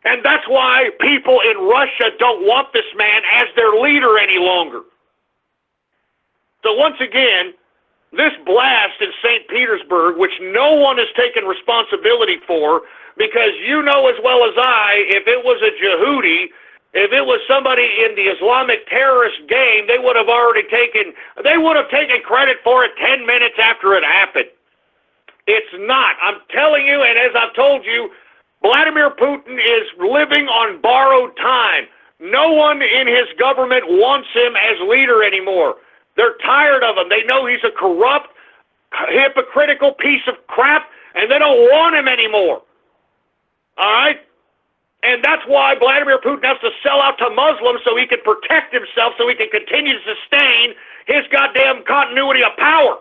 And that's why people in Russia don't want this man as their leader any longer. So once again, this blast in St. Petersburg, which no one has taken responsibility for, because you know as well as I, if it was a Yehudi, if it was somebody in the Islamic terrorist game, they would have taken credit for it 10 minutes after it happened. It's not. I'm telling you, and as I've told you, Vladimir Putin is living on borrowed time. No one in his government wants him as leader anymore. They're tired of him. They know he's a corrupt, hypocritical piece of crap, and they don't want him anymore. All right? And that's why Vladimir Putin has to sell out to Muslims so he can protect himself, so he can continue to sustain his goddamn continuity of power.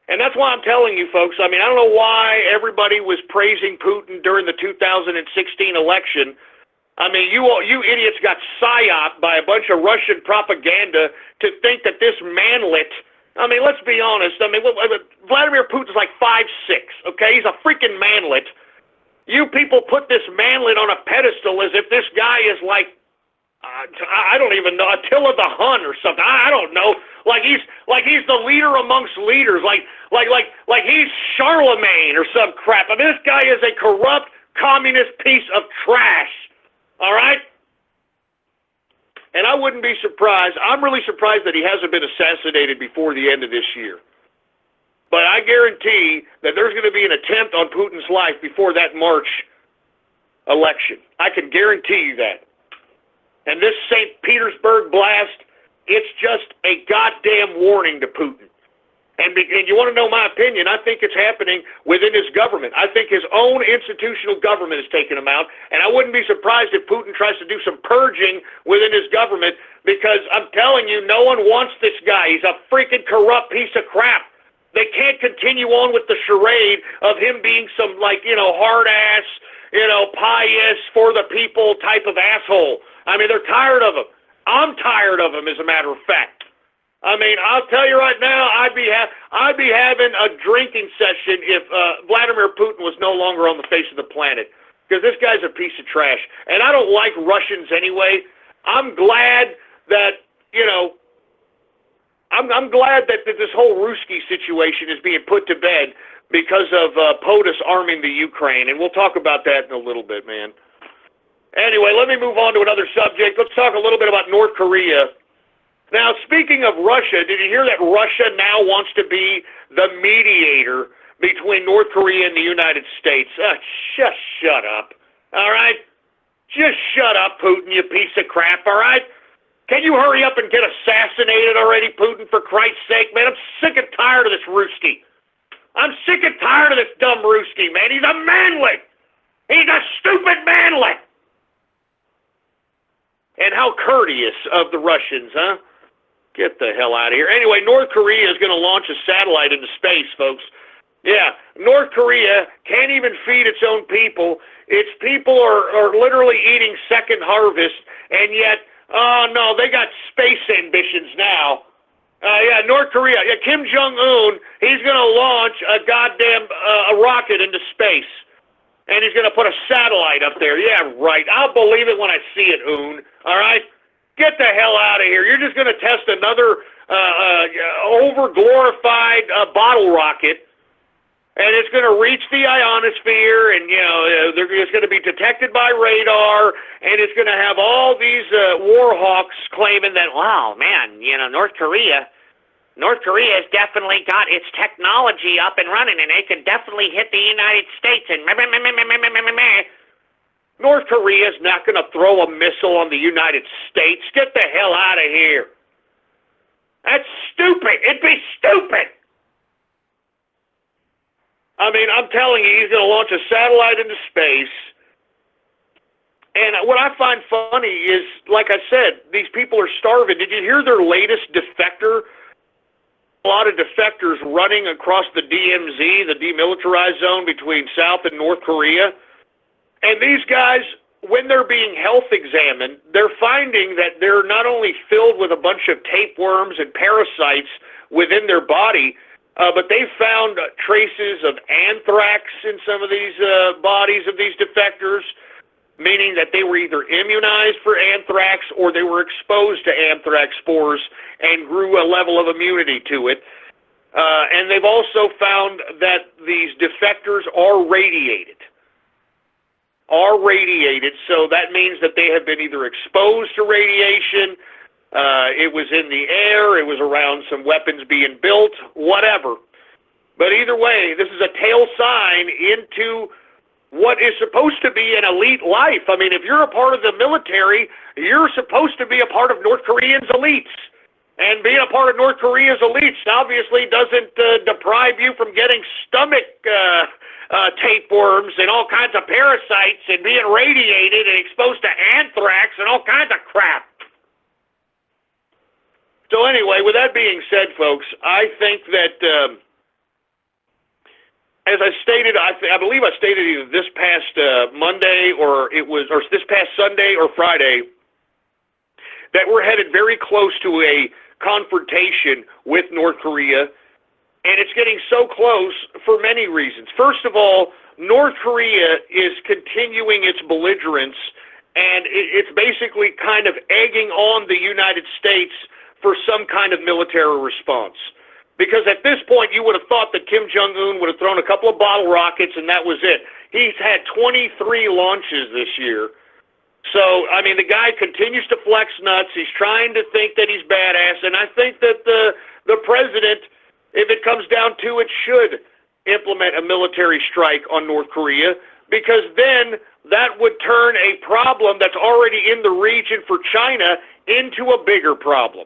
And that's why I'm telling you, folks, I mean, I don't know why everybody was praising Putin during the 2016 election. I mean, you idiots got psyoped by a bunch of Russian propaganda to think that this manlet, I mean, let's be honest. I mean, Vladimir Putin's like 5'6", okay? He's a freaking manlet. You people put this manlet on a pedestal as if this guy is like, I don't even know, Attila the Hun or something. I don't know. Like he's the leader amongst leaders. Like he's Charlemagne or some crap. I mean, this guy is a corrupt communist piece of trash. All right? And I wouldn't be surprised. I'm really surprised that he hasn't been assassinated before the end of this year. But I guarantee that there's going to be an attempt on Putin's life before that March election. I can guarantee you that. And this St. Petersburg blast, it's just a goddamn warning to Putin. And you want to know my opinion, I think it's happening within his government. I think his own institutional government is taking him out, and I wouldn't be surprised if Putin tries to do some purging within his government, because I'm telling you, no one wants this guy. He's a freaking corrupt piece of crap. They can't continue on with the charade of him being some, hard-ass, pious, for-the-people type of asshole. I mean, they're tired of him. I'm tired of him, as a matter of fact. I mean, I'll tell you right now, I'd be having a drinking session if Vladimir Putin was no longer on the face of the planet, because this guy's a piece of trash. And I don't like Russians anyway. I'm glad that, I'm glad that this whole Ruski situation is being put to bed because of POTUS arming the Ukraine, and we'll talk about that in a little bit, man. Anyway, let me move on to another subject. Let's talk a little bit about North Korea. Now, speaking of Russia, did you hear that Russia now wants to be the mediator between North Korea and the United States? Just shut up, all right? Just shut up, Putin, you piece of crap, all right? Can you hurry up and get assassinated already, Putin, for Christ's sake, man? I'm sick and tired of this Ruski. I'm sick and tired of this dumb Ruski, man. He's a manlet. He's a stupid manlet. And how courteous of the Russians, huh? Get the hell out of here. Anyway, North Korea is going to launch a satellite into space, folks. Yeah, North Korea can't even feed its own people. Its people are literally eating second harvest, and yet, oh no, they got space ambitions now. North Korea, Kim Jong-un, he's going to launch a goddamn a rocket into space. And he's going to put a satellite up there. Yeah, right. I'll believe it when I see it, Un. All right? Get the hell out of here. You're just going to test another over-glorified bottle rocket, and it's going to reach the ionosphere, and, it's going to be detected by radar, and it's going to have all these war hawks claiming that, wow, man, North Korea's definitely got its technology up and running, and it can definitely hit the United States. And North Korea is not going to throw a missile on the United States. Get the hell out of here. That's stupid. It'd be stupid. I mean, I'm telling you, he's going to launch a satellite into space. And what I find funny is, like I said, these people are starving. Did you hear their latest defector? A lot of defectors running across the DMZ, the demilitarized zone between South and North Korea. And these guys, when they're being health examined, they're finding that they're not only filled with a bunch of tapeworms and parasites within their body, but they found traces of anthrax in some of these bodies of these defectors. meaning that they were either immunized for anthrax or they were exposed to anthrax spores and grew a level of immunity to it. And they've also found that these defectors are radiated. So that means that they have been either exposed to radiation, it was in the air, it was around some weapons being built, whatever. But either way, this is a tail sign into what is supposed to be an elite life. I mean, if you're a part of the military, you're supposed to be a part of North Koreans' elites. And being a part of North Korea's elites obviously doesn't deprive you from getting stomach tapeworms and all kinds of parasites and being radiated and exposed to anthrax and all kinds of crap. So anyway, with that being said, folks, I think that, as I stated, I believe I stated either this past Monday or this past Sunday or Friday, that we're headed very close to a confrontation with North Korea, and it's getting so close for many reasons. First of all, North Korea is continuing its belligerence, and it's basically kind of egging on the United States for some kind of military response. Because at this point, you would have thought that Kim Jong-un would have thrown a couple of bottle rockets and that was it. He's had 23 launches this year. So, I mean, the guy continues to flex nuts. He's trying to think that he's badass. And I think that the president, if it comes down to it, should implement a military strike on North Korea, because then that would turn a problem that's already in the region for China into a bigger problem.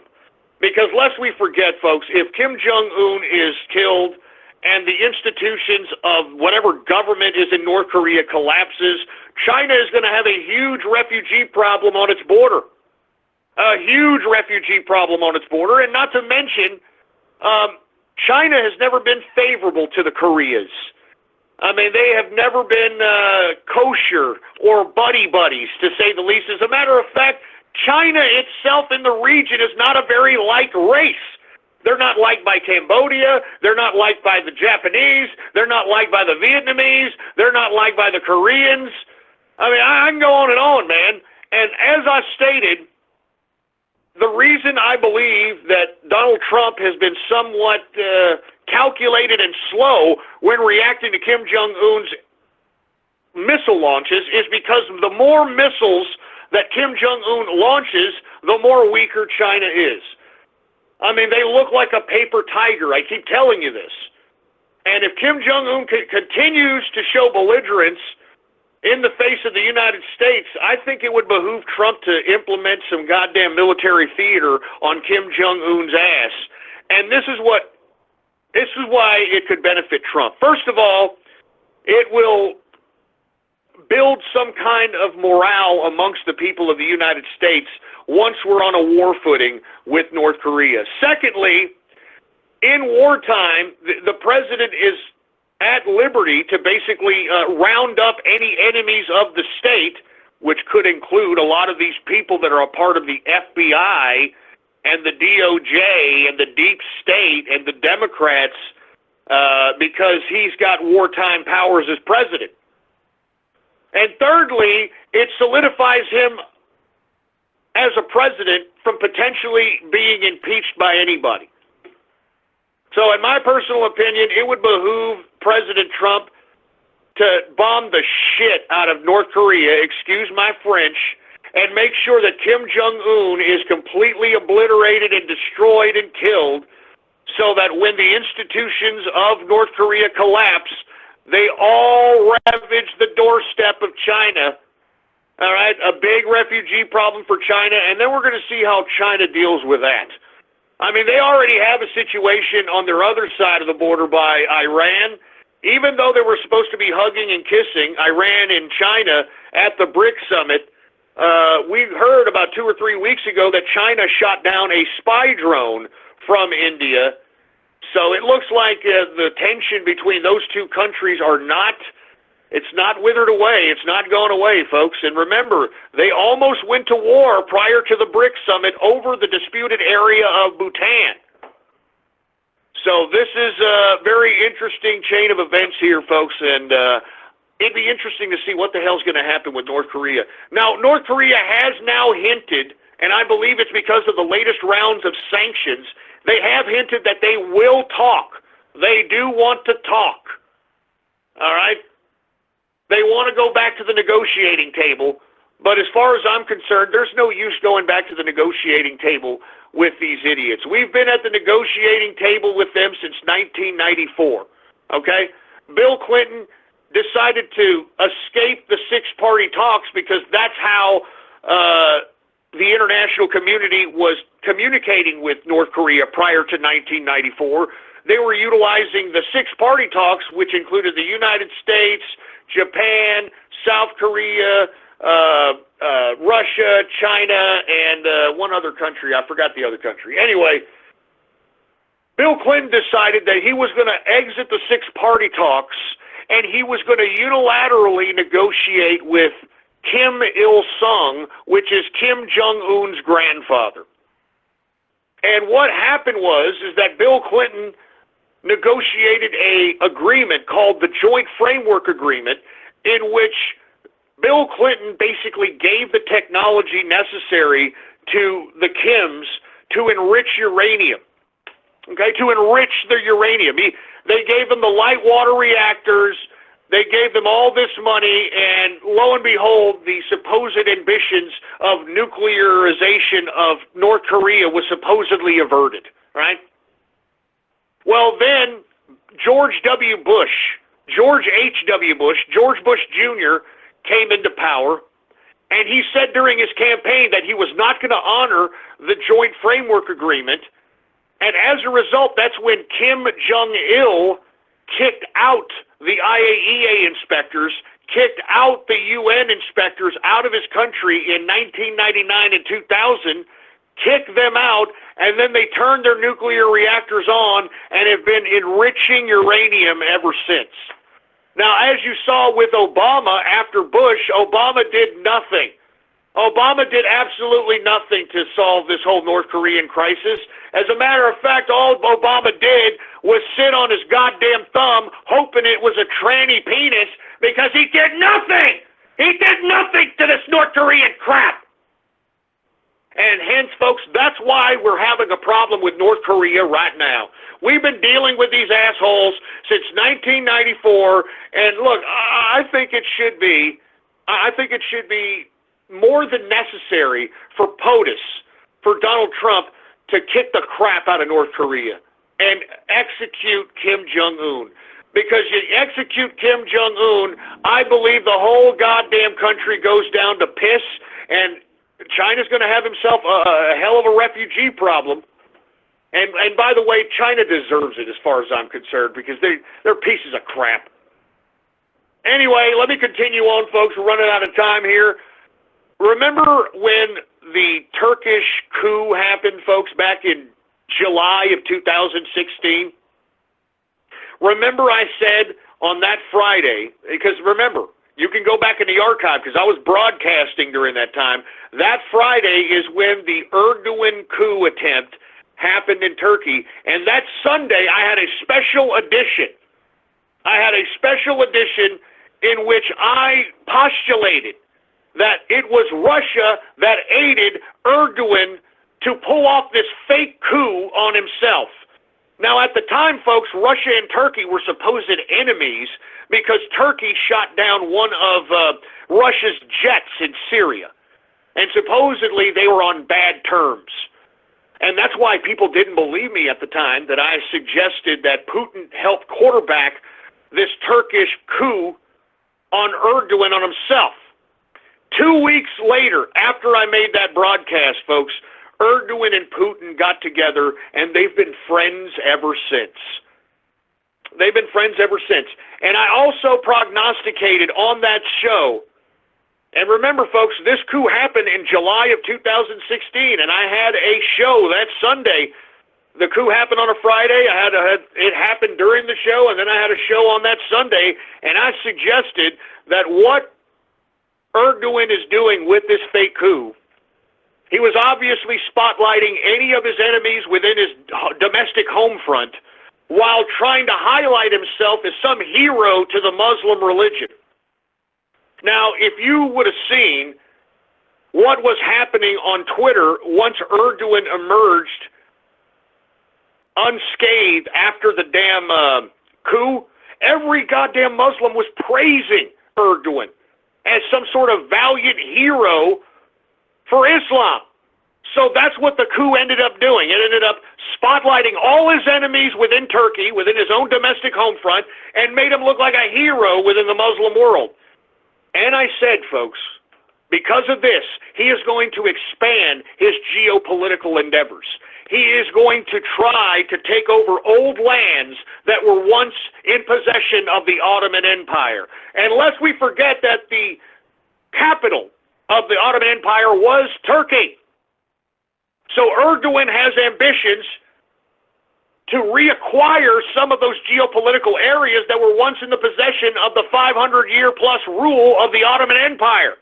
Because lest we forget, folks, if Kim Jong-un is killed and the institutions of whatever government is in North Korea collapses, China is going to have a huge refugee problem on its border. A huge refugee problem on its border. And not to mention, China has never been favorable to the Koreas. I mean, they have never been kosher or buddy-buddies, to say the least. As a matter of fact, China itself in the region is not a very liked race. They're not liked by Cambodia. They're not liked by the Japanese. They're not liked by the Vietnamese. They're not liked by the Koreans. I mean, I can go on and on, man. And as I stated, the reason I believe that Donald Trump has been somewhat calculated and slow when reacting to Kim Jong-un's missile launches is because the more missiles that Kim Jong-un launches, the more weaker China is. I mean, they look like a paper tiger. I keep telling you this. And if Kim Jong-un continues to show belligerence in the face of the United States, I think it would behoove Trump to implement some goddamn military theater on Kim Jong-un's ass. And this is why it could benefit Trump. First of all, it will build some kind of morale amongst the people of the United States once we're on a war footing with North Korea. Secondly, in wartime, the president is at liberty to basically round up any enemies of the state, which could include a lot of these people that are a part of the FBI and the DOJ and the deep state and the Democrats, because he's got wartime powers as president. And thirdly, it solidifies him as a president from potentially being impeached by anybody. So in my personal opinion, it would behoove President Trump to bomb the shit out of North Korea, excuse my French, and make sure that Kim Jong-un is completely obliterated and destroyed and killed, so that when the institutions of North Korea collapse, they all ravage the doorstep of China. All right, a big refugee problem for China, and then we're going to see how China deals with that. I mean, they already have a situation on their other side of the border by Iran. Even though they were supposed to be hugging and kissing, Iran and China, at the BRIC summit, we heard about 2 or 3 weeks ago that China shot down a spy drone from India. So it looks like the tension between those two countries it's not withered away. It's not going away, folks. And remember, they almost went to war prior to the BRIC summit over the disputed area of Bhutan. So this is a very interesting chain of events here, folks. And it'd be interesting to see what the hell's going to happen with North Korea. Now, North Korea has now hinted, and I believe it's because of the latest rounds of sanctions, they have hinted that they will talk. They do want to talk. All right? They want to go back to the negotiating table, but as far as I'm concerned, there's no use going back to the negotiating table with these idiots. We've been at the negotiating table with them since 1994, okay? Bill Clinton decided to escape the six-party talks because that's how the international community was communicating with North Korea prior to 1994. They were utilizing the six-party talks, which included the United States, Japan, South Korea, Russia, China, and one other country. I forgot the other country. Anyway, Bill Clinton decided that he was going to exit the six-party talks, and he was going to unilaterally negotiate with Kim Il-sung, which is Kim Jong-un's grandfather. And what happened is that Bill Clinton negotiated an agreement called the Joint Framework Agreement, in which Bill Clinton basically gave the technology necessary to the Kims to enrich uranium, okay, to enrich their uranium. They gave them the light water reactors, they gave them all this money, and lo and behold, the supposed ambitions of nuclearization of North Korea was supposedly averted, right? Well, then George H.W. Bush, George Bush Jr., came into power, and he said during his campaign that he was not going to honor the Joint Framework Agreement, and as a result, that's when Kim Jong-il kicked out the IAEA inspectors, kicked out the UN inspectors out of his country in 1999 and 2000, kicked them out, and then they turned their nuclear reactors on and have been enriching uranium ever since. Now, as you saw with Obama after Bush, Obama did nothing. Obama did absolutely nothing to solve this whole North Korean crisis. As a matter of fact, all Obama did was sit on his goddamn thumb hoping it was a tranny penis because he did nothing. He did nothing to this North Korean crap. And hence, folks, that's why we're having a problem with North Korea right now. We've been dealing with these assholes since 1994, and look, I think it should be more than necessary for POTUS, for Donald Trump, to kick the crap out of North Korea and execute Kim Jong-un. Because you execute Kim Jong-un, I believe the whole goddamn country goes down to piss, and China's going to have himself a hell of a refugee problem. And by the way, China deserves it as far as I'm concerned, because they're pieces of crap. Anyway, let me continue on, folks. We're running out of time here. Remember when the Turkish coup happened, folks, back in July of 2016? Remember I said on that Friday, because remember, you can go back in the archive because I was broadcasting during that time. That Friday is when the Erdogan coup attempt happened in Turkey, and that Sunday I had a special edition. In which I postulated that it was Russia that aided Erdogan to pull off this fake coup on himself. Now, at the time, folks, Russia and Turkey were supposed enemies because Turkey shot down one of Russia's jets in Syria. And supposedly they were on bad terms. And that's why people didn't believe me at the time that I suggested that Putin helped quarterback this Turkish coup on Erdogan on himself. 2 weeks later, after I made that broadcast, folks, Erdogan and Putin got together, and they've been friends ever since. And I also prognosticated on that show, and remember, folks, this coup happened in July of 2016, and I had a show that Sunday. The coup happened on a Friday. It happened during the show, and then I had a show on that Sunday, and I suggested that what Erdogan is doing with this fake coup, he was obviously spotlighting any of his enemies within his domestic home front while trying to highlight himself as some hero to the Muslim religion. Now, if you would have seen what was happening on Twitter once Erdogan emerged unscathed after the damn coup, every goddamn Muslim was praising Erdogan as some sort of valiant hero for Islam. So that's what the coup ended up doing. It ended up spotlighting all his enemies within Turkey, within his own domestic home front, and made him look like a hero within the Muslim world. And I said, folks, because of this, he is going to expand his geopolitical endeavors. He is going to try to take over old lands that were once in possession of the Ottoman Empire. And lest we forget that the capital of the Ottoman Empire was Turkey. So Erdogan has ambitions to reacquire some of those geopolitical areas that were once in the possession of the 500-year-plus rule of the Ottoman Empire.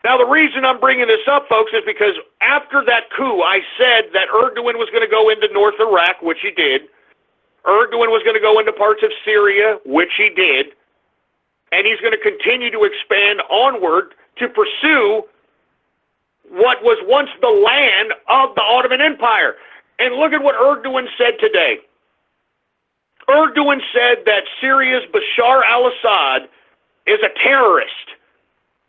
Now, the reason I'm bringing this up, folks, is because after that coup, I said that Erdogan was going to go into North Iraq, which he did. Erdogan was going to go into parts of Syria, which he did. And he's going to continue to expand onward to pursue what was once the land of the Ottoman Empire. And look at what Erdogan said today. Erdogan said that Syria's Bashar al-Assad is a terrorist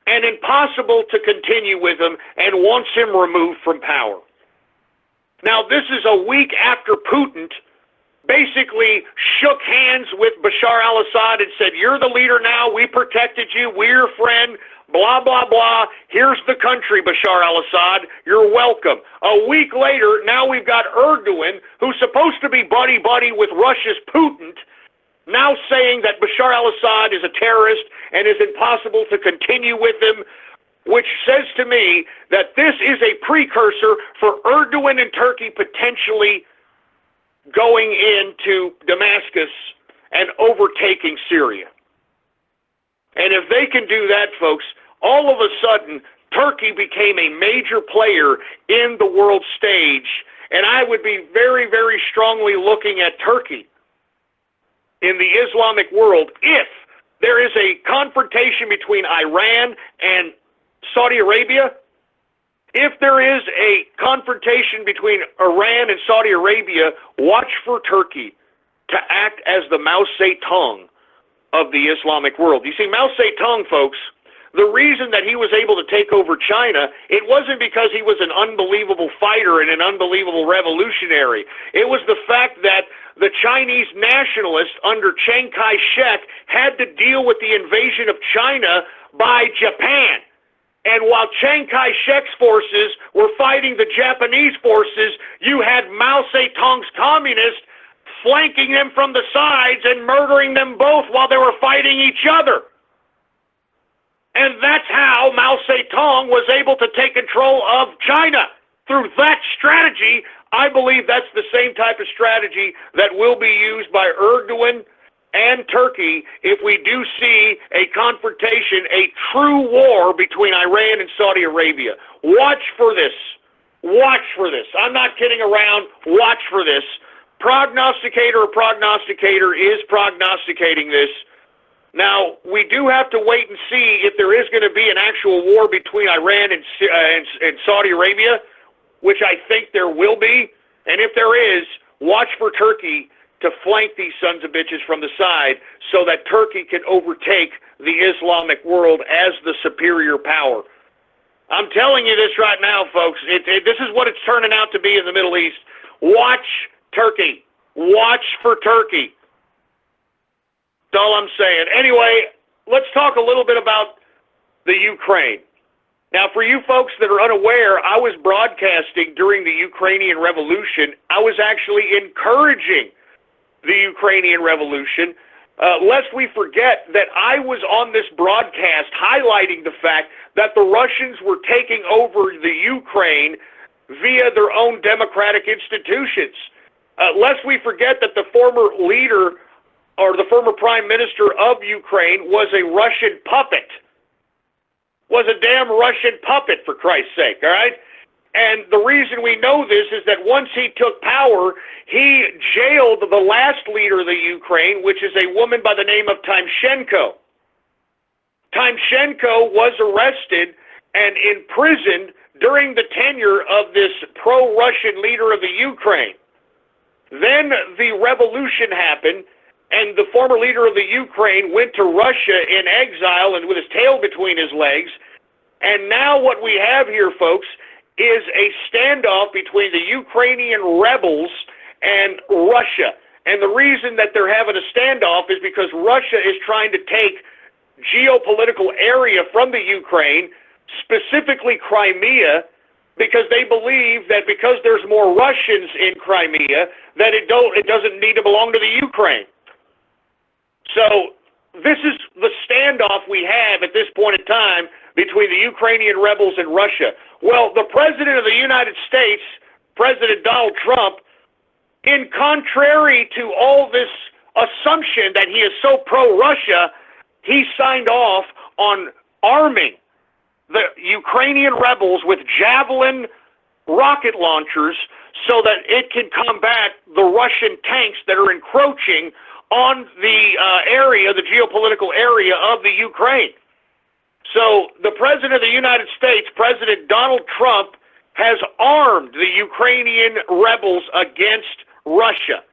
and impossible to continue with him and wants him removed from power. Now, this is a week after Putin basically shook hands with Bashar al-Assad and said, "You're the leader now, we protected you, we're your friend, blah, blah, blah. Here's the country, Bashar al-Assad. You're welcome." A week later, now we've got Erdogan, who's supposed to be buddy-buddy with Russia's Putin, now saying that Bashar al-Assad is a terrorist and is impossible to continue with him, which says to me that this is a precursor for Erdogan and Turkey potentially going into Damascus and overtaking Syria. And if they can do that, folks, all of a sudden, Turkey became a major player in the world stage, and I would be very, very strongly looking at Turkey in the Islamic world if there is a confrontation between Iran and Saudi Arabia. If there is a confrontation between Iran and Saudi Arabia, watch for Turkey to act as the Mao Zedong of the Islamic world. You see, Mao Zedong, folks, the reason that he was able to take over China, it wasn't because he was an unbelievable fighter and an unbelievable revolutionary. It was the fact that the Chinese nationalists under Chiang Kai-shek had to deal with the invasion of China by Japan. And while Chiang Kai-shek's forces were fighting the Japanese forces, you had Mao Zedong's communists flanking them from the sides and murdering them both while they were fighting each other. And that's how Mao Zedong was able to take control of China. Through that strategy, I believe that's the same type of strategy that will be used by Erdogan and Turkey if we do see a confrontation, a true war between Iran and Saudi Arabia. Watch for this. Watch for this. I'm not kidding around. Watch for this. Prognosticator is prognosticating this. Now, we do have to wait and see if there is going to be an actual war between Iran and Saudi Arabia, which I think there will be. And if there is, watch for Turkey to flank these sons of bitches from the side so that Turkey can overtake the Islamic world as the superior power. I'm telling you this right now, folks. This is what it's turning out to be in the Middle East. Watch Turkey. Watch for Turkey. That's all I'm saying. Anyway, let's talk a little bit about the Ukraine. Now, for you folks that are unaware, I was broadcasting during the Ukrainian Revolution. I was actually encouraging the Ukrainian Revolution, lest we forget that I was on this broadcast highlighting the fact that the Russians were taking over the Ukraine via their own democratic institutions. Lest we forget that the former leader or the former prime minister of Ukraine was a Russian puppet. Was a damn Russian puppet, for Christ's sake, all right? And the reason we know this is that once he took power, he jailed the last leader of the Ukraine, which is a woman by the name of Tymoshenko. Timoshenko was arrested and imprisoned during the tenure of this pro-Russian leader of the Ukraine. Then the revolution happened, and the former leader of the Ukraine went to Russia in exile and with his tail between his legs. And now what we have here, folks, is a standoff between the Ukrainian rebels and Russia. And the reason that they're having a standoff is because Russia is trying to take geopolitical area from the Ukraine, specifically Crimea, because they believe that because there's more Russians in Crimea, that it doesn't need to belong to the Ukraine. So this is the standoff we have at this point in time between the Ukrainian rebels and Russia. Well, the President of the United States, President Donald Trump, in contrary to all this assumption that he is so pro-Russia, he signed off on arming the Ukrainian rebels with Javelin rocket launchers so that it can combat the Russian tanks that are encroaching on the area, the geopolitical area of the Ukraine. So the President of the United States, President Donald Trump, has armed the Ukrainian rebels against Russia.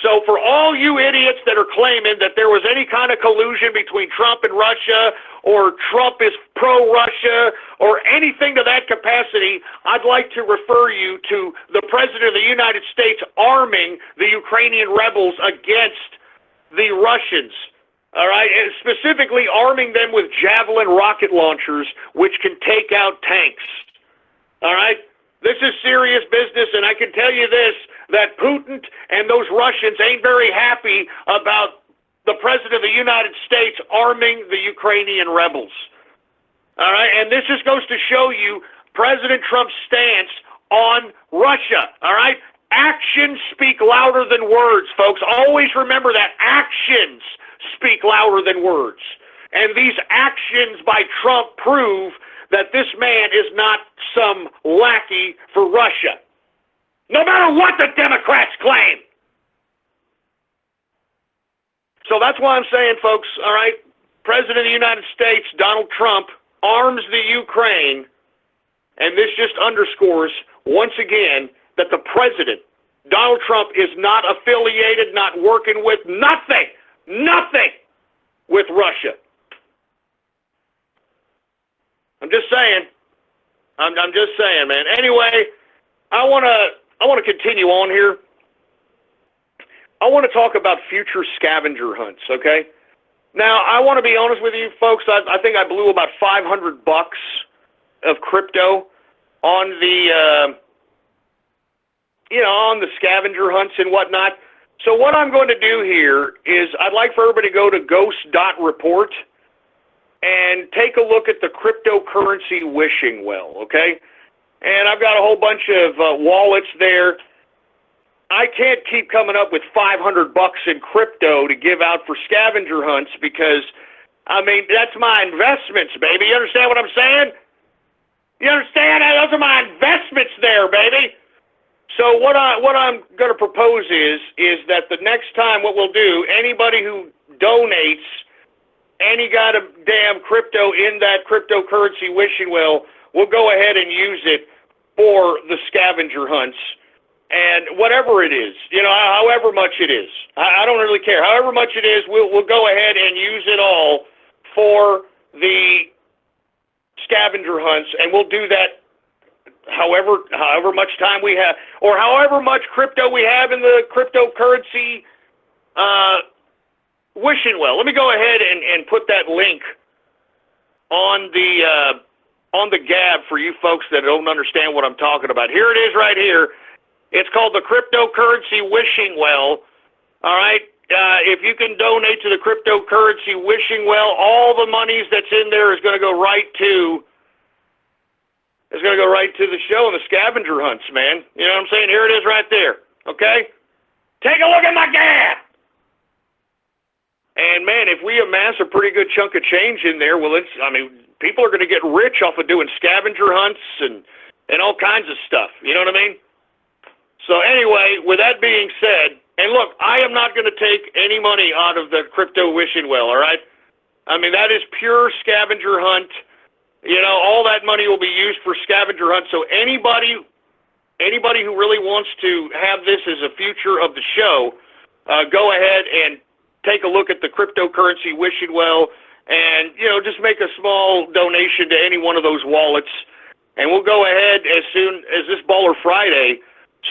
So for all you idiots that are claiming that there was any kind of collusion between Trump and Russia, or Trump is pro-Russia, or anything to that capacity, I'd like to refer you to the President of the United States arming the Ukrainian rebels against the Russians. All right, and specifically arming them with Javelin rocket launchers, which can take out tanks. All right? This is serious business, and I can tell you this, that Putin and those Russians ain't very happy about the President of the United States arming the Ukrainian rebels. All right, and this just goes to show you President Trump's stance on Russia. All right, actions speak louder than words, folks. Always remember that actions speak louder than words. And these actions by Trump prove that this man is not some lackey for Russia, no matter what the Democrats claim. So that's why I'm saying, folks, all right, President of the United States, Donald Trump, arms the Ukraine, and this just underscores, once again, that the President, Donald Trump, is not affiliated, not working with, nothing with Russia. I'm just saying. I'm just saying, man. Anyway, I want to continue on here. I want to talk about future scavenger hunts, okay? Now, I want to be honest with you folks. I think I blew about $500 of crypto on the on the scavenger hunts and whatnot. So what I'm going to do here is I'd like for everybody to go to ghost.report and take a look at the cryptocurrency wishing well, okay? And I've got a whole bunch of wallets there. I can't keep coming up with $500 in crypto to give out for scavenger hunts because, I mean, that's my investments, baby. You understand what I'm saying? You understand? Those are my investments there, baby. So what I'm going to propose is that the next time what we'll do, anybody who donates any kind of damn crypto in that cryptocurrency wishing well, we'll go ahead and use it for the scavenger hunts. And whatever it is, however much it is, I don't really care. However much it is, we'll go ahead and use it all for the scavenger hunts, and we'll do that however much time we have, or however much crypto we have in the cryptocurrency wishing well. Let me go ahead and put that link on the Gab for you folks that don't understand what I'm talking about. Here it is right here. It's called the cryptocurrency wishing well. All right. If you can donate to the cryptocurrency wishing well, all the monies that's in there is going to go right to the show and the scavenger hunts, man. You know what I'm saying? Here it is right there. Okay? Take a look at my Gab. And man, if we amass a pretty good chunk of change in there, well, people are going to get rich off of doing scavenger hunts and all kinds of stuff. You know what I mean? So anyway, with that being said, and look, I am not going to take any money out of the crypto wishing well, all right? I mean, that is pure scavenger hunt. You know, all that money will be used for scavenger hunt. So anybody who really wants to have this as a future of the show, go ahead and take a look at the cryptocurrency wishing well, and, you know, just make a small donation to any one of those wallets. And we'll go ahead as soon as this Baller Friday,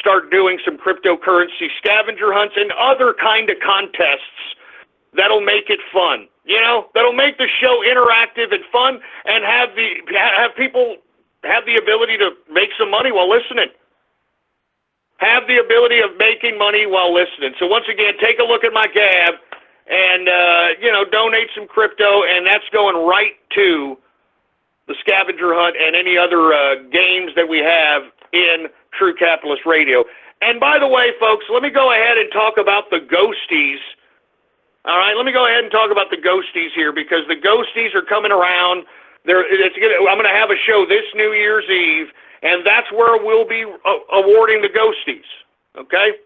start doing some cryptocurrency scavenger hunts and other kind of contests that'll make it fun. You know, that'll make the show interactive and fun, and have people have the ability to make some money while listening. Have the ability of making money while listening. So once again, take a look at my Gab and, you know, donate some crypto, and that's going right to the scavenger hunt and any other games that we have in True Capitalist Radio. And by the way, folks, let me go ahead and talk about the ghosties. All right, let me go ahead and talk about the ghosties here, because the ghosties are coming around. I'm going to have a show this New Year's Eve, and that's where we'll be awarding the ghosties, okay?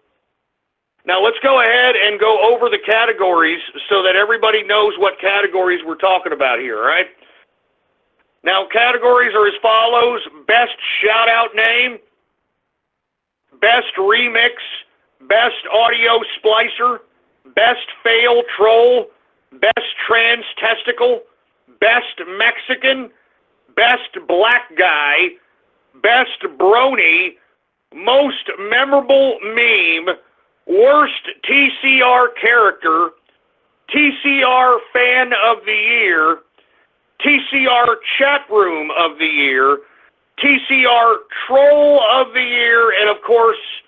Now, let's go ahead and go over the categories so that everybody knows what categories we're talking about here, all right? Now, categories are as follows: Best Shout-Out Name, Best Remix, Best Audio Splicer, Best Fail Troll, Best Trans Testicle, Best Mexican, Best Black Guy, Best Brony, Most Memorable Meme, Worst TCR Character, TCR Fan of the Year, TCR Chat Room of the Year, TCR Troll of the Year, and of course,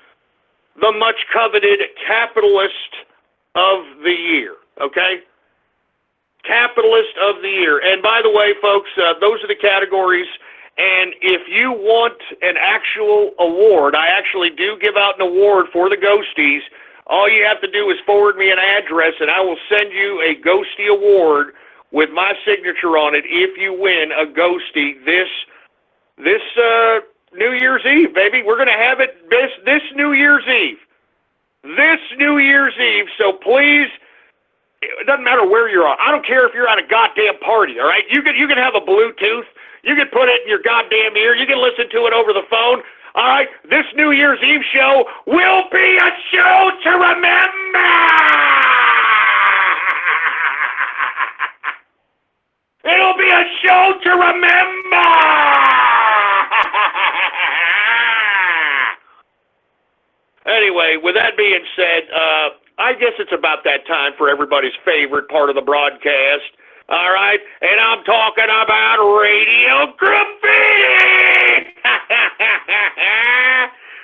the much coveted Capitalist of the Year, okay? Capitalist of the Year. And by the way, folks, those are the categories. And if you want an actual award, I actually do give out an award for the ghosties. All you have to do is forward me an address, and I will send you a ghosty award with my signature on it if you win a ghosty this New Year's Eve, baby. We're going to have it this New Year's Eve. This New Year's Eve, so please, it doesn't matter where you're at. I don't care if you're at a goddamn party, all right? You can have a Bluetooth. You can put it in your goddamn ear. You can listen to it over the phone. All right, this New Year's Eve show will be a show to remember. It'll be a show to remember. Anyway, with that being said, I guess it's about that time for everybody's favorite part of the broadcast. All right, and I'm talking about Radiol Graffiti.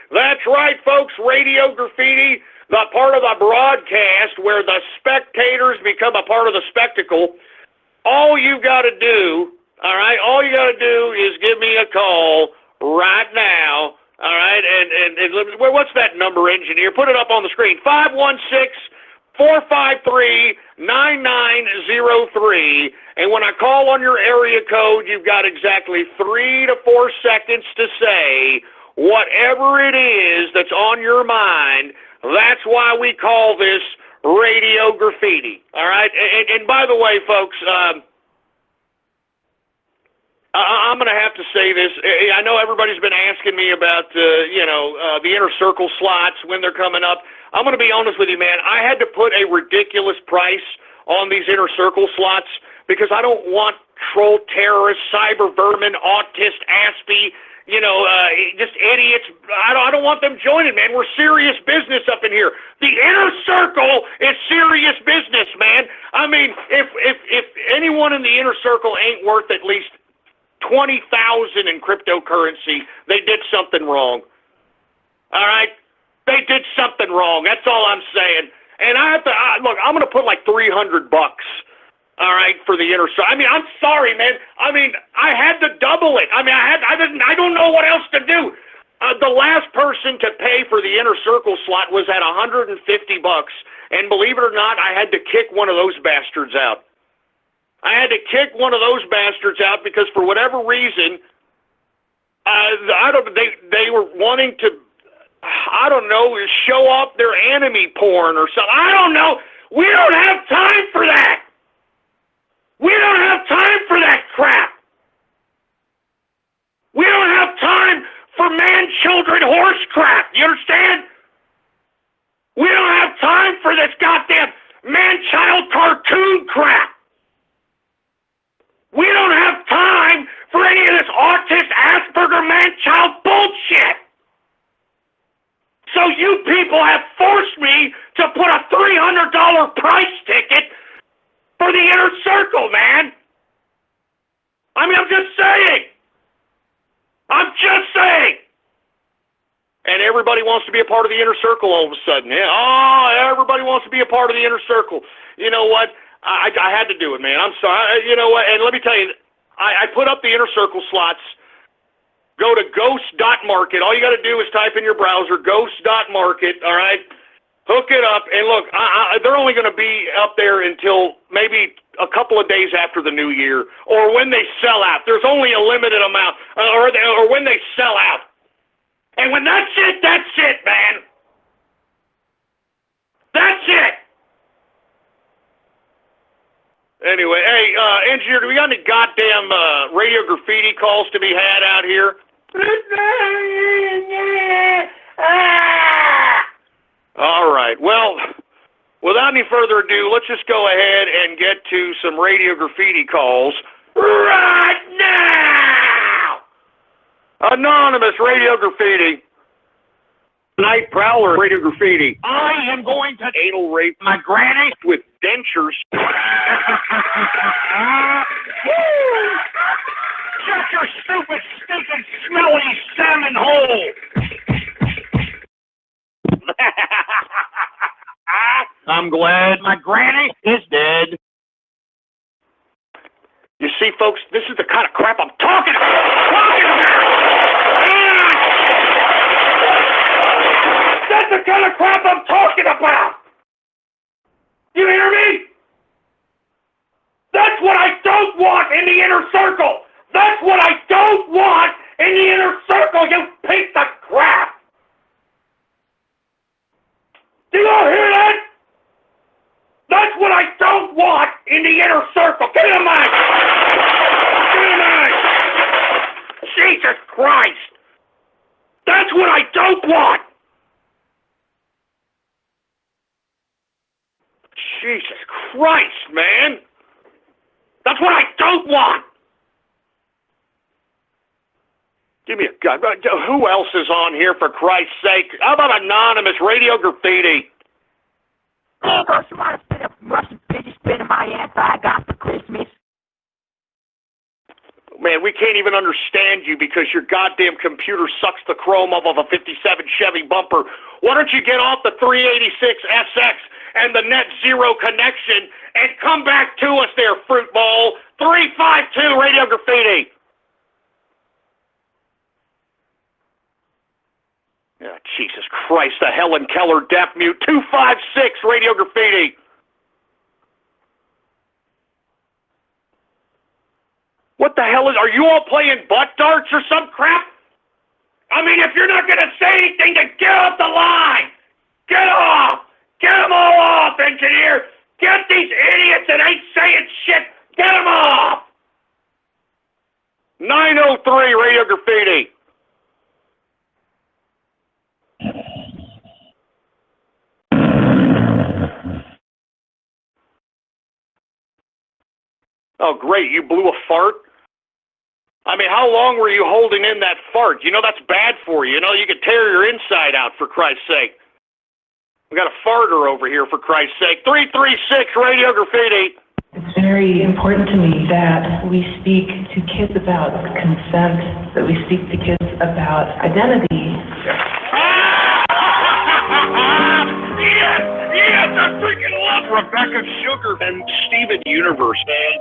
That's right, folks, Radiol Graffiti, the part of the broadcast where the spectators become a part of the spectacle. All you got to do, all right, all you got to do is give me a call right now, all right, and what's that number, engineer? Put it up on the screen, 516-453-9903, and when I call on your area code, you've got exactly 3 to 4 seconds to say whatever it is that's on your mind. That's why we call this Radiol Graffiti, all right? And by the way, folks, I'm going to have to say this. I know everybody's been asking me about, the inner circle slots when they're coming up. I'm going to be honest with you, man. I had to put a ridiculous price on these inner circle slots because I don't want troll terrorists, cyber vermin, autist, aspie, just idiots. I don't want them joining, man. We're serious business up in here. The inner circle is serious business, man. I mean, if anyone in the inner circle ain't worth at least $20,000 in cryptocurrency, they did something wrong. All right? They did something wrong. That's all I'm saying. And I have to look. I'm going to put like $300. All right, for the inner circle. I mean, I'm sorry, man. I mean, I had to double it. I mean, I don't know what else to do. The last person to pay for the inner circle slot was at $150, and believe it or not, I had to kick one of those bastards out. I had to kick one of those bastards out because for whatever reason, they were wanting to, show off their enemy porn or something. I don't know. We don't have time for that. We don't have time for that crap. We don't have time for man-children horse crap. You understand? We don't have time for this goddamn man-child cartoon crap. We don't have time for any of this autist, Asperger, man-child bullshit. So you people have forced me to put a $300 price ticket for the inner circle, man. I mean, I'm just saying. And everybody wants to be a part of the inner circle all of a sudden. Yeah, everybody wants to be a part of the inner circle. You know what? I had to do it, man. I'm sorry. You know what? And let me tell you, I put up the inner circle slots. Go to ghost.market. All you got to do is type in your browser, ghost.market, all right? Hook it up, and look, they're only going to be up there until maybe a couple of days after the new year, or when they sell out. There's only a limited amount, or when they sell out. And when that's it, man. That's it. Anyway, hey, engineer, do we got any goddamn Radio Graffiti calls to be had out here? All right. Well, without any further ado, let's just go ahead and get to some Radio Graffiti calls right now. Anonymous Radio Graffiti. Night Prowler Radio Graffiti. I am going to anal rape my granny with dentures. Shut your stupid, stinking, smelly salmon hole. I'm glad my granny is dead. You see, folks, this is the kind of crap I'm talking about. That's the kind of crap I'm talking about. You hear me? That's what I don't want in the inner circle. That's what I don't want in the inner circle, you piece of crap. Do you all hear that? That's what I don't want in the inner circle. Get in line. Get in line. Jesus Christ. That's what I don't want. Jesus Christ, man. That's what I don't want. Give me a gun. Who else is on here, for Christ's sake? How about Anonymous Radio Graffiti? There goes some Russian piggy spinning my ass I got for Christmas. Man, we can't even understand you because your goddamn computer sucks the chrome off of a 57 Chevy bumper. Why don't you get off the 386 SX and the net zero connection and come back to us there, fruit ball. 352 Radio Graffiti. Yeah, Jesus Christ, the Helen Keller deaf mute. 256 Radio Graffiti. What the hell are you all playing butt darts or some crap? I mean, if you're not going to say anything, then get off the line. Get off. Get them all off, engineer. Get these idiots that ain't saying shit. Get them off. 903 Radio Graffiti. Oh, great. You blew a fart? I mean, how long were you holding in that fart? You know, that's bad for you. You know, you could tear your inside out, for Christ's sake. We got a farter over here, for Christ's sake. 336 Radio Graffiti. It's very important to me that we speak to kids about consent, that we speak to kids about identity. Yes, I freaking love Rebecca Sugar and Steven Universe, man.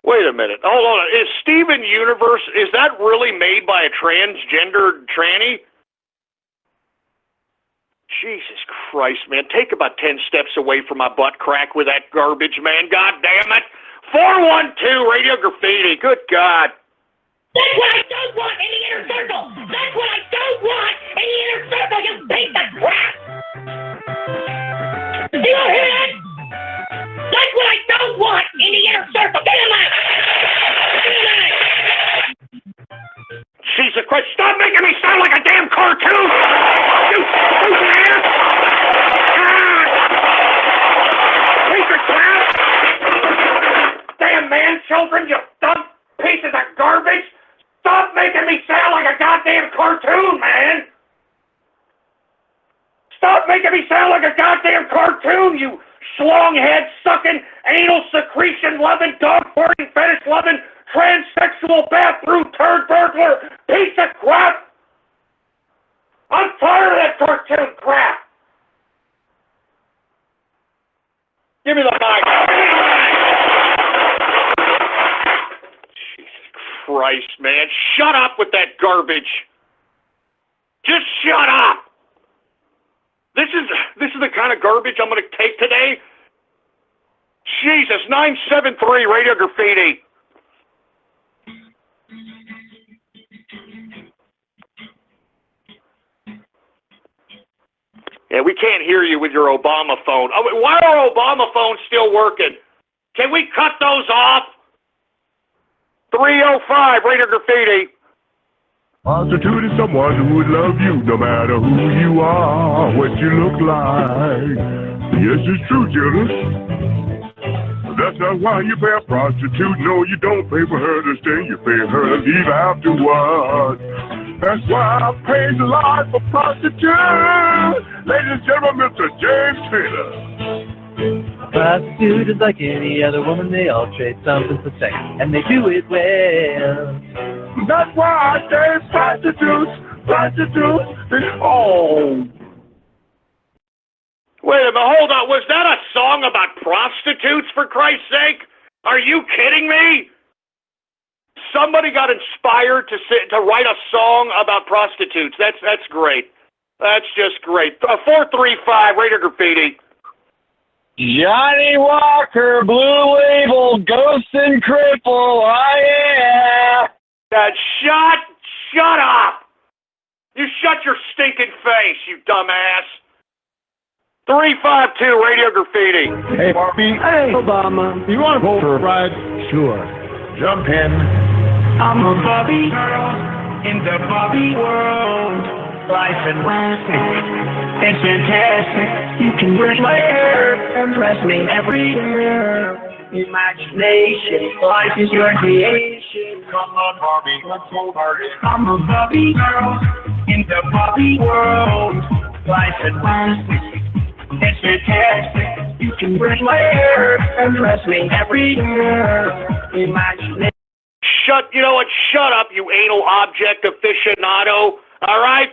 Wait a minute. Hold on. Is Steven Universe, is that really made by a transgender tranny? Jesus Christ, man. Take about 10 steps away from my butt crack with that garbage, man. God damn it. 412 Radio Graffiti. Good God. That's what I don't want in the inner circle. That's what I don't want in the inner circle, you piece of crap! Do you hear that? That's what I don't want in the inner circle. Get him out! Get him out! Jesus Christ, stop making me sound like a damn cartoon! You stupid ass! Piece of crap! Damn man children, you dumb pieces of garbage! Stop making me sound like a goddamn cartoon, man! Stop making me sound like a goddamn cartoon, you schlong-head-sucking, anal secretion-loving, dog-farting, fetish-loving, transsexual, bathroom turd burglar, piece of crap! I'm tired of that cartoon crap! Give me the mic! Jesus Christ, man. Shut up with that garbage! Just shut up! This is the kind of garbage I'm going to take today? Jesus, 973 Radiol Graffiti. Yeah, we can't hear you with your Obama phone. Oh, why are Obama phones still working? Can we cut those off? 305 Radiol Graffiti. Prostitute is someone who would love you no matter who you are, what you look like. Yes, it's true, Gillis. That's not why you pay a prostitute. No, you don't pay for her to stay. You pay her to leave afterward. That's why I paid a lot for prostitute. Ladies and gentlemen, Mr. James Taylor. Prostitute is like any other woman. They all trade something for sex, and they do it well. That's why I say prostitutes. Oh. Wait a minute, hold on. Was that a song about prostitutes, for Christ's sake? Are you kidding me? Somebody got inspired to write a song about prostitutes. That's great. That's just great. 435 Radiol Graffiti. Johnny Walker, Blue Label, Ghost and Cripple, oh yeah! Shut up! You shut your stinking face, you dumbass! 352 Radiol Graffiti. Hey, Barbie. Hey, Obama. You want to go for a ride? Sure. Jump in. I'm a Bobby girl in the Bobby world. Life and it's fantastic. You can brush my hair and dress me every year. Imagination, life is your creation. Come on, Barbie, let's go party. I'm a Bobby girl in the Bobby world. Life and it's fantastic. You can brush my hair and dress me every year. Imagination. You know what? Shut up, you anal object aficionado. All right?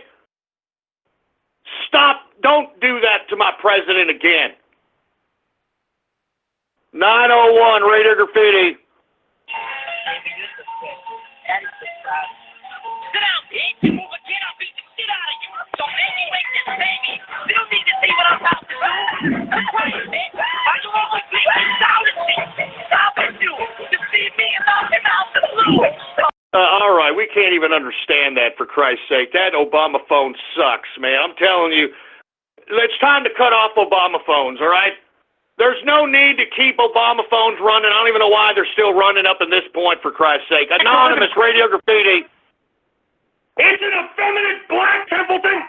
Stop. Don't do that to my president again. 901 Radiol Graffiti. Sit down, Pete. You move again, I'll beat the shit out of you. So maybe wake this baby. You don't need to see what I'm about to do. That's right, bitch. Are you always making sound and shit? Stop it, you. To see me and knock him out the blue. All right, we can't even understand that, for Christ's sake. That Obama phone sucks, man. I'm telling you, it's time to cut off Obama phones, all right? There's no need to keep Obama phones running. I don't even know why they're still running up at this point, for Christ's sake. Anonymous Radiol Graffiti. It's an effeminate black Templeton.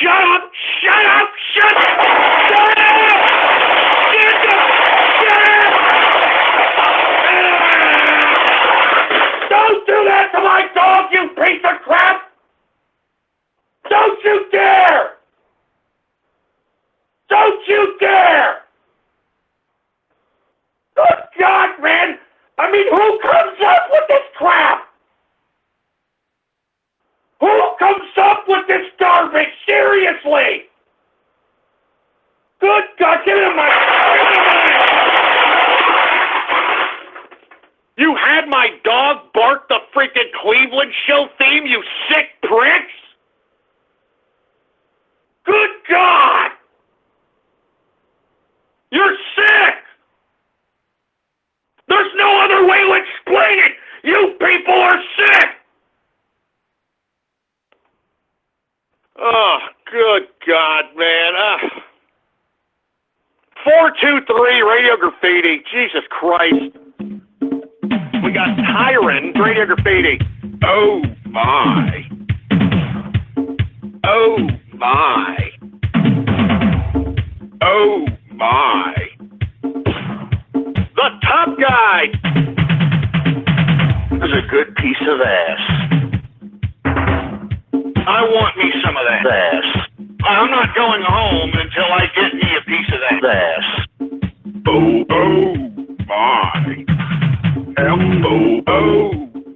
Shut up! Shut up! Shut up! Shut up! Shut up! Shut up! Don't do that to my dog, you piece of crap! Don't you dare! Don't you dare! Good God, man! I mean, who comes up with this crap? Who comes up with this garbage? Seriously! Good God, give me the mic! Give me the mic! my dog bark the freaking Cleveland show theme, you sick pricks? Good God! You're sick! There's no other way to explain it! You people are sick! Oh, good God, man. 423 Radiol Graffiti. Jesus Christ. We got Tyrant, Radiol Graffiti. Oh, my. Oh, my. Oh, my. The top guy. This is a good piece of ass. I want me some of that ass. I'm not going home until I get me a piece of that ass. Oh, oh, my. Oh, oh,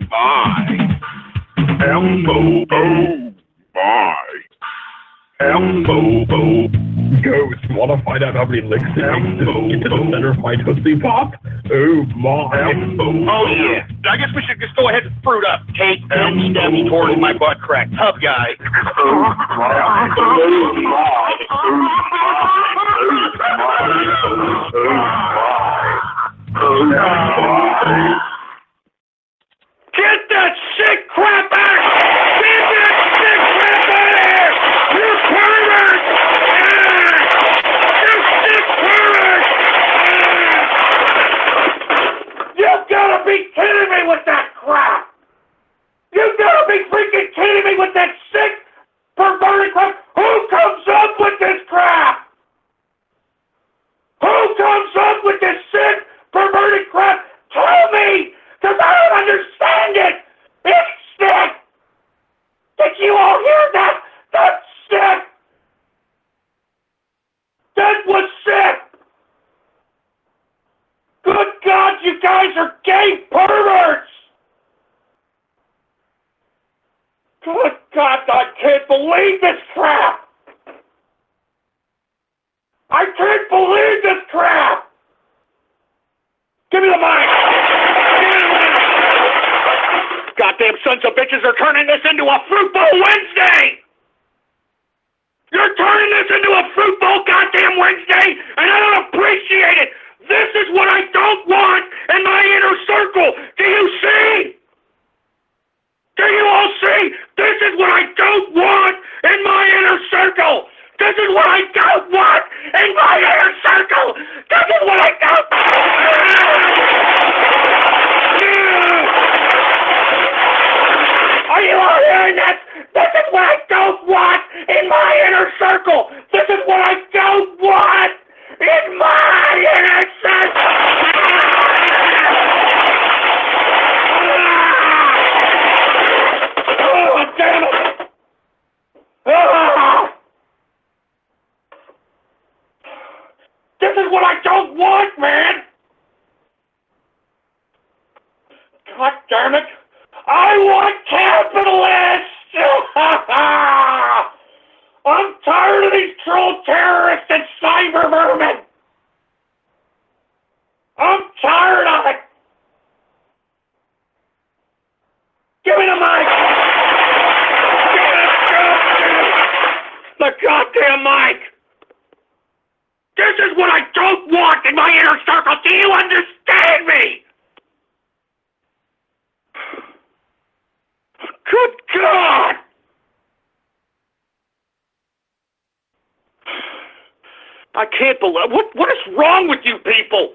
my. Oh, oh, my. Oh, oh. Ghost, wanna find out how many licks it takes to get to the center of my Tootsie Pop? Oh my. Oh yeah. I guess we should just go ahead and fruit up. Take 10 steps towards my butt crack. Tub guy. Get that sick crap out! Get that sick crap out of here! You pervert! You sick pervert! You've gotta be kidding me with that crap! You've gotta be freaking kidding me with that sick, perverted crap! Who comes up with this crap? Who comes up with this sick, perverted crap? Tell me! Because I don't understand it! It's sick! Did you all hear that? That's sick! That was sick! Good God, you guys are gay perverts! Good God, I can't believe this crap! I can't believe this crap! Give me the mic! Goddamn sons of bitches are turning this into a Fruit Bowl Wednesday! You're turning this into a Fruit Bowl goddamn Wednesday, and I don't appreciate it! This is what I don't want in my inner circle! Do you see? Do you all see? This is what I don't want in my inner circle! This is what I don't want in my inner circle! This is what I don't want! Are you all hearing that? This is what I don't want in my inner circle! This is what I don't want in my inner circle! Oh, damn it! This is what I don't want, man! God damn it! I want capitalists! I'm tired of these troll terrorists and cyber vermin! I'm tired of it! Give me the mic! The goddamn mic! This is what I don't want in my inner circle! Do you understand me? Good God! I can't believe... What is wrong with you people?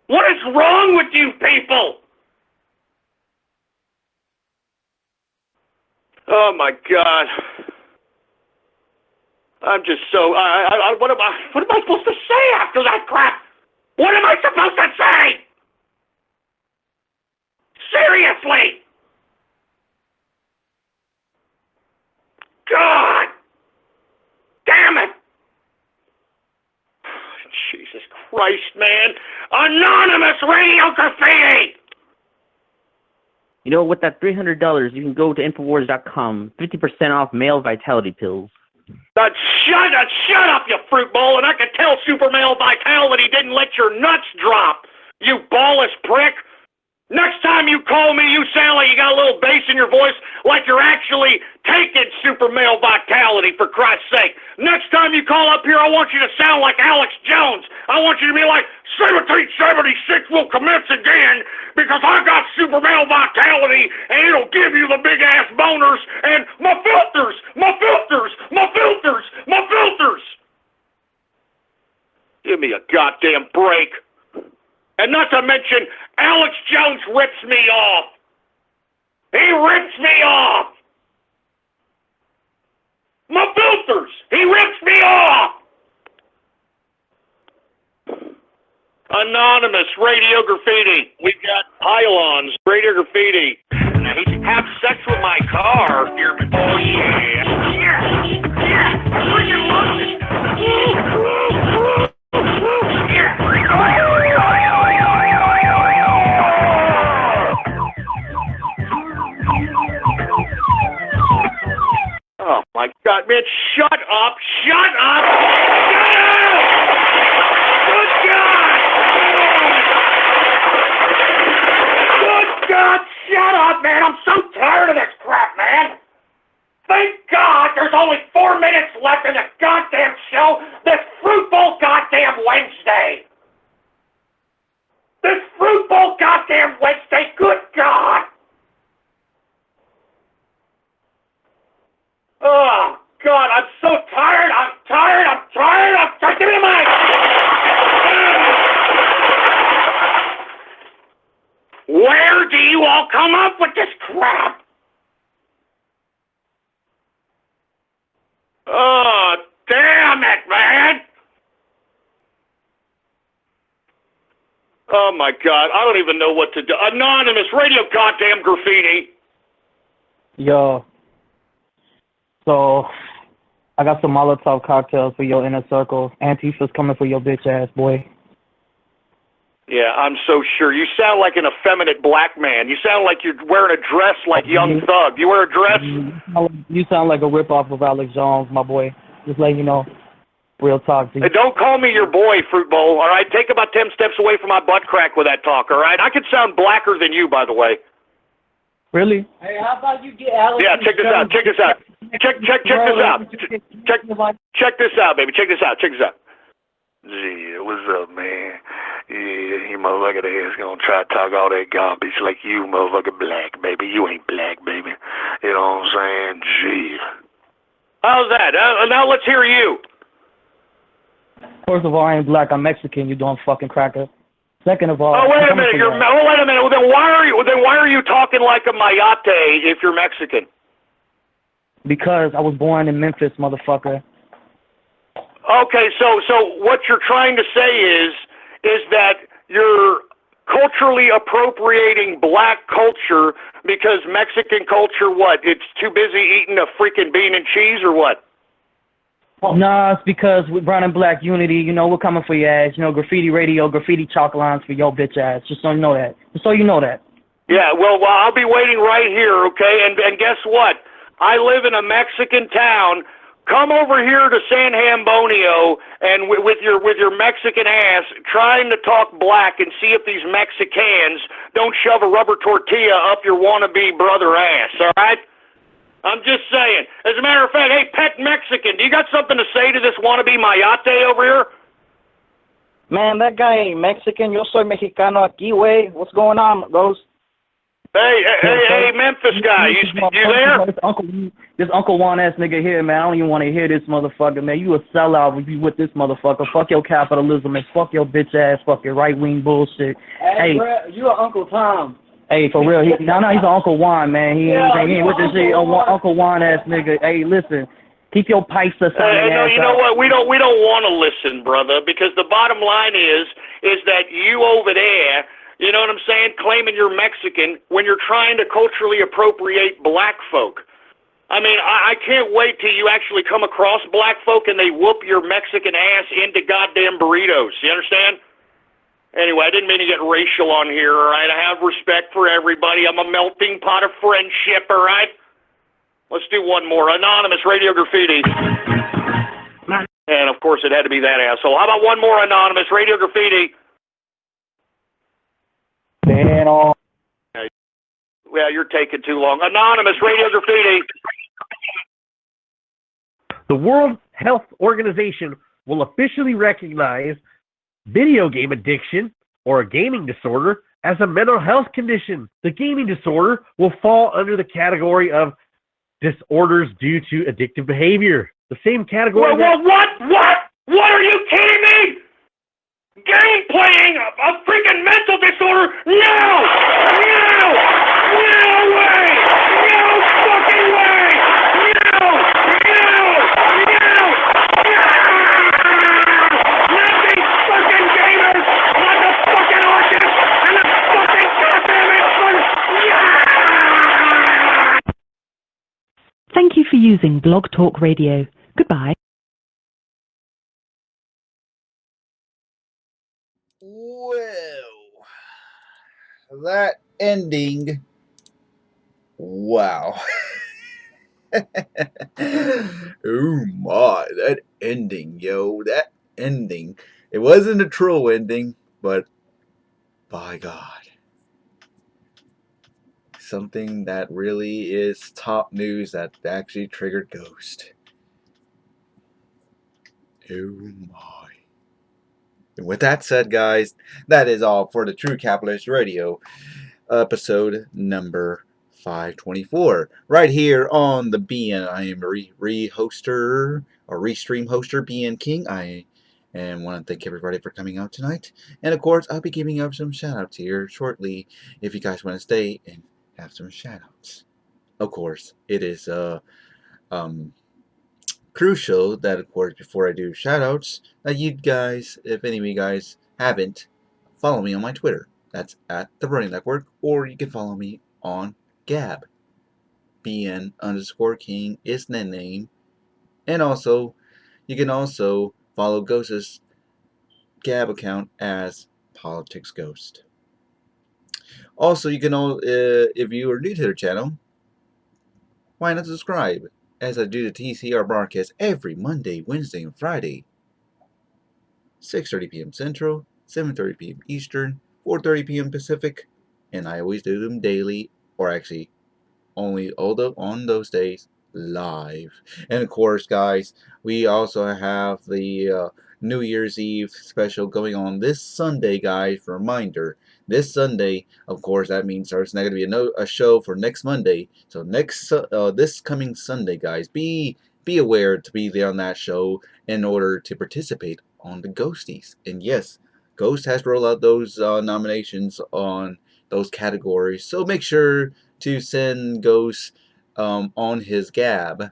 What is wrong with you people? Oh my God. I'm just so... what am I supposed to say after that crap? What am I supposed to say? Seriously! God! Damn it! Jesus Christ, man! Anonymous Radiol Graffiti! You know, with that $300, you can go to Infowars.com, 50% off male vitality pills. Shut up, you fruit bowl, and I can tell Super Male Vitality didn't let your nuts drop, you ballless prick! Next time you call me, you sound like you got a little bass in your voice, like you're actually taking super male vitality, for Christ's sake. Next time you call up here, I want you to sound like Alex Jones. I want you to be like, 1776 will commence again, because I got super male vitality, and it'll give you the big-ass boners, and my filters, my filters, my filters, my filters. Give me a goddamn break. And not to mention, Alex Jones rips me off. He rips me off. My filters. He rips me off. Anonymous, Radiol Graffiti. We've got pylons, Radiol Graffiti. Have sex with my car. Oh, yeah. Yeah. Freaking love this. Oh my God, man, shut up! Shut up! Shut up! Good God! Good God, shut up, man! I'm so tired of this crap, man! Thank God there's only 4 minutes left in the goddamn show this fruitful goddamn Wednesday! This fruitful goddamn Wednesday, good God! Oh, God, I'm so tired. I'm tired. Give me the mic. Where do you all come up with this crap? Oh, damn it, man. Oh, my God. I don't even know what to do. Anonymous, Radiol goddamn Graffiti. Yo. So, I got some Molotov cocktails for your inner circle. Antifa's coming for your bitch ass, boy. Yeah, I'm so sure. You sound like an effeminate black man. You sound like you're wearing a dress like Young Thug. You wear a dress? You sound like a ripoff of Alex Jones, my boy. Just letting you know. Real talk. Hey, don't call me your boy, Fruit Bowl, all right? Take about 10 steps away from my butt crack with that talk, all right? I could sound blacker than you, by the way. Really? Hey, how about you get Alex? Yeah, check this out. Check this out. Check this out. Check this out, baby. Check this out. Gee, what's up, man? Yeah, you motherfucker there's gonna try to talk all that garbage like you motherfucker black, baby. You ain't black, baby. You know what I'm saying? Gee. How's that? Now let's hear you. First of all, I ain't black. I'm Mexican. You dumb fucking cracker. Second of all, oh wait a minute. Wait a minute. Well, then why are you talking like a mayate if you're Mexican? Because I was born in Memphis, motherfucker. Okay, so what you're trying to say is that you're culturally appropriating black culture because Mexican culture, what? It's too busy eating a freaking bean and cheese or what? Nah, it's because with brown and black unity, you know, we're coming for your ass. You know, graffiti radio, graffiti chalk lines for your bitch ass. Just so you know that. Yeah, well, I'll be waiting right here, okay? And guess what? I live in a Mexican town. Come over here to San Hambonio and with your Mexican ass trying to talk black and see if these Mexicans don't shove a rubber tortilla up your wannabe brother ass, all right? I'm just saying. As a matter of fact, hey, pet Mexican, do you got something to say to this wannabe mayate over here? Man, that guy ain't Mexican. Yo soy mexicano aquí, güey. What's going on, Ghost? Hey, Memphis guy, you there? This Uncle Juan ass nigga here, man. I don't even want to hear this motherfucker, man. You a sellout if you with this motherfucker. Fuck your capitalism and fuck your bitch ass, fuck your right wing bullshit. Hey, you are Uncle Tom. Hey, for real. He's an Uncle Juan, man. He ain't with this shit. Uncle Juan ass nigga. Hey, listen. Keep your pipes sounding ass you know what? We don't want to listen, brother, because the bottom line is that you over there, you know what I'm saying, claiming you're Mexican when you're trying to culturally appropriate black folk. I mean, I can't wait till you actually come across black folk and they whoop your Mexican ass into goddamn burritos. You understand? Anyway, I didn't mean to get racial on here, all right? I have respect for everybody. I'm a melting pot of friendship, all right? Let's do one more. Anonymous, Radiol Graffiti. And, of course, it had to be that asshole. How about one more, Anonymous, Radiol Graffiti? Well, you're taking too long. Anonymous, Radiol Graffiti. The World Health Organization will officially recognize video game addiction or a gaming disorder as a mental health condition. The gaming disorder will fall under the category of disorders due to addictive behavior. The same category. What are you kidding me? Game playing, a freaking mental disorder? No way! No fucking way! No! Not these fucking gamers, not the fucking artists, and the fucking goddamn Thank you for using Blog Talk Radio. Goodbye. Well, that ending, wow. Oh my, that ending, yo, that ending. It wasn't a troll ending, but by God. Something that really is top news that actually triggered Ghost. Oh my. And with that said, guys, that is all for the True Capitalist Radio episode number 524. Right here on the BN. I am re-hoster or restream hoster BN King. And want to thank everybody for coming out tonight. And of course, I'll be giving up some shout outs here shortly if you guys want to stay and have some shout outs. Of course, it is crucial that, of course, before I do shout outs, that you guys, if any of you guys haven't, follow me on my Twitter. That's at the Running Network, or you can follow me on Gab. BN_King is the name. And also, you can also follow Ghost's Gab account as Politics Ghost. Also, you can if you are new to the channel, why not subscribe? As I do the TCR broadcast every Monday, Wednesday, and Friday. 6:30 p.m. Central, 7:30 p.m. Eastern, 4:30 p.m. Pacific, and I always do them daily, or actually only on those days, live. And of course, guys, we also have the New Year's Eve special going on this Sunday, guys. Reminder, this Sunday, of course, that means there's not going to be a show for next Monday. So this coming Sunday, guys, be aware to be there on that show in order to participate on the Ghosties. And yes, Ghost has rolled out those nominations on those categories. So make sure to send Ghost on his Gab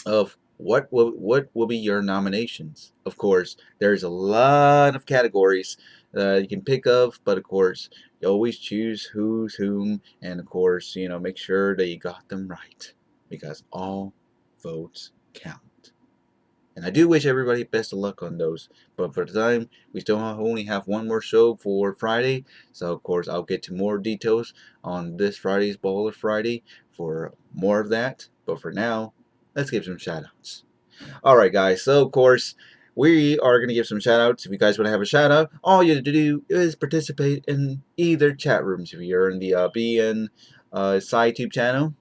of what will be your nominations. Of course, there's a lot of categories you can pick of, but of course, you always choose who's whom, and of course, make sure that you got them right, because all votes count. And I do wish everybody best of luck on those. But for the time, we still only have one more show for Friday. So, of course, I'll get to more details on this Friday's Baller Friday for more of that. But for now, let's give some shout-outs. Alright, guys. So, of course, we are going to give some shout-outs. If you guys want to have a shout-out, all you have to do is participate in either chat rooms. If you're in the BN SciTube channel,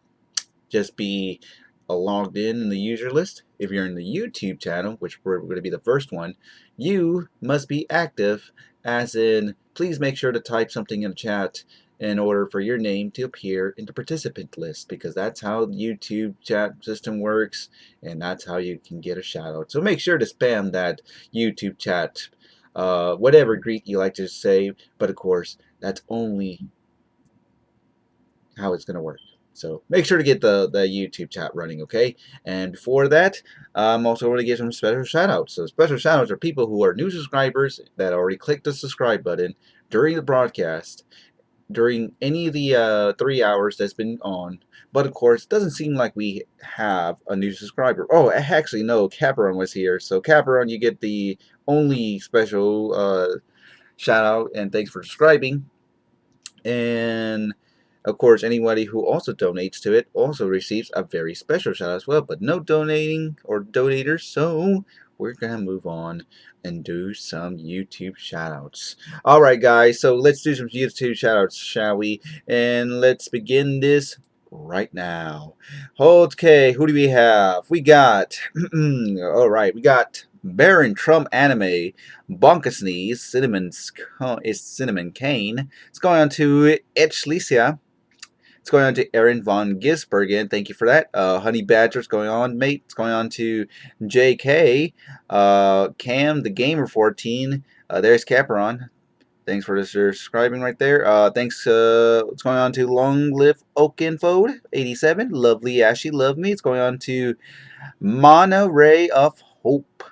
just be logged in the user list. If you're in the YouTube channel, which we're going to be the first one, you must be active, as in, please make sure to type something in the chat in order for your name to appear in the participant list, because that's how the YouTube chat system works, and that's how you can get a shout out. So make sure to spam that YouTube chat, whatever greet you like to say, but of course, that's only how it's going to work. So make sure to get the YouTube chat running, okay? And before that, I'm also going to give some special shout-outs. So special shout-outs are people who are new subscribers that already clicked the subscribe button during the broadcast, during any of the 3 hours that's been on. But of course, it doesn't seem like we have a new subscriber. Oh, actually, no, Caperon was here. So Caperon, you get the only special shout-out, and thanks for subscribing. And of course, anybody who also donates to it also receives a very special shout out as well. But no donating or donators, so we're gonna move on and do some YouTube shoutouts. All right, guys. So let's do some YouTube shoutouts, shall we? And let's begin this right now. Okay, who do we have? We got. All right, we got Baron Trump Anime, Bonka Sneeze, Cinnamon Cane. It's going on to Etchlicia. It's going on to Aaron Von Gisbergen. Thank you for that. Honey Badger's going on, mate. It's going on to JK. Cam the Gamer 14. There's Caperon. Thanks for subscribing right there. Thanks. It's going on to Long Live Oakenfold 87. Lovely Ashy Love Me. It's going on to Mana Ray of Hope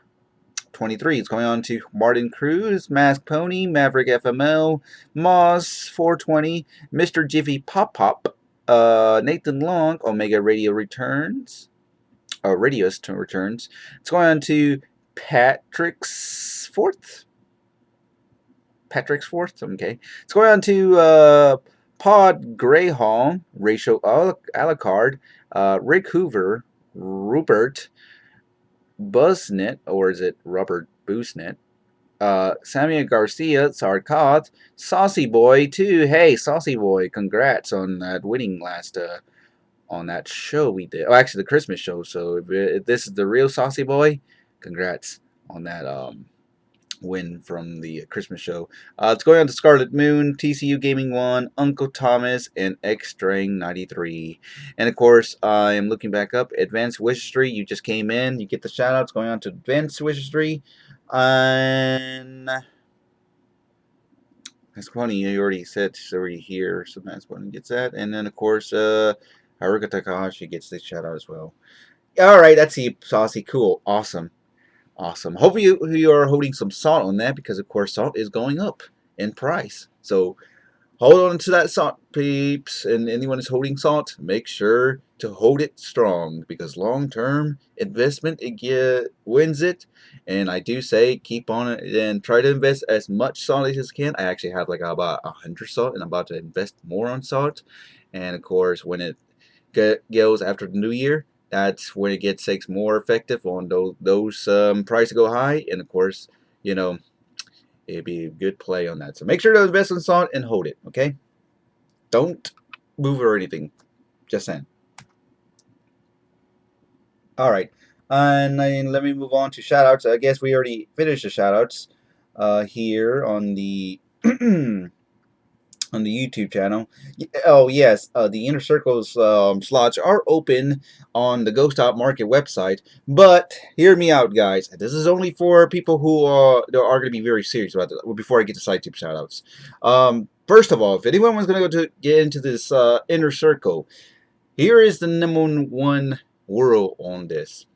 23. It's going on to Martin Cruz, Mask Pony, Maverick FML, Moz 420, Mr. Jiffy Pop Pop, Nathan Long, Omega Radio Returns. Radius returns. It's going on to Patrick's Fourth. Okay. It's going on to Pod Greyhall, Rachel Alucard, Rick Hoover, Rupert Buzznet, or is it Robert Boosnet? Samuel Garcia, Sarkot, Saucy Boy too. Hey, Saucy Boy, congrats on that winning last on that show we did. Oh, actually the Christmas show. So if this is the real Saucy Boy, congrats on that win from the Christmas show. It's going on to Scarlet Moon, TCU Gaming 1, Uncle Thomas, and X-String 93. And of course, I am looking back up Advanced Wishistry. You just came in. You get the shout outs going on to Advanced Wishistry. And that's funny. You already said it's already here. So that's when he gets that. And then, of course, Haruka Takahashi gets the shout out as well. All right, that's the Saucy. Cool. Awesome. Hope you are holding some salt on that, because of course salt is going up in price. So hold on to that salt, peeps. And anyone who's holding salt, make sure to hold it strong, because long-term investment wins it. And I do say keep on it and try to invest as much salt as you can. I actually have like about 100 salt, and I'm about to invest more on salt. And of course, when it goes after the new year, that's when it gets more effective on those prices go high. And of course, you know, it'd be a good play on that. So make sure to invest in salt and hold it, okay? Don't move or anything. Just saying. All right. And then let me move on to shoutouts. I guess we already finished the shoutouts here on the on the YouTube channel. Oh yes, the Inner Circles slots are open on the Ghost Out Market website. But hear me out, guys. This is only for people who are going to be very serious about it. Before I get to side tube shoutouts, first of all, if anyone was going to get into this Inner Circle, here is the #1 rule on this.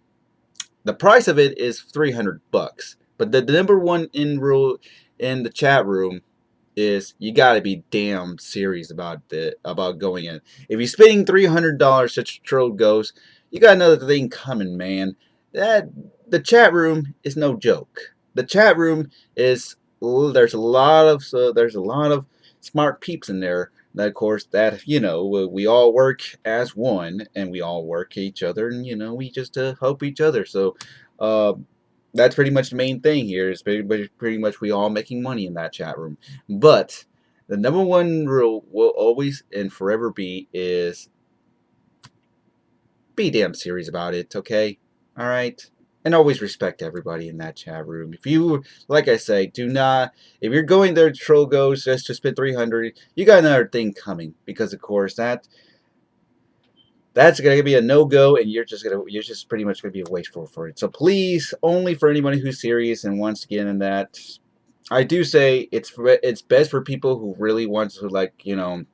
The price of it is $300, but the #1 rule in the chat room is you gotta be damn serious about going in. If you're spending $300 such a troll goes, you got another thing coming, man. The chat room is no joke. The chat room is there's a lot of smart peeps in there. That of course that we all work as one, and we all work each other, and we just help each other. So that's pretty much the main thing here. Is pretty much we all making money in that chat room. But the #1 rule will always and forever be is be damn serious about it, okay? All right? And always respect everybody in that chat room. If you, like I say, do not, if you're going there to troll goes just to spend $300, you got another thing coming, because of course that's gonna be a no-go, and you're just pretty much gonna be a waste for it. So please, only for anybody who's serious and wants to get in that. I do say it's best for people who really want to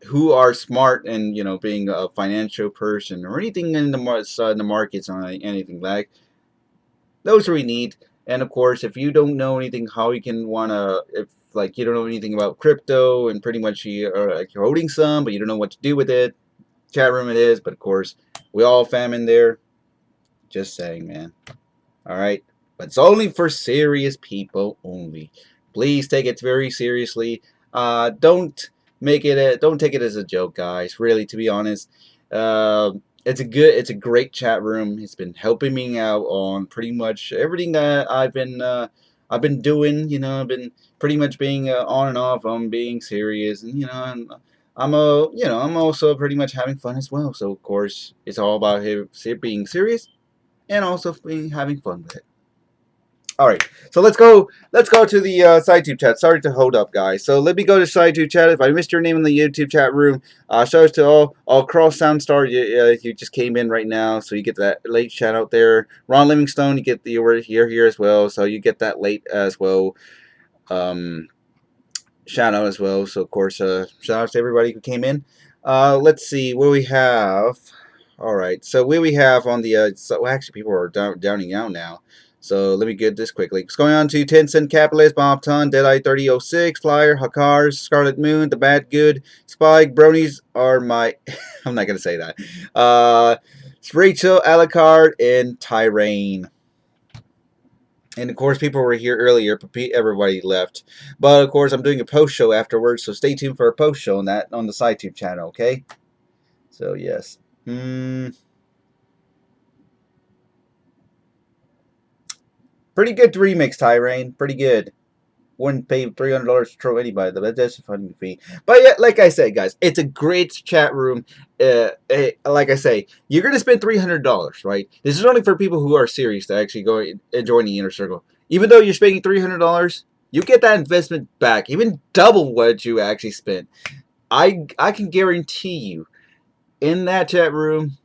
who are smart and being a financial person or anything in the markets or anything like those we need. And of course, if you don't know anything, how you can if you don't know anything about crypto and pretty much you're holding some, but you don't know what to do with it. Chat room it is, but of course we all fam in there. Just saying, man. All right, but it's only for serious people only. Please take it very seriously. Don't take it as a joke, guys. Really, to be honest, it's a great chat room. It's been helping me out on pretty much everything that I've been doing. You know, I've been pretty much being on and off. I'm being serious, and I'm also pretty much having fun as well. So of course, it's all about him being serious and also having fun with it. All right, so let's go to the SciTube chat. Sorry to hold up, guys. So let me go to SciTube chat. If I missed your name in the YouTube chat room, shout out to all Cross Soundstar. You just came in right now, so you get that late shout out there. Ron Livingstone, you get you're here as well, so you get that late as well. Shout out as well. So of course, shout out to everybody who came in. Let's see what we have. All right, so what we have on the actually people are downing out now. So let me get this quickly. What's going on to 10 Cent Capitalist, Bob Ton, Deadeye 3006, Flyer, Hakars, Scarlet Moon, The Bad Good, Spike, Bronies are my I'm not gonna say that. It's Rachel, Alucard, and Tyrain. And of course, people were here earlier, but everybody left. But of course, I'm doing a post show afterwards, so stay tuned for a post show on that on the SciTube channel, okay? So yes. Pretty good remix, Tyrain. Pretty good. Wouldn't pay $300 to throw anybody, but that's a funny fee. But yeah, like I said, guys, it's a great chat room. Like I say, you're gonna spend $300, right? This is only for people who are serious to actually go and join the inner circle. Even though you're spending $300, you get that investment back, even double what you actually spent. I can guarantee you, in that chat room,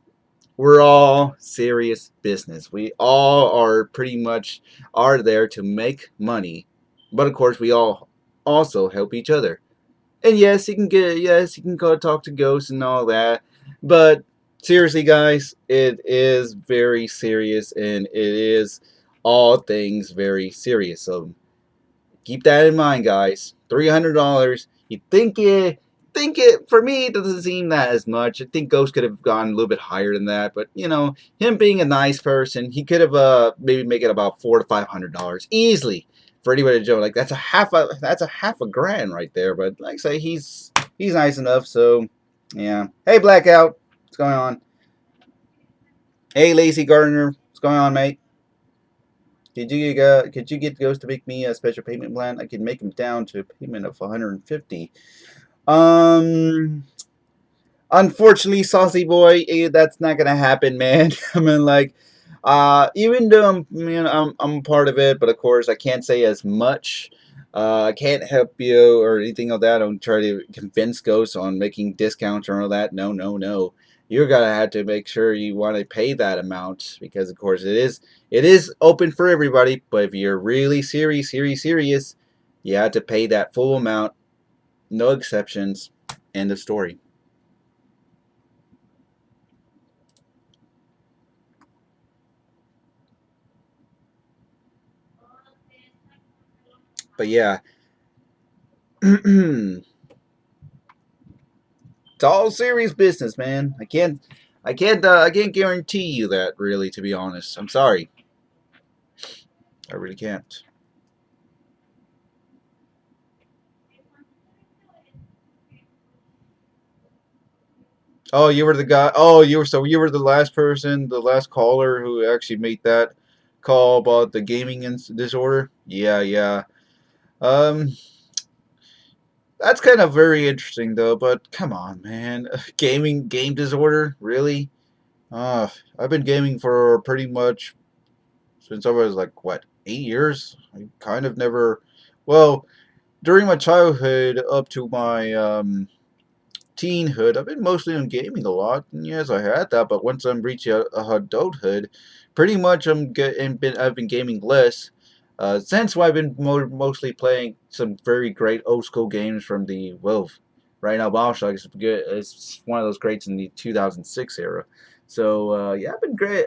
we're all serious business. We all are pretty much are there to make money. But of course, we all also help each other. And yes, you can go talk to ghosts and all that. But seriously, guys, it is very serious, and it is all things very serious. So keep that in mind, guys. $300. You think it for me, it doesn't seem that as much. I think Ghost could have gone a little bit higher than that, but him being a nice person, he could have maybe make it about $400 to $500 easily for anybody to join. Like that's a half a grand right there. But like I say, he's nice enough. So yeah. Hey Blackout, what's going on? Hey Lazy Gardner, what's going on, mate? Could you get Ghost to make me a special payment plan? I could make him down to a payment of $150. Unfortunately, Saucy Boy, that's not gonna happen, man. I mean, like, even though I'm part of it, but of course I can't say as much. I can't help you or anything like that. I don't try to convince Ghosts on making discounts or all that. No, no, no. You're gonna have to make sure you want to pay that amount because, of course, it is open for everybody. But if you're really serious, you have to pay that full amount. No exceptions. End of story. But yeah, it's all serious business, man. I can't guarantee you that, really, to be honest. I'm sorry. I really can't. Oh, you were the guy. Oh, you were the last person, the last caller who actually made that call about the gaming disorder. Yeah, yeah. That's kind of very interesting though. But come on, man, game disorder, really? I've been gaming for pretty much since I was like what 8 years. I kind of never. Well, during my childhood up to my teenhood, I've been mostly on gaming a lot. And yes, I had that, but once I'm reaching adulthood, pretty much I've been gaming less. Since I've been mostly playing some very great old school games from the right now BioShock is good. It's one of those greats in the 2006 era. So yeah, I've been great.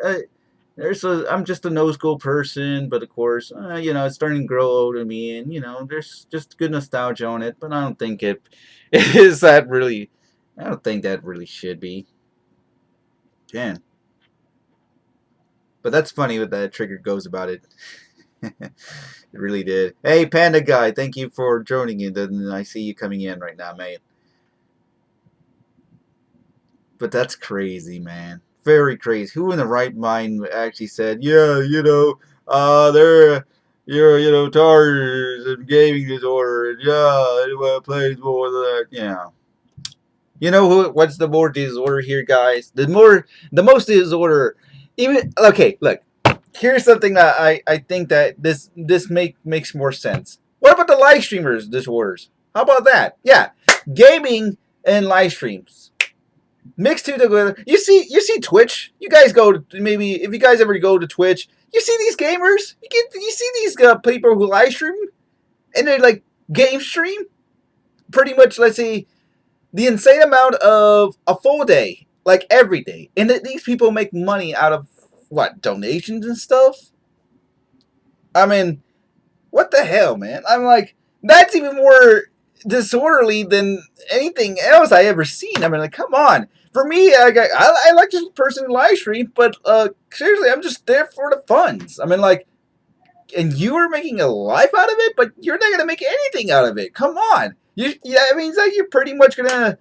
I'm just an old school person, but of course, it's starting to grow old in me, and there's just good nostalgia on it. But I don't think it is that really. I don't think that really should be. Can. But that's funny what that trigger goes about it. It really did. Hey, Panda Guy, thank you for joining in. And I see you coming in right now, mate. But that's crazy, man. very crazy. Who in the right mind actually said, yeah, they're tars and gaming disorder, and yeah, anyone plays more than that, yeah. You know what's the more disorder here, guys? The most disorder. Even okay, look. Here's something that I think that this makes more sense. What about the live streamers disorders? How about that? Yeah, gaming and live streams mixed together. You see Twitch. You guys go to, maybe if you guys ever go to Twitch, you see these gamers. You see these people who live stream and they like game stream. Pretty much, let's see, the insane amount of a full day, like every day, and these people make money out of what, donations and stuff. I mean, what the hell, man? I'm like, that's even more disorderly than anything else I ever seen. I mean, like, come on. For me, I like this person in live stream, but seriously, I'm just there for the funds. I mean, like, and you are making a life out of it, but you're not gonna make anything out of it. Come on. I mean, it's like you're pretty much gonna.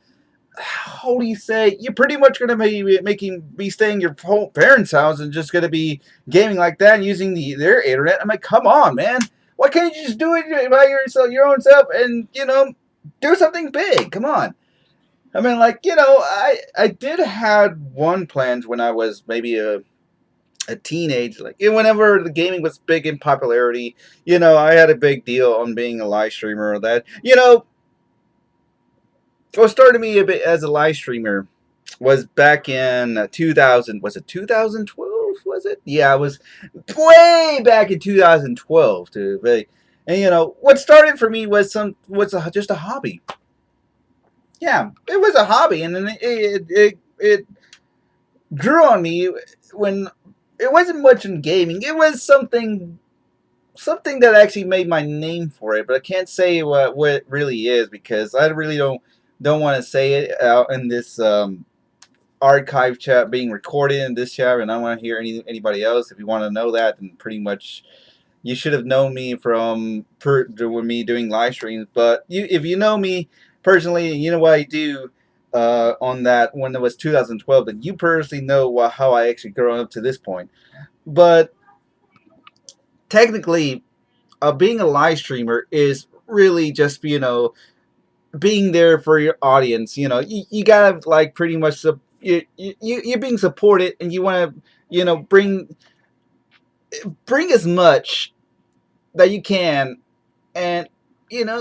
How do you say? You're pretty much gonna be staying in your parents' house and just gonna be gaming like that and using their internet. I'm like, come on, man. Why can't you just do it by your own self and do something big? Come on. I mean, like, I did had one plan when I was maybe a teenage, like whenever the gaming was big in popularity. I had a big deal on being a live streamer or that. What started me a bit as a live streamer was back in 2000. Was it 2012? Was it? Yeah, it was way back in 2012. And what started for me was just a hobby. Yeah, it was a hobby, and then it grew on me when it wasn't much in gaming. It was something that actually made my name for it, but I can't say what it really is because I really don't want to say it out in this archive chat being recorded in this chat, and I don't want to hear anybody else. If you want to know that, then pretty much you should have known me from me doing live streams. But if you know me personally, and you know what I do on that when it was 2012, then you personally know how I actually grown up to this point. But technically, being a live streamer is really just being there for your audience. You gotta like pretty much you're being supported, and you want to bring as much that you can, and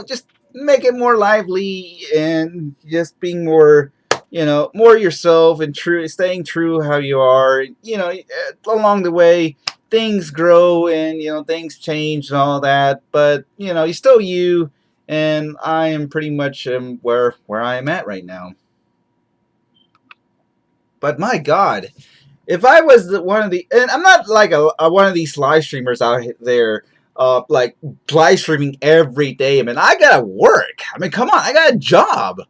just make it more lively and just being more more yourself and staying true how you are. Along the way things grow and things change and all that, but you're still you. And I am pretty much where I am at right now. But my God, if I was one of the, and I'm not like one of these live streamers out there, like live streaming every day. I mean, I gotta work. I mean, come on, I got a job,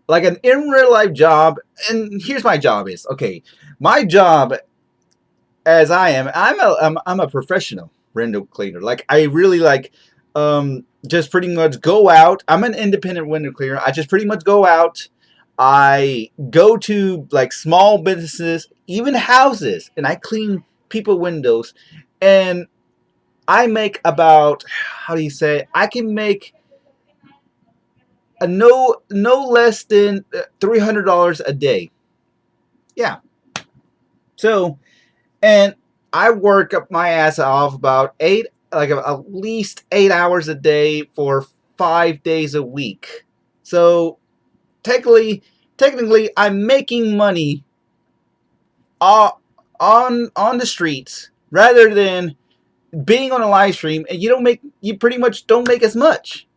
like an in real life job. And here's my job is okay. My job, as I'm a professional window cleaner. Like I really like. Just pretty much go out. I'm an independent window cleaner. I just pretty much go out. I go to like small businesses, even houses, and I clean people windows. And I make about, how do you say, I can make a no less than $300 a day. Yeah. So, and I work up my ass off about at least 8 hours a day for 5 days a week. So technically, I'm making money on the streets rather than being on a live stream, and you pretty much don't make as much.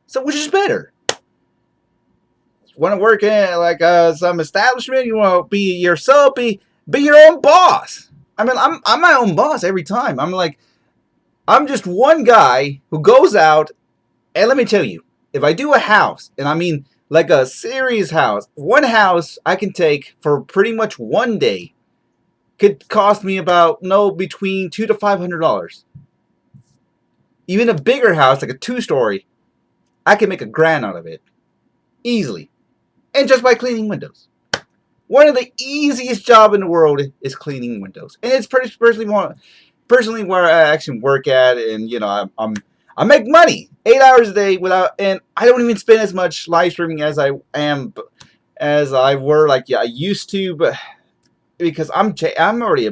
So which is better? You want to work in like some establishment? You want to be yourself? Be your own boss. I mean, I'm my own boss every time. I'm just one guy who goes out, and let me tell you, if I do a house, and I mean like a serious house, one house I can take for pretty much one day could cost me about between $200 to $500. Even a bigger house, like a 2-story, I can make $1,000 out of it easily, and just by cleaning windows. one of the easiest job in the world is cleaning windows, and it's personally where I actually work at, and I make money 8 hours a day and I don't even spend as much live streaming as I were like I used to, but because I'm already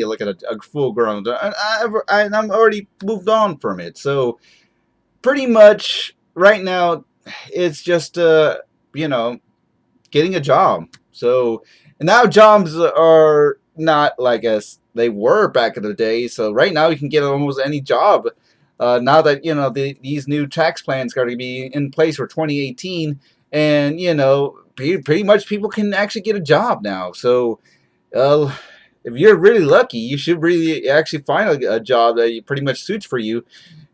like a full grown, and I'm already moved on from it, so pretty much right now it's just getting a job. So and now jobs are not like as they were back in the day. So right now you can get almost any job. Now that these new tax plans are going to be in place for 2018, and pretty much people can actually get a job now. So if you're really lucky, you should really actually find a job that pretty much suits for you.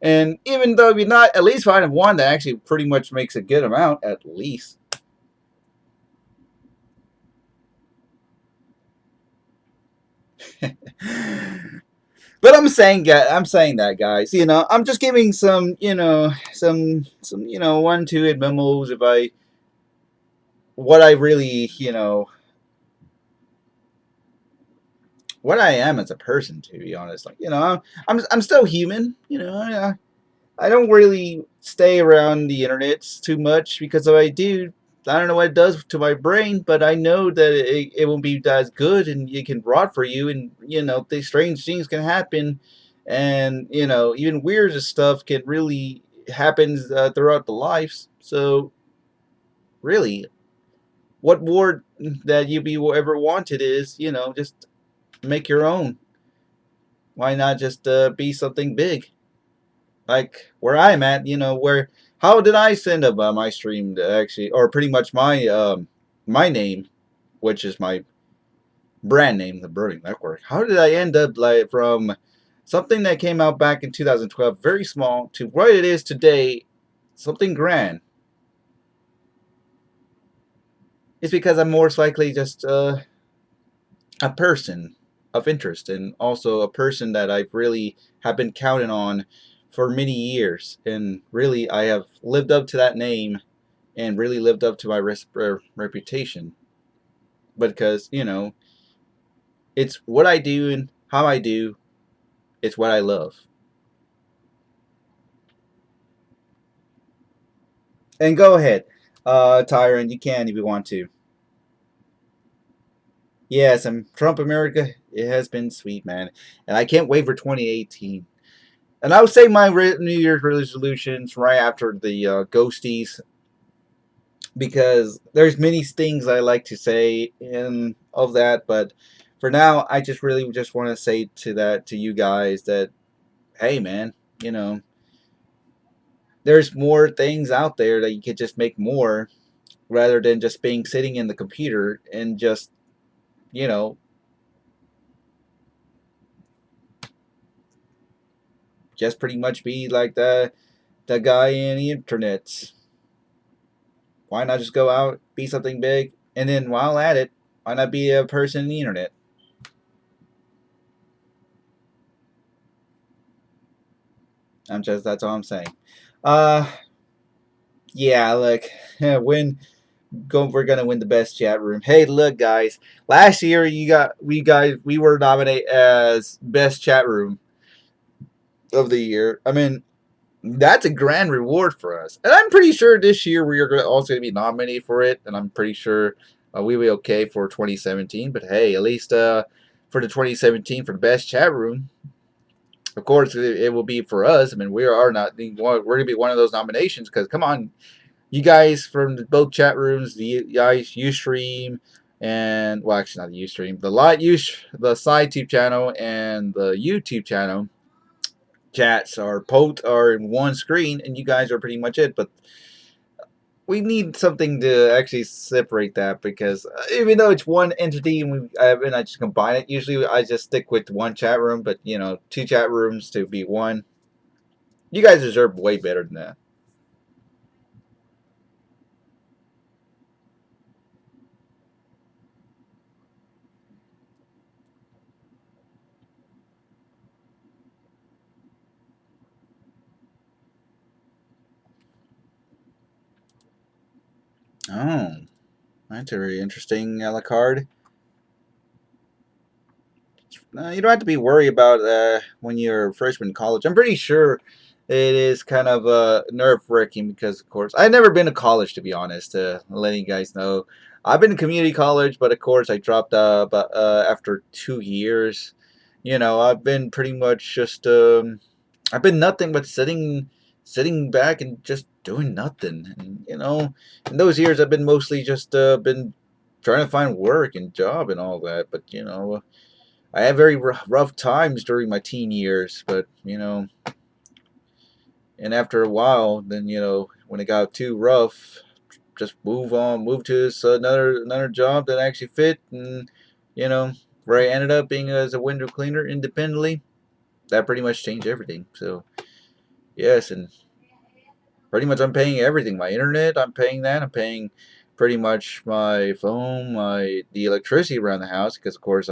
And even though you're not, at least find one that actually pretty much makes a good amount, at least. But I'm saying that, guys. I'm just giving some 1-2 memos if what I really, what I am as a person, to be honest. Like, I'm still human. I don't really stay around the internet too much because if I do, I don't know what it does to my brain, but I know that it won't be as good and it can rot for you, and these strange things can happen, and even weird stuff can really happen throughout the lives. So really, what more that you be ever wanted is just make your own. Why not just be something big? Like where I'm at, how did I send up my stream to actually, or pretty much my name, which is my brand name, the Brewing Network. How did I end up like from something that came out back in 2012, very small, to what it is today, something grand? It's because I'm most likely just a person of interest, and also a person that I've really have been counting on for many years, and really I have lived up to that name and really lived up to my reputation, because it's what I do and how I do. It's what I love. And go ahead, Tyron, you can if you want to. Yes, and Trump America, it has been sweet, man, and I can't wait for 2018. And I would say my New Year's resolutions right after the ghosties, because there's many things I like to say in of that, but for now I just really just want to say to you guys that, hey man, there's more things out there that you could just make more, rather than just being sitting in the computer and just you know just pretty much be like the guy in the internet. Why not just go out, be something big, and then while at it, why not be a person in the internet? That's all I'm saying. Yeah, look, we're gonna win the best chat room. Hey, look, guys, last year we were nominated as best chat room of the year. I mean, that's a grand reward for us, and I'm pretty sure this year we are also going to be nominated for it, and I'm pretty sure we'll be okay for 2017. But hey, at least for the 2017 for the best chat room, of course it will be for us. I mean, we're going to be one of those nominations, because come on, you guys from both chat rooms, the guys Ustream, and well, actually not the Ustream, the side tube channel and the YouTube channel chats are both are in one screen, and you guys are pretty much it. But we need something to actually separate that, because even though it's one entity and I just combine it, usually I just stick with one chat room. But two chat rooms to be one. You guys deserve way better than that. Oh, That's a really interesting a la carte. You don't have to be worried about when you're a freshman in college. I'm pretty sure it is kind of nerve-wracking because, of course, I've never been to college, to be honest, letting you guys know. I've been to community college, but, of course, I dropped after 2 years. You know, I've been pretty much just, I've been nothing but sitting back and just doing nothing. And, you know, in those years, I've been mostly just been trying to find work and job and all that, but, you know, I had very rough times during my teen years, but, you know, and after a while, then, you know, when it got too rough, just move to another job that actually fit, and, you know, where I ended up being as a window cleaner independently. That pretty much changed everything. So, yes, and pretty much I'm paying everything. My internet, I'm paying that. I'm paying pretty much my phone, the electricity around the house, because, of course,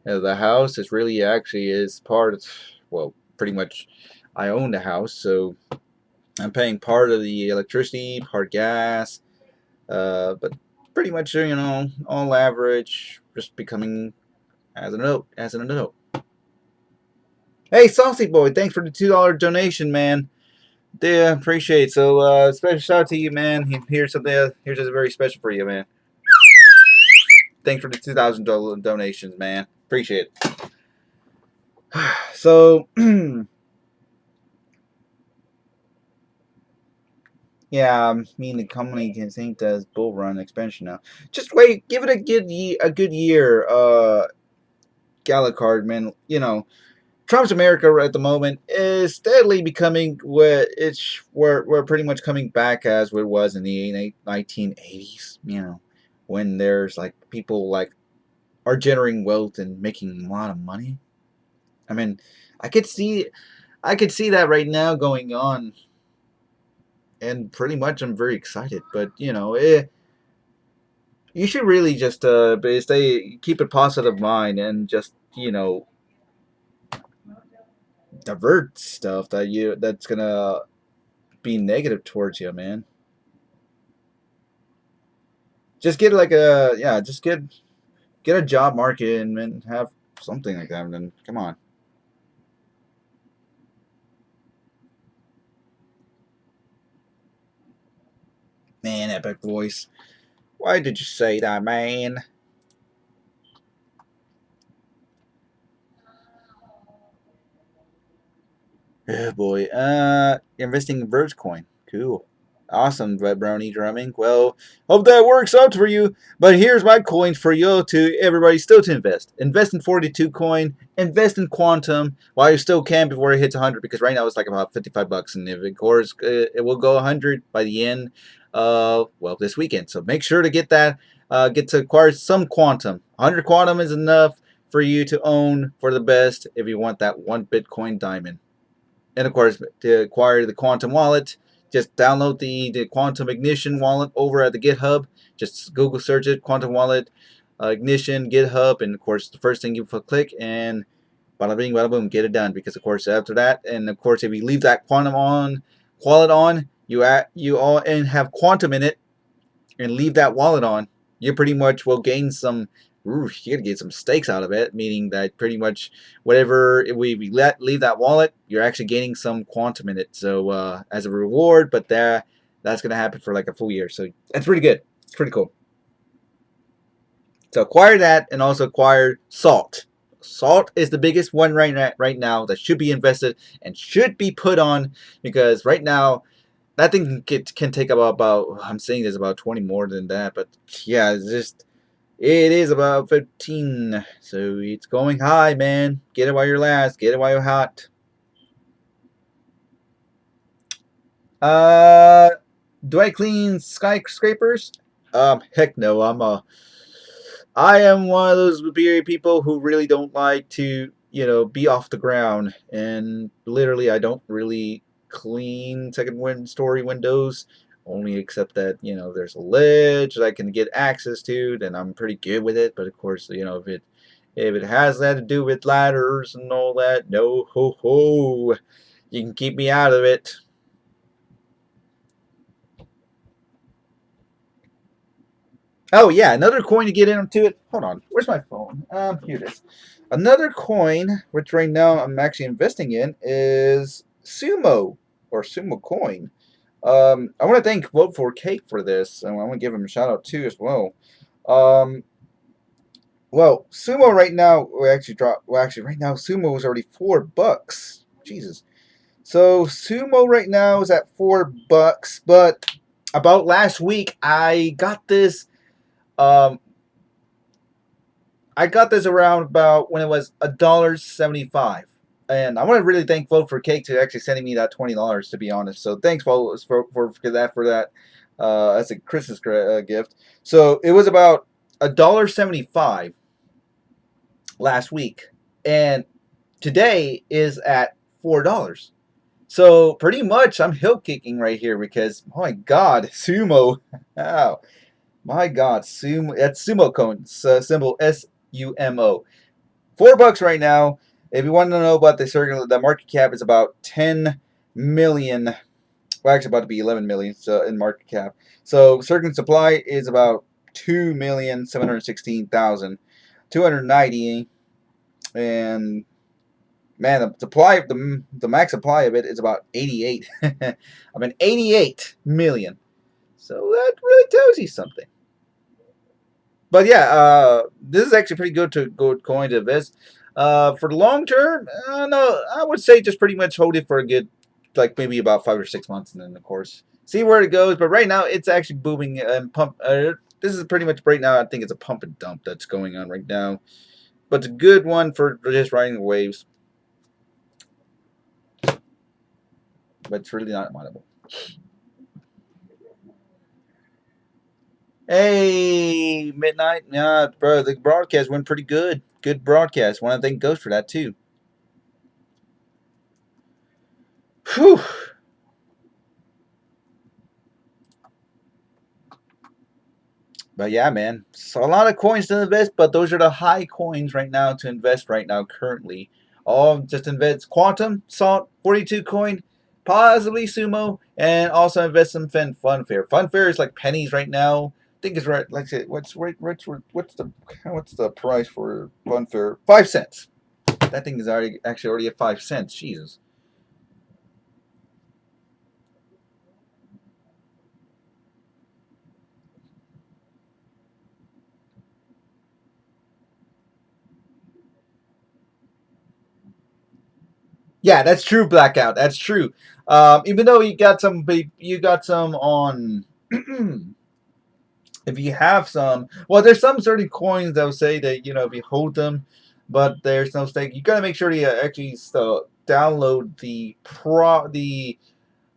the house is really actually is part of, well, pretty much I own the house, so I'm paying part of the electricity, part gas, but pretty much, you know, all average, just becoming as an adult. Hey, Saucy Boy, thanks for the $2 donation, man. Yeah, appreciate it. So, special shout out to you, man. Here's something. Here's just very special for you, man. Thanks for the 2,000 donations, man. Appreciate it. So, yeah, I mean the company can think does bull run expansion now. Just wait, give it a good year. Gallicard, man. You know, Trump's America at the moment is steadily becoming what we're pretty much coming back as what it was in the 1980s. You know, when there's like people like are generating wealth and making a lot of money. I mean, I could see that right now going on, and pretty much I'm very excited. But you know, you should really just keep a positive mind and just, you know, divert stuff that's gonna be negative towards you, man. Just get get a job market and have something like that. And then come on. Man, epic voice. Why did you say that, man? Oh boy. Investing in Vergecoin. Cool. Awesome, Brownie Drumming. Well, hope that works out for you. But here's my coins for you to everybody still to invest. Invest in 42 coin. Invest in Quantum while you still can before it hits 100, because right now it's like about $55, and if it goes, it will go 100 by the end of, well, this weekend. So make sure to get that. Get to acquire some Quantum. 100 Quantum is enough for you to own for the best if you want that one Bitcoin diamond. And of course, to acquire the Quantum wallet, just download the Quantum Ignition wallet over at the GitHub. Just Google search it, Quantum Wallet, Ignition, GitHub, and of course, the first thing you click, and bada bing, bada boom, get it done. Because of course, after that, and of course, if you leave that Quantum wallet on, you all and have Quantum in it, and leave that wallet on, you pretty much will gain some. You're gonna get some stakes out of it, meaning that pretty much whatever if we leave that wallet, you're actually gaining some Quantum in it. So as a reward, but that's gonna happen for like a full year. So that's pretty good. It's pretty cool. So acquire that, and also acquire Salt. Salt is the biggest one right now that should be invested and should be put on, because right now that thing can take about I'm saying there's about 20 more than that, but yeah, it is about 15, so it's going high, man. Get it while you're last. Get it while you're hot. Do I clean skyscrapers? Heck no. I am one of those people who really don't like to, you know, be off the ground, and literally I don't really clean second-story windows, only except that, you know, there's a ledge that I can get access to, then I'm pretty good with it. But of course, you know, if it has that to do with ladders and all that, no ho ho, you can keep me out of it. Oh yeah, another coin to get into it. Hold on, where's my phone? Here it is. Another coin, which right now I'm actually investing in, is Sumo or Sumo coin. I want to thank Vote for Cake for this, and I want to give him a shout out too as well. Well, Sumo right now we actually dropped. Well, actually, right now Sumo is already $4. Jesus. So Sumo right now is at $4, but about last week I got this. I got this around about when it was $1.75. And I want to really thank Vote for Cake to actually sending me that $20, to be honest. So thanks, Vote, for that. As a Christmas gift. So it was about $1.75 last week, and today is at $4. So pretty much I'm hill kicking right here because oh my God, Sumo, oh my God, Sumo, that's Sumo coin, symbol SUMO. $4 right now. If you want to know about the market cap is about 10 million. Well, actually about to be 11 million in market cap. So circulating supply is about 2,716,290, and man, the max supply of it is about 88. I mean 88 million. So that really tells you something. But yeah, this is actually pretty good coin to invest. For the long term, no, I would say just pretty much hold it for a good, like maybe about 5 or 6 months, and then of course see where it goes. But right now, it's actually booming and pump. This is pretty much right now. I think it's a pump and dump that's going on right now, but it's a good one for just riding the waves. But it's really not mineable. Hey, Midnight. Yeah, bro, the broadcast went pretty good. Good broadcast. Want to thank Ghost for that, too. Whew. But yeah, man. So a lot of coins to invest, but those are the high coins right now to invest right now currently. All just invest Quantum, Salt, 42 coin, possibly Sumo, and also invest some Funfair. Funfair is like pennies right now. I think it's right. Like I said, what's the price for Funfair? 5 cents. That thing is already at 5 cents. Jesus. Yeah, that's true, Blackout. That's true. Even though you got some on. If you have some, well, there's some certain coins that will say that if you hold them, but there's no stake. You gotta make sure you actually download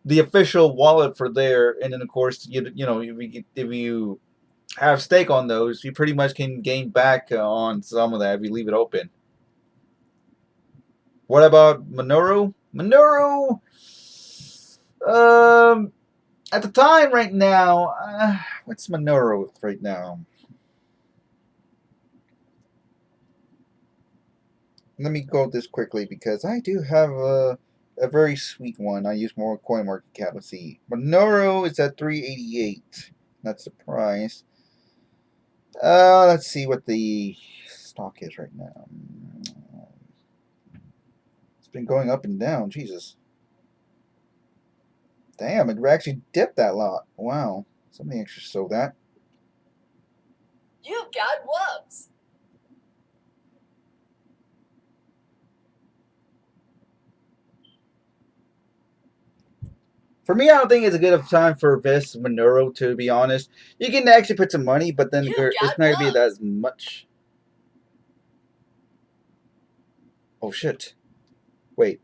the official wallet for there, and then of course if you have stake on those, you pretty much can gain back on some of that if you leave it open. What about Monero? Monero, at the time right now, what's Monero right now? Let me go this quickly because I do have a very sweet one. I use more coin market cap. Let's see. Monero is at 388. That's the price. Let's see what the stock is right now. It's been going up and down. Jesus. Damn, it actually dipped that lot. Wow. Somebody actually sold that. You've got gloves. For me, I don't think it's a good time for invest Monero, to be honest. You can actually put some money, but then it's not going to be that as much. Oh, shit. Wait.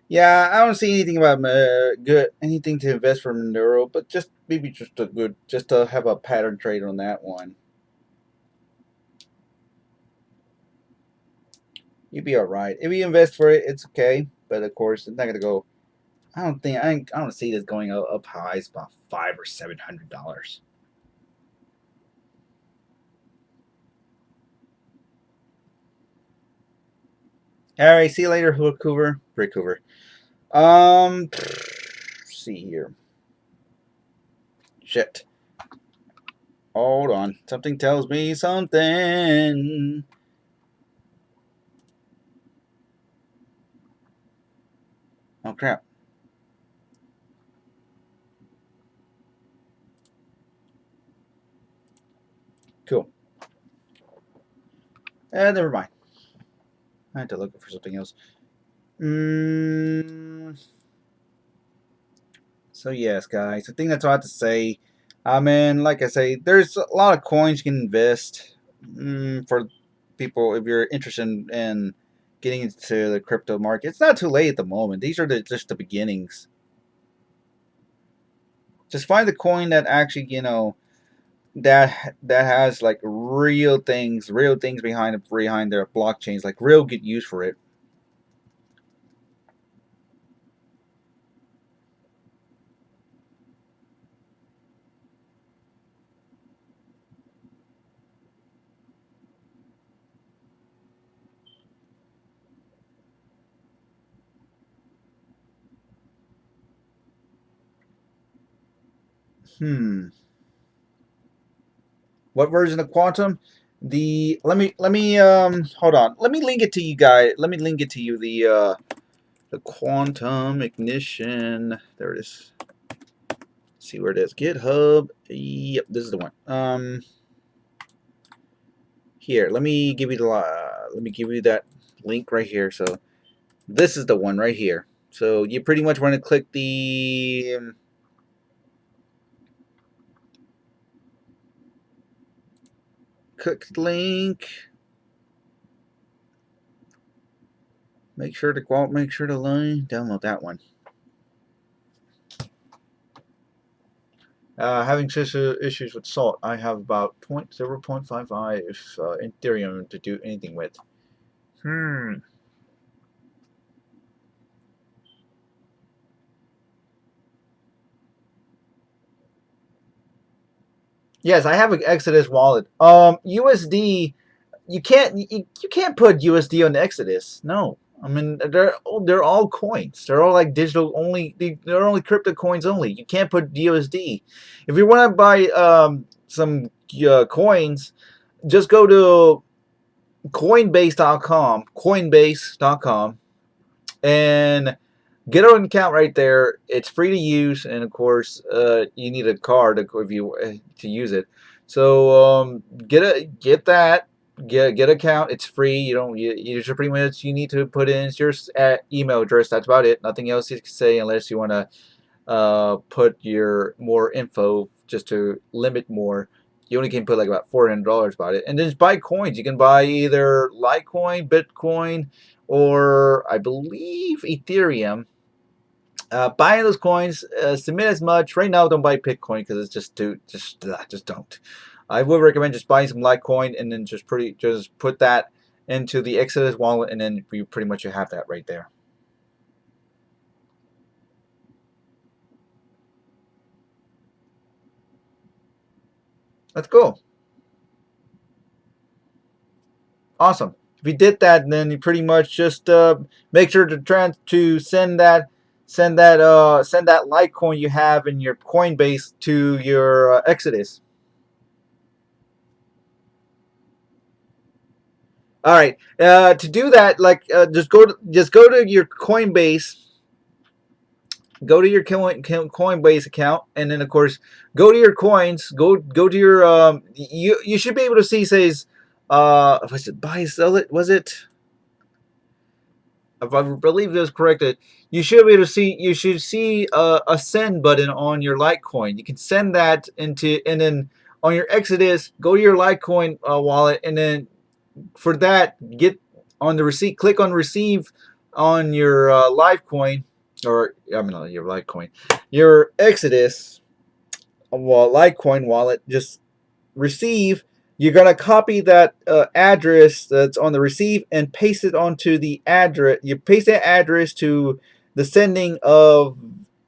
Yeah, I don't see anything about anything to invest for Monero, but just maybe just to have a pattern trade on that one. You'd be all right if you invest for it. It's okay, but of course it's not gonna go. I don't see this going up high. It's about $500 or $700. All right, see you later, Vancouver. Vancouver. See here. Shit. Hold on. Something tells me something. Oh, crap. Cool. Never mind. I had to look for something else. So, yes, guys. I think that's all I have to say. I mean, like I say, there's a lot of coins you can invest for people if you're interested in getting into the crypto market. It's not too late at the moment. These are just the beginnings. Just find the coin that actually, that has like real things behind their blockchains, like real good use for it. What version of Quantum? Let me hold on. Let me link it to you guys. Let me link it to you. The Quantum Ignition. There it is. See where it is. GitHub. Yep, this is the one. Here, let me give you that link right here. So this is the one right here. So you pretty much want to click the link. Make sure to download that one. Having issues with salt. I have about 0.55 Ethereum to do anything with. Yes, I have an Exodus wallet. USD, you can't put USD on the Exodus. No, I mean they're all coins. They're all like digital only. They're only crypto coins only. You can't put USD. If you want to buy some coins, just go to Coinbase.com, and get an account right there. It's free to use, and of course, you need a card if you to use it. So get an account. It's free. You just pretty much you need to put in your email address. That's about it. Nothing else you can say unless you want to put your more info just to limit more. You only can put like about $400 about it, and then just buy coins. You can buy either Litecoin, Bitcoin, or I believe Ethereum. Buy those coins. Submit as much. Right now, don't buy Bitcoin because it's just don't. I would recommend just buying some Litecoin and then just put that into the Exodus wallet, and then you pretty much have that right there. That's cool. Awesome. If you did that, then you pretty much just make sure to send that Litecoin you have in your Coinbase to your Exodus. All right. To do that, just go to your Coinbase. Go to your Coinbase account, and then of course go to your coins. Go to your you should be able to see says was it buy sell it? Was it? If I believe this corrected, you should be able to see. You should see a send button on your Litecoin. You can send that into, and then on your Exodus, go to your Litecoin wallet, and then for that, get on the receipt. Click on receive on your Litecoin, or I mean your Litecoin, your Exodus Litecoin wallet. Just receive. You're going to copy that address that's on the receive and paste it onto the address. You paste that address to the sending of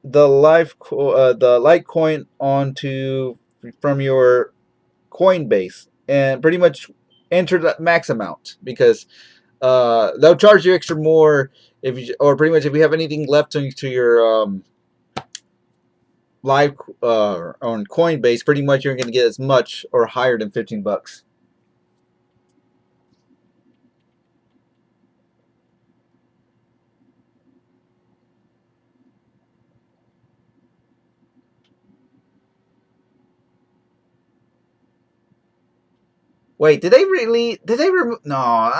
the Litecoin onto from your Coinbase, and pretty much enter the max amount, because they'll charge you extra more if you, or pretty much if you have anything left to your live on Coinbase, pretty much you're going to get as much or higher than $15. Wait, did they really? Did they remove? No,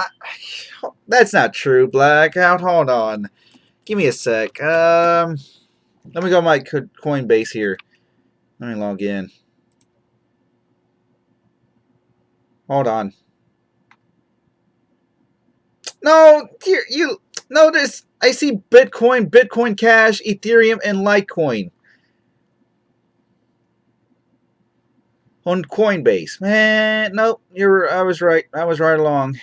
that's not true. Blackout. Hold on, give me a sec. Let me go to my Coinbase here. Let me log in. Hold on. No, here you notice. I see Bitcoin, Bitcoin Cash, Ethereum, and Litecoin on Coinbase. Man, nope. I was right. I was right along.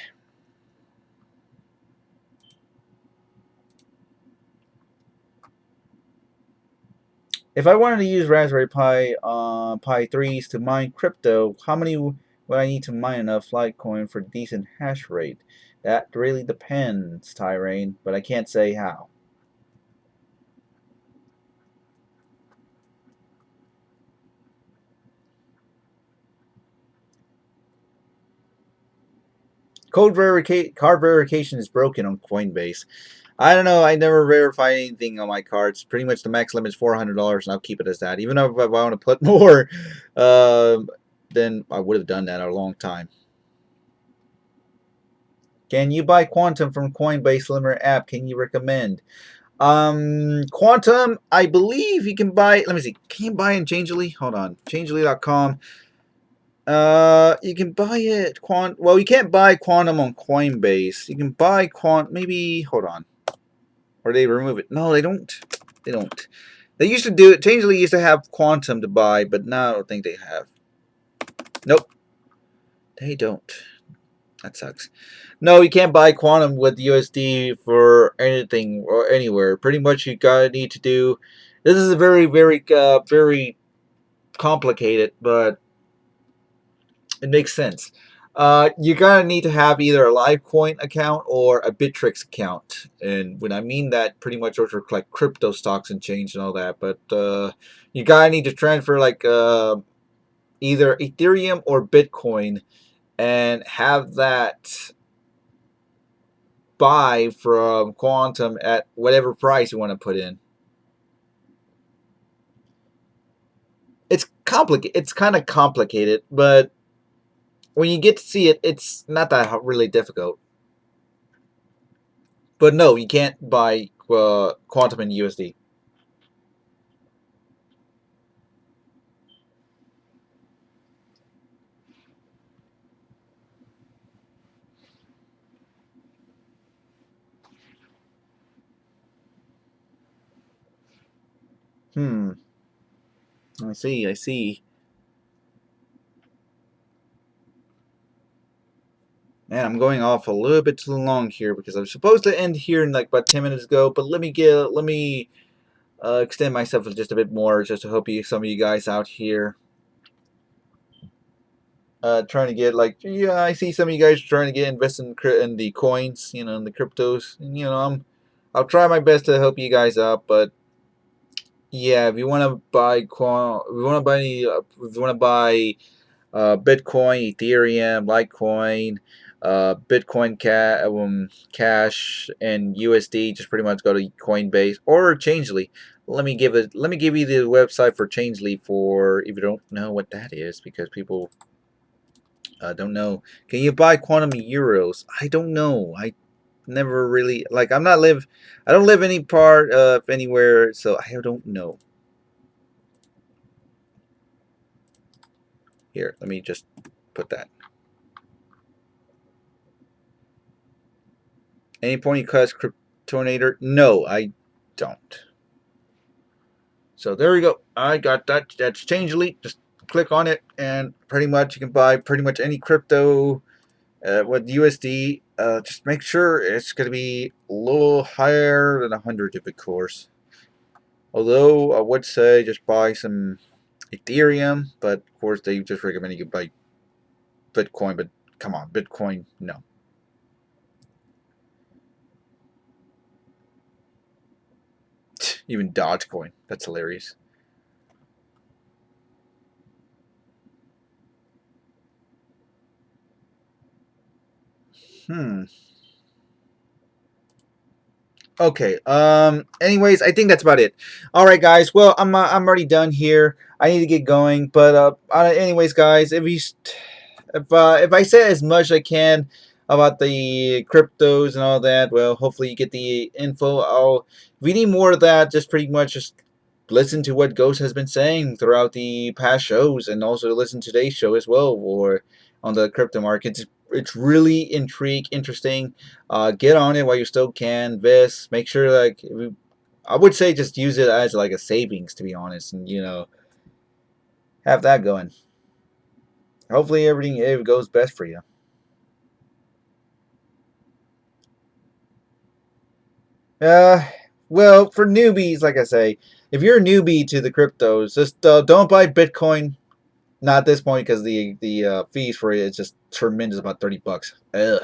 If I wanted to use Raspberry Pi Pi 3s to mine crypto, how many would I need to mine enough Litecoin for decent hash rate? That really depends, Tyrain, but I can't say how. Card verification is broken on Coinbase. I don't know. I never verify anything on my cards. Pretty much the max limit is $400, and I'll keep it as that. Even if I want to put more, then I would have done that a long time. Can you buy Quantum from Coinbase Limiter app? Can you recommend? Quantum, I believe you can buy. Let me see. Can you buy in Changelly? Hold on. Changelly.com. You can buy it. Well, you can't buy Quantum on Coinbase. You can buy maybe. Hold on. Or they remove it. No, they don't. They don't. They used to do it. Changelly used to have Quantum to buy, but now I don't think they have. Nope. They don't. That sucks. No, you can't buy Quantum with USD for anything or anywhere. Pretty much you need to do. This is a very, very, very complicated, but it makes sense. You're gonna need to have either a Livecoin account or a Bittrex account, and when I mean that, pretty much those are like crypto stocks and change and all that. But you gotta need to transfer like either Ethereum or Bitcoin, and have that buy from Quantum at whatever price you want to put in. It's complicated. It's kind of complicated, but when you get to see it, it's not that really difficult. But no, you can't buy Quantum in USD. I see, I see. Man, I'm going off a little bit too long here because I'm supposed to end here in like about 10 minutes ago, but let me extend myself just a bit more just to help some of you guys out here. Trying to get like, yeah, I see some of you guys trying to get invested in the coins, in the cryptos, and I'll try my best to help you guys out, but yeah, if you want to buy Bitcoin, Ethereum, Litecoin, Bitcoin Cash, and USD, just pretty much go to Coinbase or Changelly. Let me give you the website for Changelly for if you don't know what that is, because people don't know. Can you buy quantum euros? I don't know. I never really I don't live any part of anywhere, so I don't know. Here, let me just put that. Any point you cuss Cryptonator? No, I don't. So there we go. I got that. That's Changelly. Just click on it, and pretty much you can buy pretty much any crypto with USD. Just make sure it's going to be a little higher than 100, of course. Although I would say just buy some Ethereum, but of course they just recommend you buy Bitcoin. But come on, Bitcoin, no. even Dogecoin. That's hilarious. Okay. Anyways, I think that's about it. All right, guys. Well, I'm already done here. I need to get going. But anyways, guys, if I say as much as I can about the cryptos and all that, well, hopefully you get the info. If we need more of that, just pretty much just listen to what Ghost has been saying throughout the past shows, and also listen to today's show as well, or on the crypto markets. It's really interesting. Get on it while you still can. Invest. Make sure, like, I would say, just use it as like a savings, to be honest, and have that going. Hopefully everything goes best for you. Well, for newbies, like I say, if you're a newbie to the cryptos, just don't buy Bitcoin. Not at this point, because the fees for it is just tremendous, about $30. Ugh.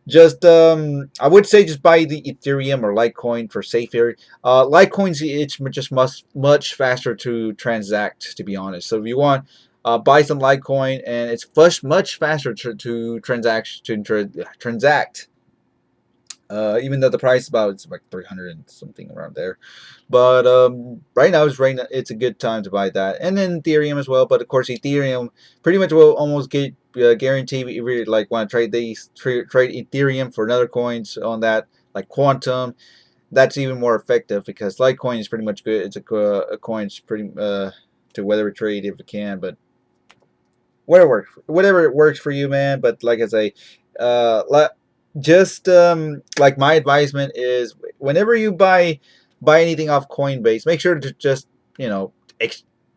Just I would say just buy the Ethereum or Litecoin for safer. Litecoin's it's just much faster to transact, to be honest. So if you want, buy some Litecoin, and it's much faster to transact. Even though the price it's like 300 and something around there, but right now it's a good time to buy that, and then Ethereum as well. But of course, Ethereum pretty much will almost get guaranteed if you like want to trade trade Ethereum for other coins on that, like Quantum. That's even more effective because Litecoin is pretty much good. It's a coin's pretty to whether trade if it can, but whatever it works for you, man. But like I say, just like my advisement is, whenever you buy anything off Coinbase, make sure to just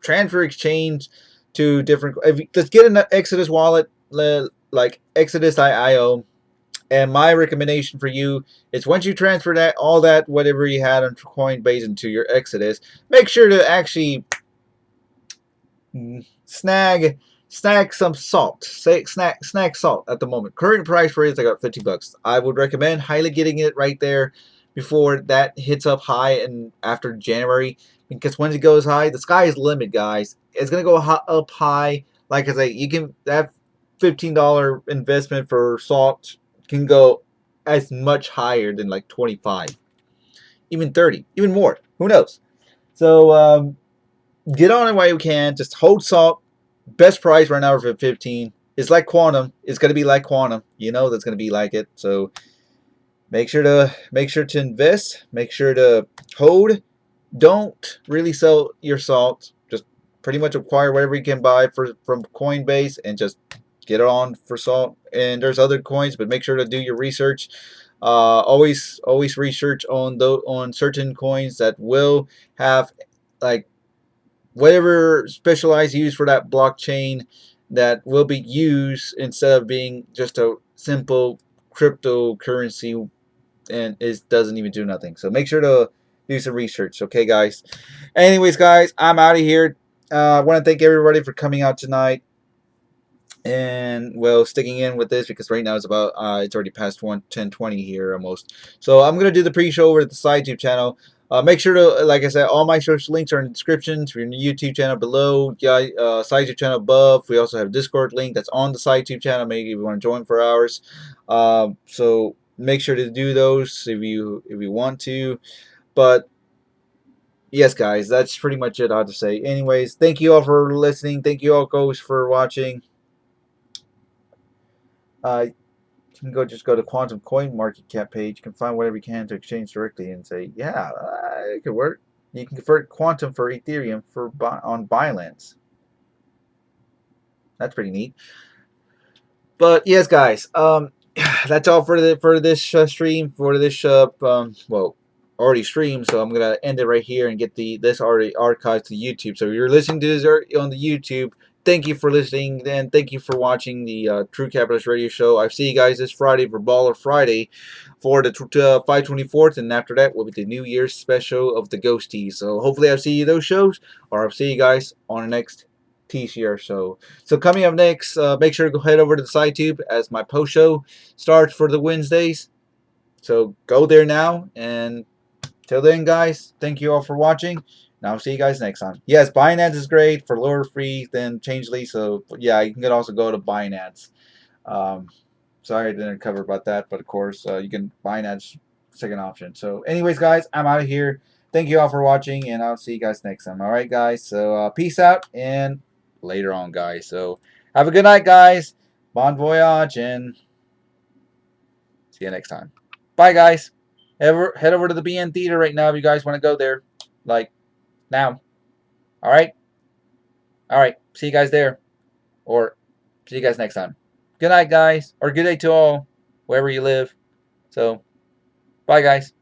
transfer exchange to different. Just get an Exodus wallet, like Exodus.io. And my recommendation for you is, once you transfer all that whatever you had on Coinbase into your Exodus, make sure to actually snag some salt. Snag salt at the moment. Current price for it is like $50. I would recommend highly getting it right there before that hits up high and after January, because when it goes high, the sky is the limit, guys. It's gonna go up high. Like I say, you can that $15 investment for salt can go as much higher than like 25, even 30, even more. Who knows? So get on it while you can. Just hold salt. Best price right now for 15. It's like Quantum. It's gonna be like Quantum. That's gonna be like it. So make sure to invest. Make sure to hold. Don't really sell your salt. Just pretty much acquire whatever you can buy from Coinbase and just get it on for salt. And there's other coins, but make sure to do your research. Always research on certain coins that will have like whatever specialized use for that blockchain that will be used, instead of being just a simple cryptocurrency and it doesn't even do nothing. So make sure to do some research. Okay, guys. Anyways, guys, I'm out of here. I want to thank everybody for coming out tonight and sticking in with this, because right now it's about it's already past 10:20 here almost. So I'm gonna do the pre-show over at the SideTube channel. Make sure to, like I said, all my social links are in the description. For your YouTube channel below, SideTube channel above. We also have a Discord link that's on the SideTube channel. Maybe if you want to join for hours. So make sure to do those if you want to. But yes, guys, that's pretty much it I have to say. Anyways, thank you all for listening. Thank you all, Ghost, for watching. You can just go to Quantum Coin Market Cap page. You can find whatever you can to exchange directly and say, yeah, it could work. You can convert Quantum for Ethereum on Binance. That's pretty neat. But yes, guys, that's all for this stream, for this already streamed. So I'm gonna end it right here and get this already archived to YouTube. So if you're listening to this on the YouTube, thank you for listening, and thank you for watching the True Capitalist Radio Show. I'll see you guys this Friday for Baller Friday for the 524th, and after that will be the New Year's special of the Ghosties. So hopefully I'll see you those shows, or I'll see you guys on the next TCR show. So coming up next, make sure to head over to the SideTube as my post show starts for the Wednesdays. So go there now and till then, guys, thank you all for watching, and I'll see you guys next time. Yes, Binance is great for lower fee than Changely, so yeah, you can also go to Binance. Sorry I didn't cover about that, but of course, you can Binance second option. So anyways, guys, I'm out of here. Thank you all for watching, and I'll see you guys next time. All right, guys, so peace out, and later on, guys. So have a good night, guys. Bon voyage, and see you next time. Bye, guys. Head over to the BN Theater right now if you guys want to go there. Like, now. Alright? Alright. See you guys there. Or, see you guys next time. Good night, guys. Or good day to all, wherever you live. So, bye, guys.